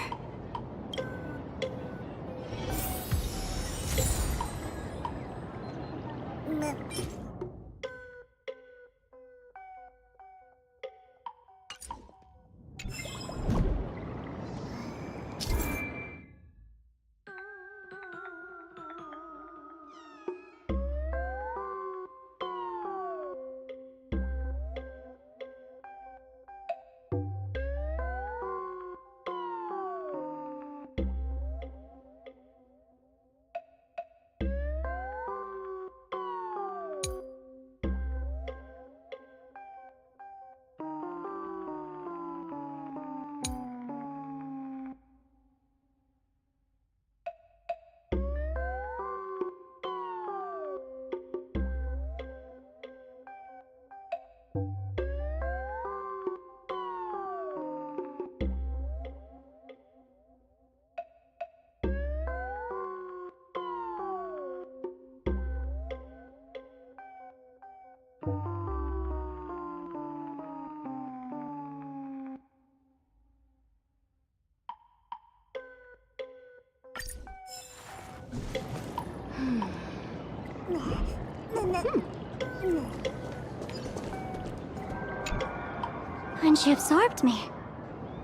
When she absorbed me,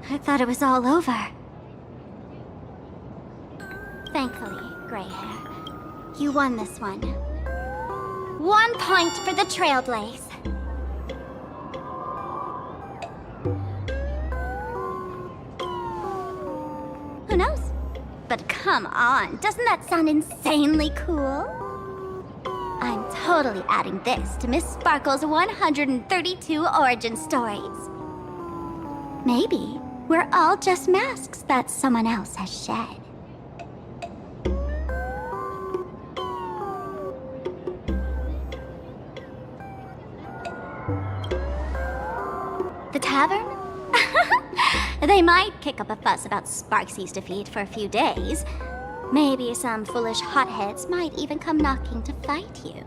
I thought it was all over. Thankfully, Gray Hair, you won this one. 1 point for the Trailblaze. Who knows? But come on, doesn't that sound insanely cool? I'm totally adding this to Miss Sparkle's 132 origin stories. Maybe we're all just masks that someone else has shed. The tavern? They might kick up a fuss about Sparksy's defeat for a few days. Maybe some foolish hotheads might even come knocking to fight you.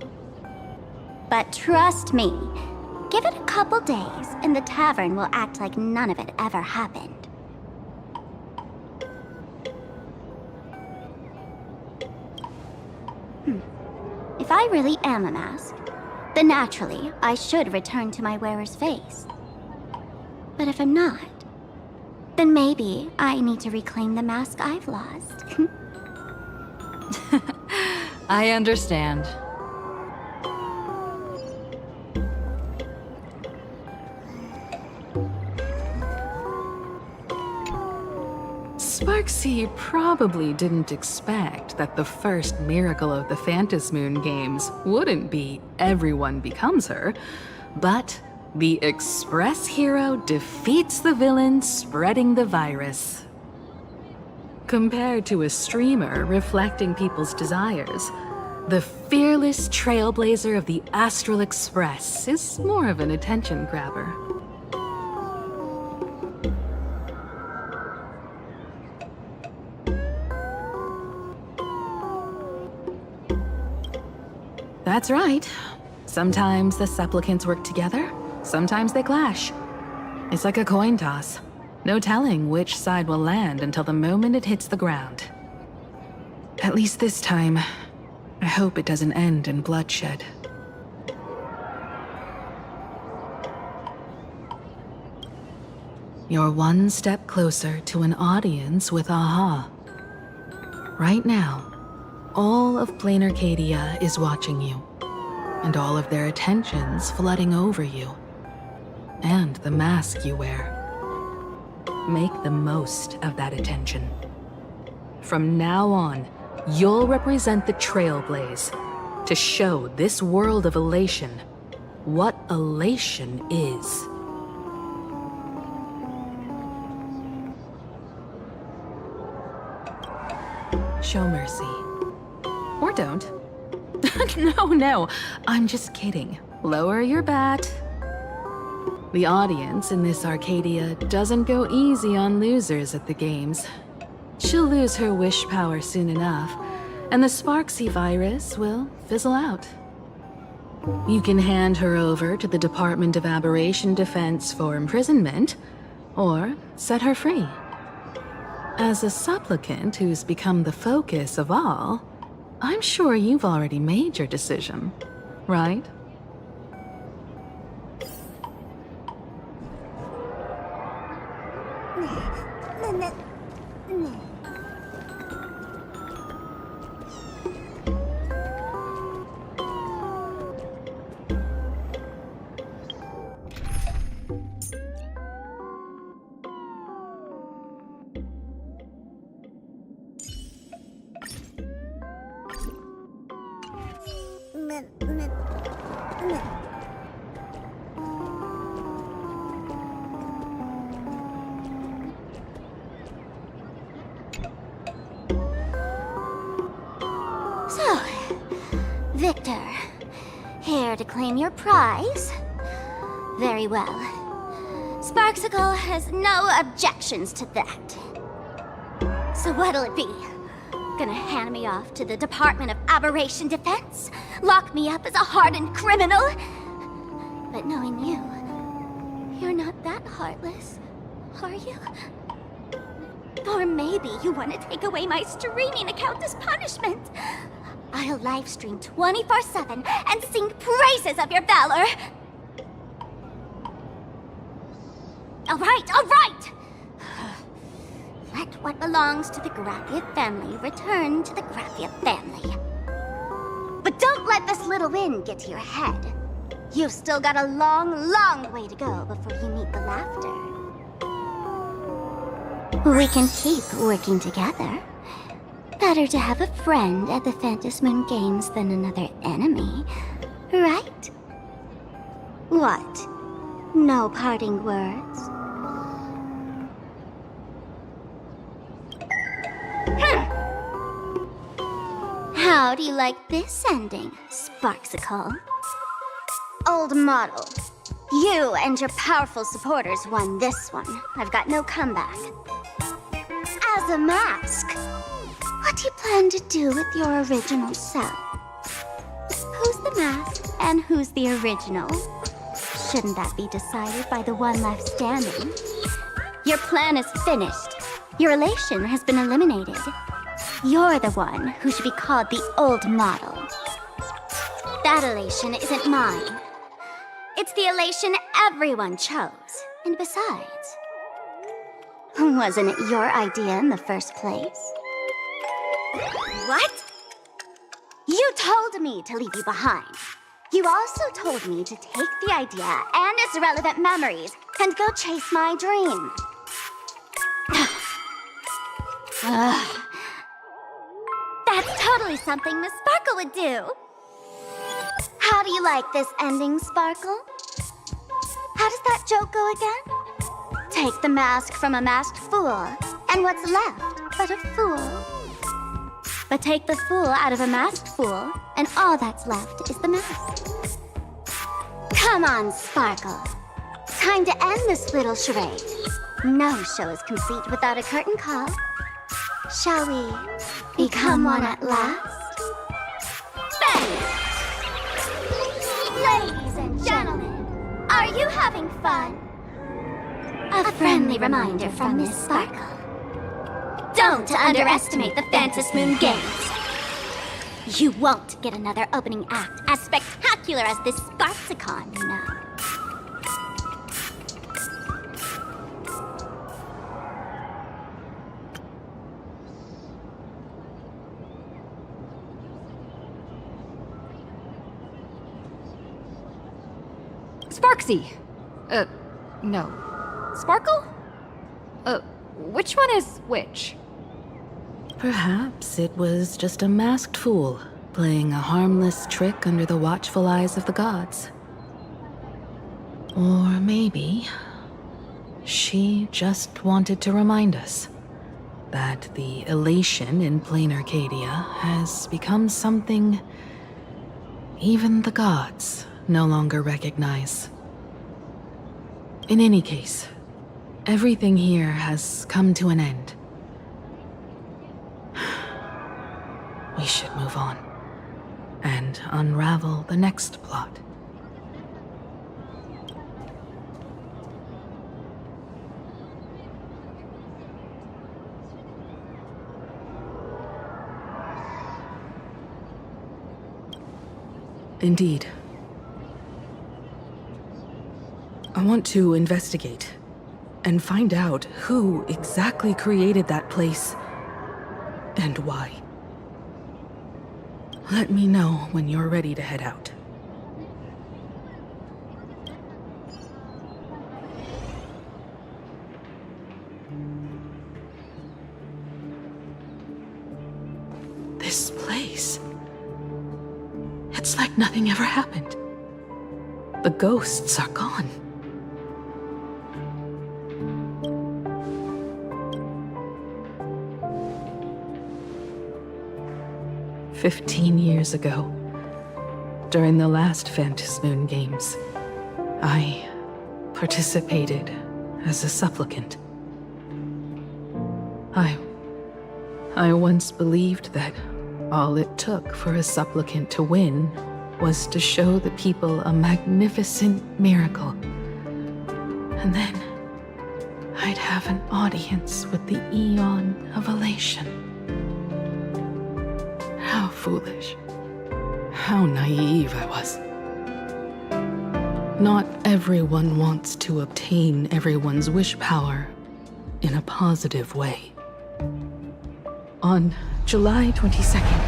But trust me, give it a couple days and the tavern will act like none of it ever happened. If I really am a mask, then naturally I should return to my wearer's face. But if I'm not, then maybe I need to reclaim the mask I've lost. I understand. Sparksy probably didn't expect that the first miracle of the Phantasmoon games wouldn't be everyone becomes her, but the Express hero defeats the villain spreading the virus. Compared to a streamer reflecting people's desires, the fearless trailblazer of the Astral Express is more of an attention grabber. That's right. Sometimes the supplicants work together, sometimes they clash. It's like a coin toss. No telling which side will land until the moment it hits the ground. At least this time, I hope it doesn't end in bloodshed. You're one step closer to an audience with Aha. Right now, all of Plain Arcadia is watching you, and all of their attention's flooding over you, and the mask you wear. Make the most of that attention. From now on, you'll represent the Trailblaze to show this world of elation what elation is. Show mercy. Or don't. No, I'm just kidding. Lower your bat. The audience in this Arcadia doesn't go easy on losers at the games. She'll lose her wish power soon enough, and the Sparksy virus will fizzle out. You can hand her over to the Department of Aberration Defense for imprisonment, or set her free. As a supplicant who's become the focus of all, I'm sure you've already made your decision, right? So, Victor, here to claim your prize? Very well. Sparksicle has no objections to that. So what'll it be? Gonna hand me off to the Department of Aberration Defense? Lock me up as a hardened criminal? But knowing you, you're not that heartless, are you? Or maybe you want to take away my streaming account as punishment. I'll livestream 24/7 and sing praises of your valor. All right! Let what belongs to the Graphia family return to the Graphia family. But don't let this little win get to your head. You've still got a long, long way to go before you meet the laughter. We can keep working together. Better to have a friend at the Phantasm Moon Games than another enemy, right? What? No parting words? How do you like this ending, Sparksicle? Old model. You and your powerful supporters won this one. I've got no comeback. As a mask, what do you plan to do with your original self? Who's the mask and who's the original? Shouldn't that be decided by the one left standing? Your plan is finished. Your elation has been eliminated. You're the one who should be called the old model. That elation isn't mine. It's the elation everyone chose. And besides, wasn't it your idea in the first place? What? You told me to leave you behind. You also told me to take the idea and its relevant memories and go chase my dream. That's totally something Miss Sparkle would do. How do you like this ending, Sparkle? How does that joke go again? Take the mask from a masked fool, and what's left but a fool? But take the fool out of a masked fool, and all that's left is the mask. Come on, Sparkle. Time to end this little charade. No show is complete without a curtain call. Shall we become one at last? Bang! Ladies and gentlemen, are you having fun? A friendly reminder from Miss Sparkle. Don't underestimate the Phantasm Moon Games. You won't get another opening act as spectacular as this Sparksicon, you know. Sparksy! No. Sparkle? Which one is which? Perhaps it was just a masked fool, playing a harmless trick under the watchful eyes of the gods. Or maybe she just wanted to remind us that the elation in plain Arcadia has become something even the gods no longer recognize. In any case, everything here has come to an end. We should move on and unravel the next plot. Indeed. I want to investigate and find out who exactly created that place and why. Let me know when you're ready to head out. This place. It's like nothing ever happened. The ghosts are gone. "15 years ago, during the last Phantasmoon Games, I participated as a supplicant. I once believed that all it took for a supplicant to win was to show the people a magnificent miracle. And then I'd have an audience with the Eon of Elation. How foolish. How naive I was. Not everyone wants to obtain everyone's wish power in a positive way. On July 22nd,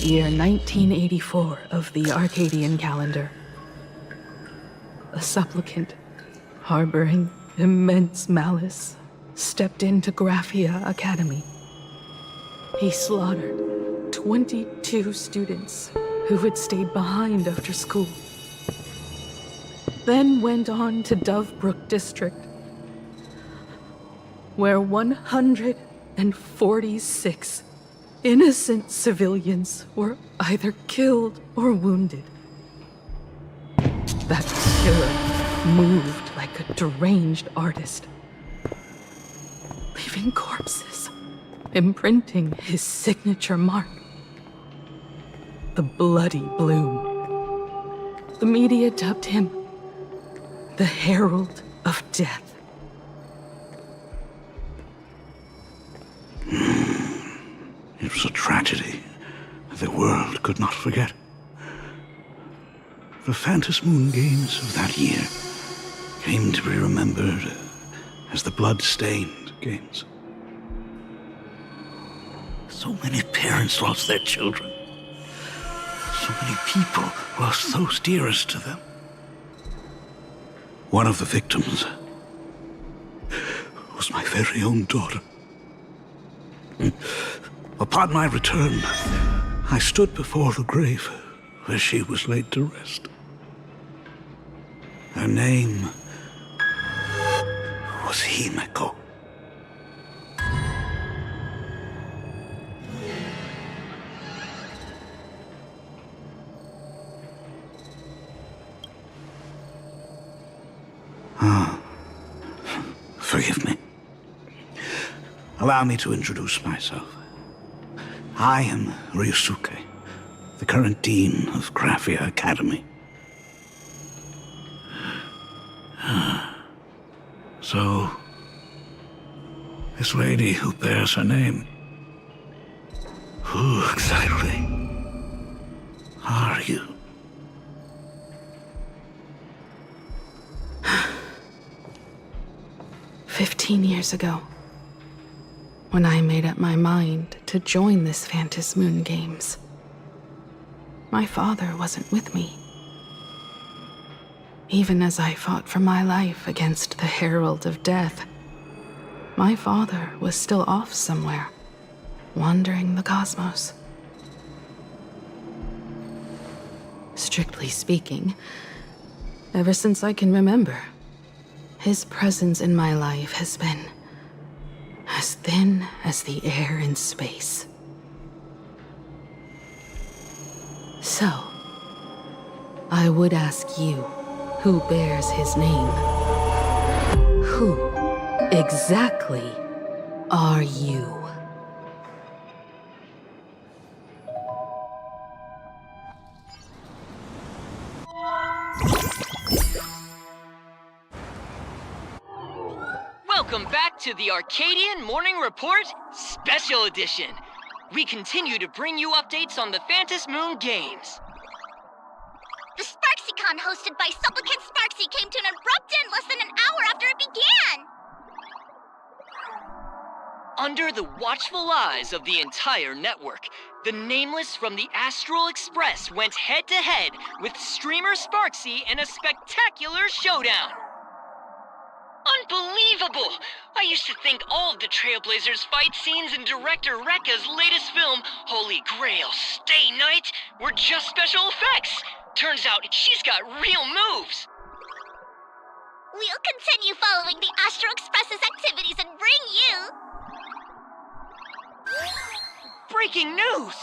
year 1984 of the Arcadian calendar, a supplicant harboring immense malice stepped into Graphia Academy. He slaughtered 22 students who had stayed behind after school, then went on to Dovebrook District, where 146 innocent civilians were either killed or wounded. That killer moved like a deranged artist, leaving corpses, imprinting his signature mark. The Bloody Bloom. The media dubbed him the Herald of Death. It was a tragedy the world could not forget. The Phantasmoon Games of that year came to be remembered as the Blood-Stained Games. So many parents lost their children. So many people lost those dearest to them. One of the victims was my very own daughter. Upon my return, I stood before the grave where she was laid to rest. Her name was Himeko. Forgive me. Allow me to introduce myself. I am Ryusuke, the current dean of Graphia Academy. So, this lady who bears her name, who exactly are you? "15 years ago, when I made up my mind to join this Phantasmoon Games, my father wasn't with me. Even as I fought for my life against the Herald of Death, my father was still off somewhere, wandering the cosmos. Strictly speaking, ever since I can remember, his presence in my life has been as thin as the air in space. So, I would ask you, who bears his name? Who exactly are you? Welcome back to the Arcadian Morning Report Special Edition. We continue to bring you updates on the Phantom Moon Games. The SparksyCon hosted by Supplicant Sparksy came to an abrupt end less than an hour after it began! Under the watchful eyes of the entire network, the Nameless from the Astral Express went head-to-head with streamer Sparksy in a spectacular showdown. Unbelievable! I used to think all of the Trailblazers fight scenes in director Rekka's latest film, Holy Grail Stay Night, were just special effects. Turns out she's got real moves. We'll continue following the Astral Express's activities and bring you... Breaking news!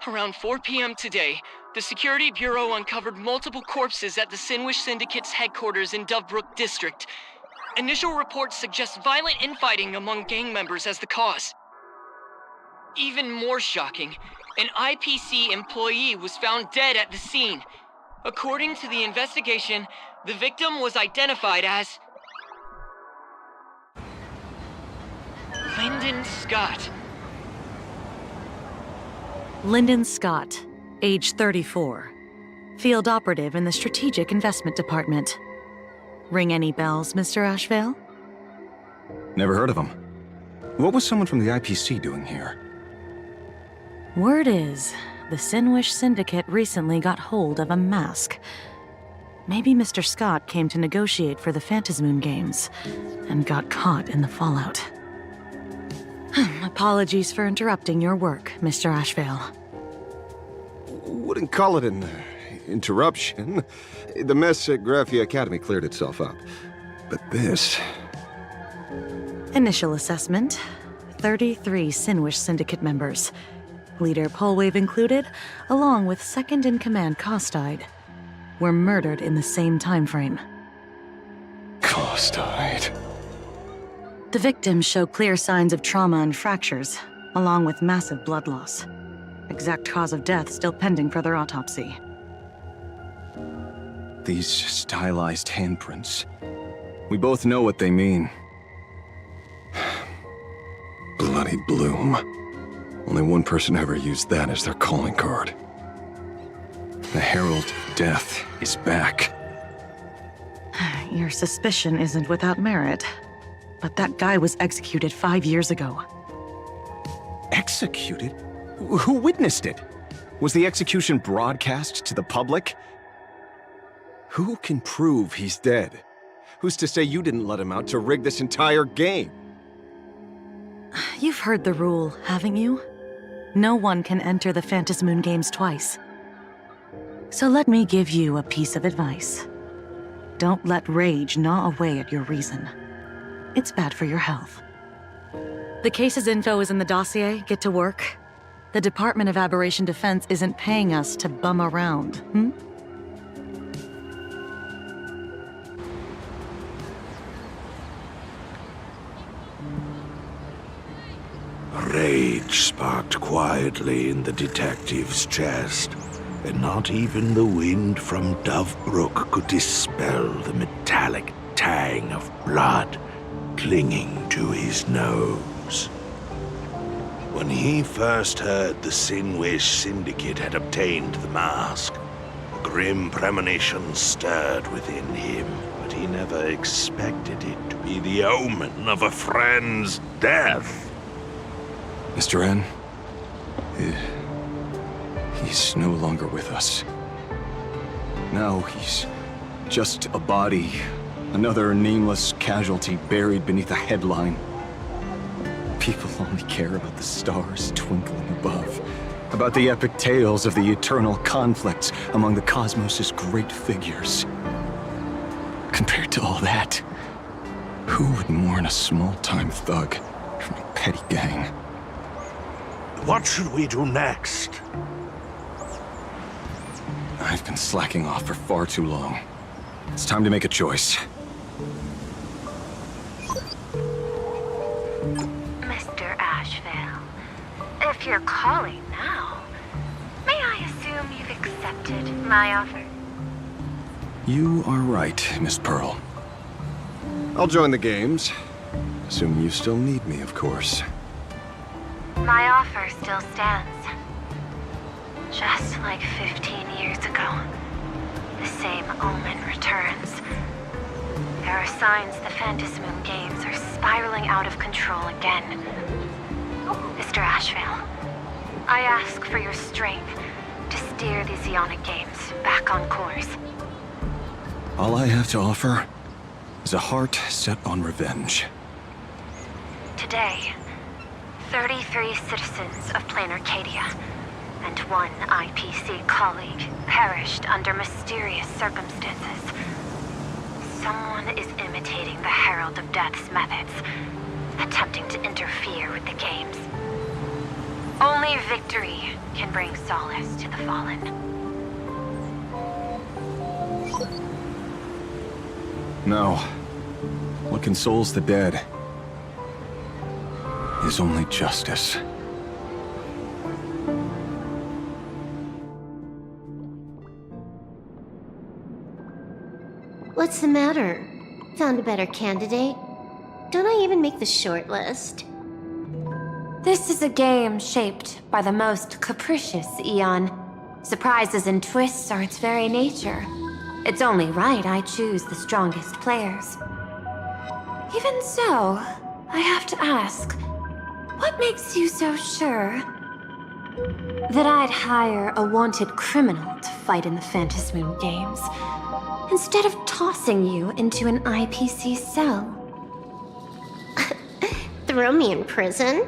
Around 4 p.m. today, the Security Bureau uncovered multiple corpses at the Sinwish Syndicate's headquarters in Dovebrook District. Initial reports suggest violent infighting among gang members as the cause. Even more shocking, an IPC employee was found dead at the scene. According to the investigation, the victim was identified as Lyndon Scott. Lyndon Scott, age 34. Field operative in the Strategic Investment Department. Ring any bells, Mr. Ashvale? Never heard of him. What was someone from the IPC doing here? Word is, the Sinwish Syndicate recently got hold of a mask. Maybe Mr. Scott came to negotiate for the Phantasmoon Games, and got caught in the fallout. Apologies for interrupting your work, Mr. Ashvale. Wouldn't call it an interruption. The mess at Graphia Academy cleared itself up. But this... Initial assessment, 33 Sinwish Syndicate members. Leader Polwave included, along with second-in-command Costide, were murdered in the same time frame. Costide. The victims show clear signs of trauma and fractures, along with massive blood loss. Exact cause of death still pending further autopsy. These stylized handprints. We both know what they mean. Bloody Bloom. Only one person ever used that as their calling card. The Herald of Death is back. Your suspicion isn't without merit, but that guy was executed 5 years ago. Executed? Who witnessed it? Was the execution broadcast to the public? Who can prove he's dead? Who's to say you didn't let him out to rig this entire game? You've heard the rule, haven't you? No one can enter the Phantasmoon Games twice. So let me give you a piece of advice. Don't let rage gnaw away at your reason. It's bad for your health. The case's info is in the dossier. Get to work. The Department of Aberration Defense isn't paying us to bum around, Rage sparked quietly in the detective's chest, and not even the wind from Dovebrook could dispel the metallic tang of blood clinging to his nose. When he first heard the Sinwish Syndicate had obtained the mask, a grim premonition stirred within him, but he never expected it to be the omen of a friend's death. Mr. N, he's no longer with us. Now he's just a body. Another nameless casualty buried beneath a headline. People only care about the stars twinkling above. About the epic tales of the eternal conflicts among the cosmos' great figures. Compared to all that, who would mourn a small-time thug from a petty gang? What should we do next? I've been slacking off for far too long. It's time to make a choice. Mr. Ashvale, if you're calling now, may I assume you've accepted my offer? You are right, Miss Pearl. I'll join the games. Assuming you still need me, of course. My offer still stands. Just like 15 years ago, the same omen returns. There are signs the Phantasmoon Games are spiraling out of control again. Mr. Ashvale, I ask for your strength to steer the Zeonic Games back on course. All I have to offer is a heart set on revenge. Today, 33 citizens of Plain Arcadia and one IPC colleague perished under mysterious circumstances. Someone is imitating the Herald of Death's methods, attempting to interfere with the games. Only victory can bring solace to the fallen. No. What consoles the dead is only justice. What's the matter? Found a better candidate? Don't I even make the short list? This is a game shaped by the most capricious Eon. Surprises and twists are its very nature. It's only right I choose the strongest players. Even so, I have to ask, what makes you so sure that I'd hire a wanted criminal to fight in the Phantasmoon Games, instead of tossing you into an IPC cell? Throw me in prison?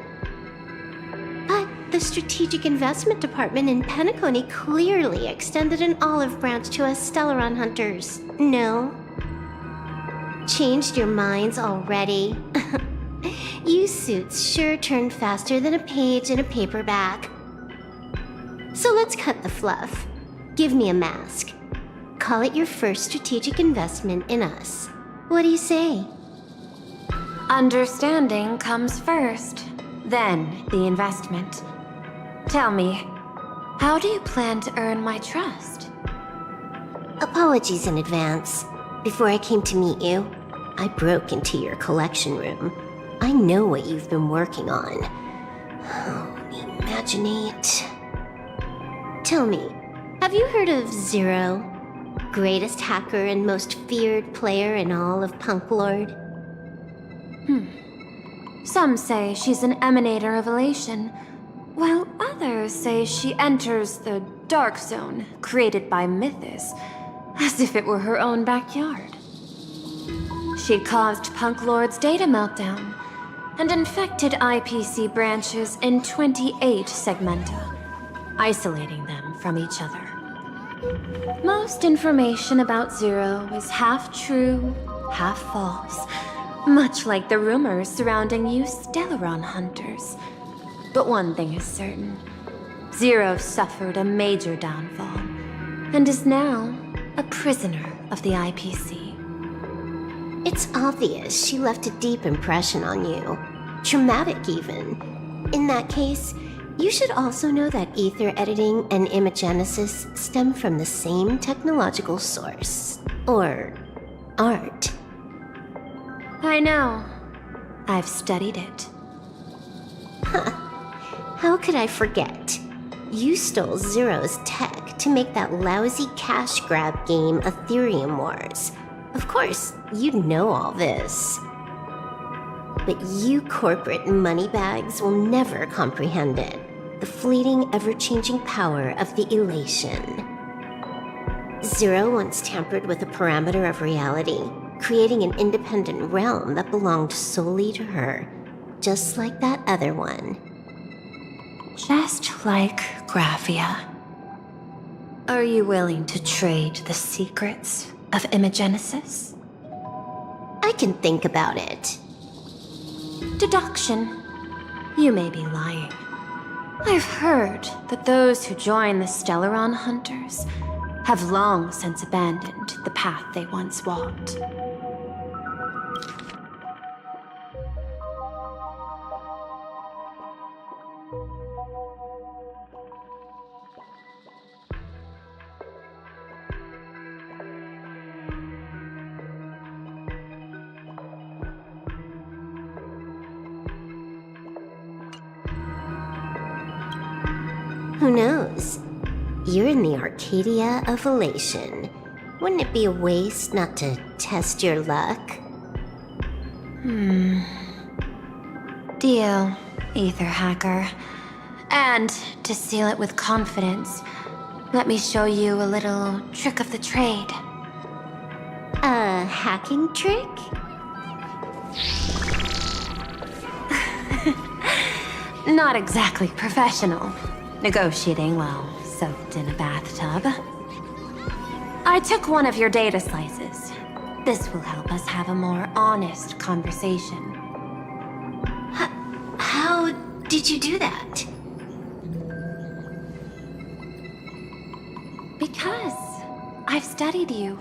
But the Strategic Investment Department in Penacony clearly extended an olive branch to us Stellaron hunters. No? Changed your minds already? You suits sure turn faster than a page in a paperback. So let's cut the fluff. Give me a mask. Call it your first strategic investment in us. What do you say? Understanding comes first, then the investment. Tell me, how do you plan to earn my trust? Apologies in advance. Before I came to meet you, I broke into your collection room. I know what you've been working on. Oh, imaginate. Tell me, have you heard of Zero? Greatest hacker and most feared player in all of Punk Lord? Some say she's an emanator of elation, while others say she enters the Dark Zone created by Mythos, as if it were her own backyard. She caused Punk Lord's data meltdown and infected IPC branches in 28 segmenta, isolating them from each other. Most information about Zero is half true, half false, much like the rumors surrounding you Stellaron hunters. But one thing is certain. Zero suffered a major downfall, and is now a prisoner of the IPC. It's obvious she left a deep impression on you. Traumatic, even. In that case, you should also know that ether editing and imagenesis stem from the same technological source. Or art. I know. I've studied it. Huh. How could I forget? You stole Zero's tech to make that lousy cash grab game Ethereum Wars. Of course, you'd know all this. But you corporate moneybags will never comprehend it. The fleeting, ever-changing power of the elation. Zero once tampered with the parameter of reality, creating an independent realm that belonged solely to her, just like that other one. Just like Graphia. Are you willing to trade the secrets of Imogenesis? I can think about it. Deduction. You may be lying. I've heard that those who join the Stellaron Hunters have long since abandoned the path they once walked. Who knows? You're in the Arcadia of Elation. Wouldn't it be a waste not to test your luck? Deal, Ether Hacker. And to seal it with confidence, let me show you a little trick of the trade. A hacking trick? Not exactly professional. Negotiating while soaked in a bathtub. I took one of your data slices. This will help us have a more honest conversation. How did you do that? Because I've studied you,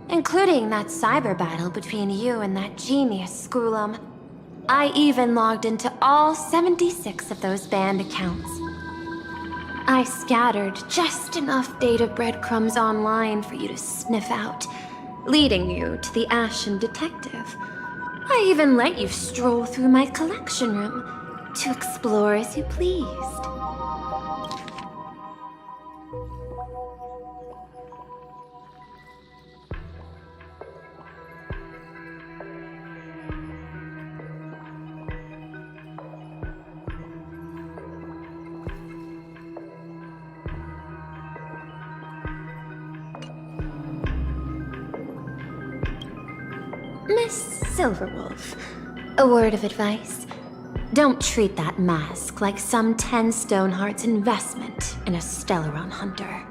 including that cyber battle between you and that genius Skrulum. I even logged into all 76 of those banned accounts. I scattered just enough data breadcrumbs online for you to sniff out, leading you to the Ashen Detective. I even let you stroll through my collection room to explore as you pleased. Miss Silverwolf, a word of advice. Don't treat that mask like some 10 Stonehearts investment in a Stellaron Hunter.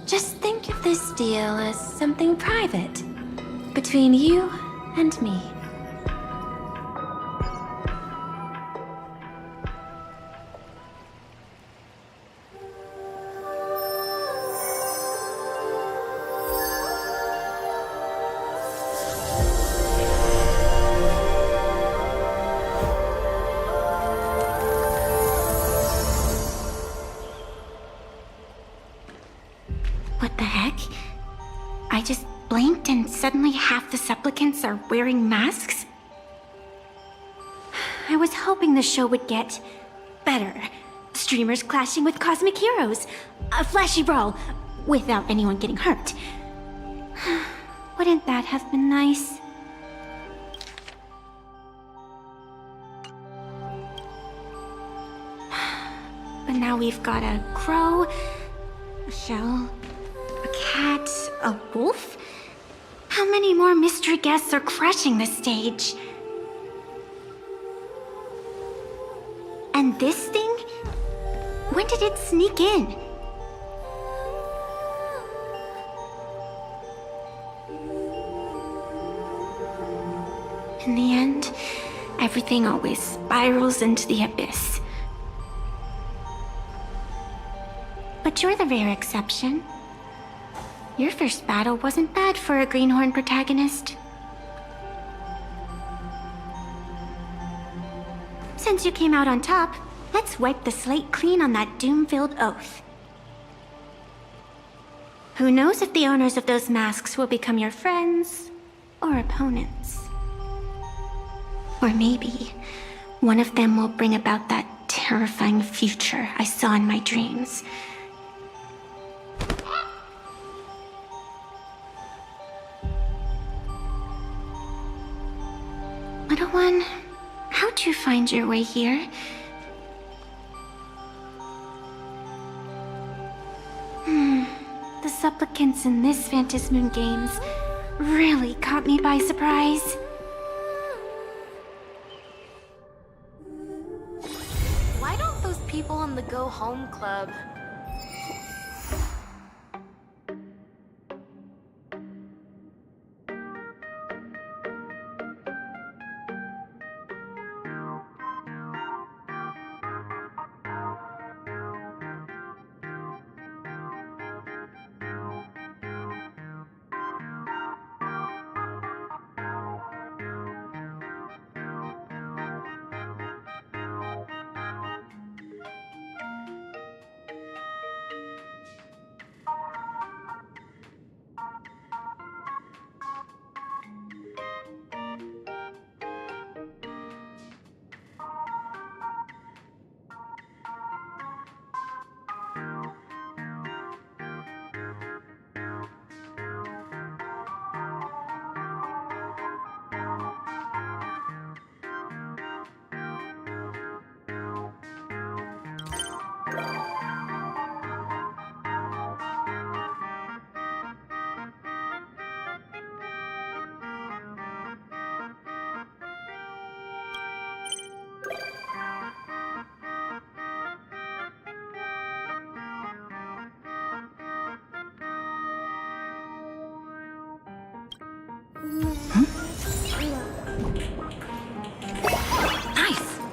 Just think of this deal as something private, between you and me. What the heck? I just blinked and suddenly half the supplicants are wearing masks? I was hoping the show would get better. Streamers clashing with cosmic heroes. A flashy brawl without anyone getting hurt. Wouldn't that have been nice? But now we've got a crow, a shell, a cat, a wolf? How many more mystery guests are crashing the stage? And this thing? When did it sneak in? In the end, everything always spirals into the abyss. But you're the rare exception. Your first battle wasn't bad for a Greenhorn protagonist. Since you came out on top, let's wipe the slate clean on that doom-filled oath. Who knows if the owners of those masks will become your friends or opponents? Or maybe one of them will bring about that terrifying future I saw in my dreams. Little one, how'd you find your way here? The supplicants in this Phantasmoon Games really caught me by surprise. Why don't those people in the Go Home Club... Nice!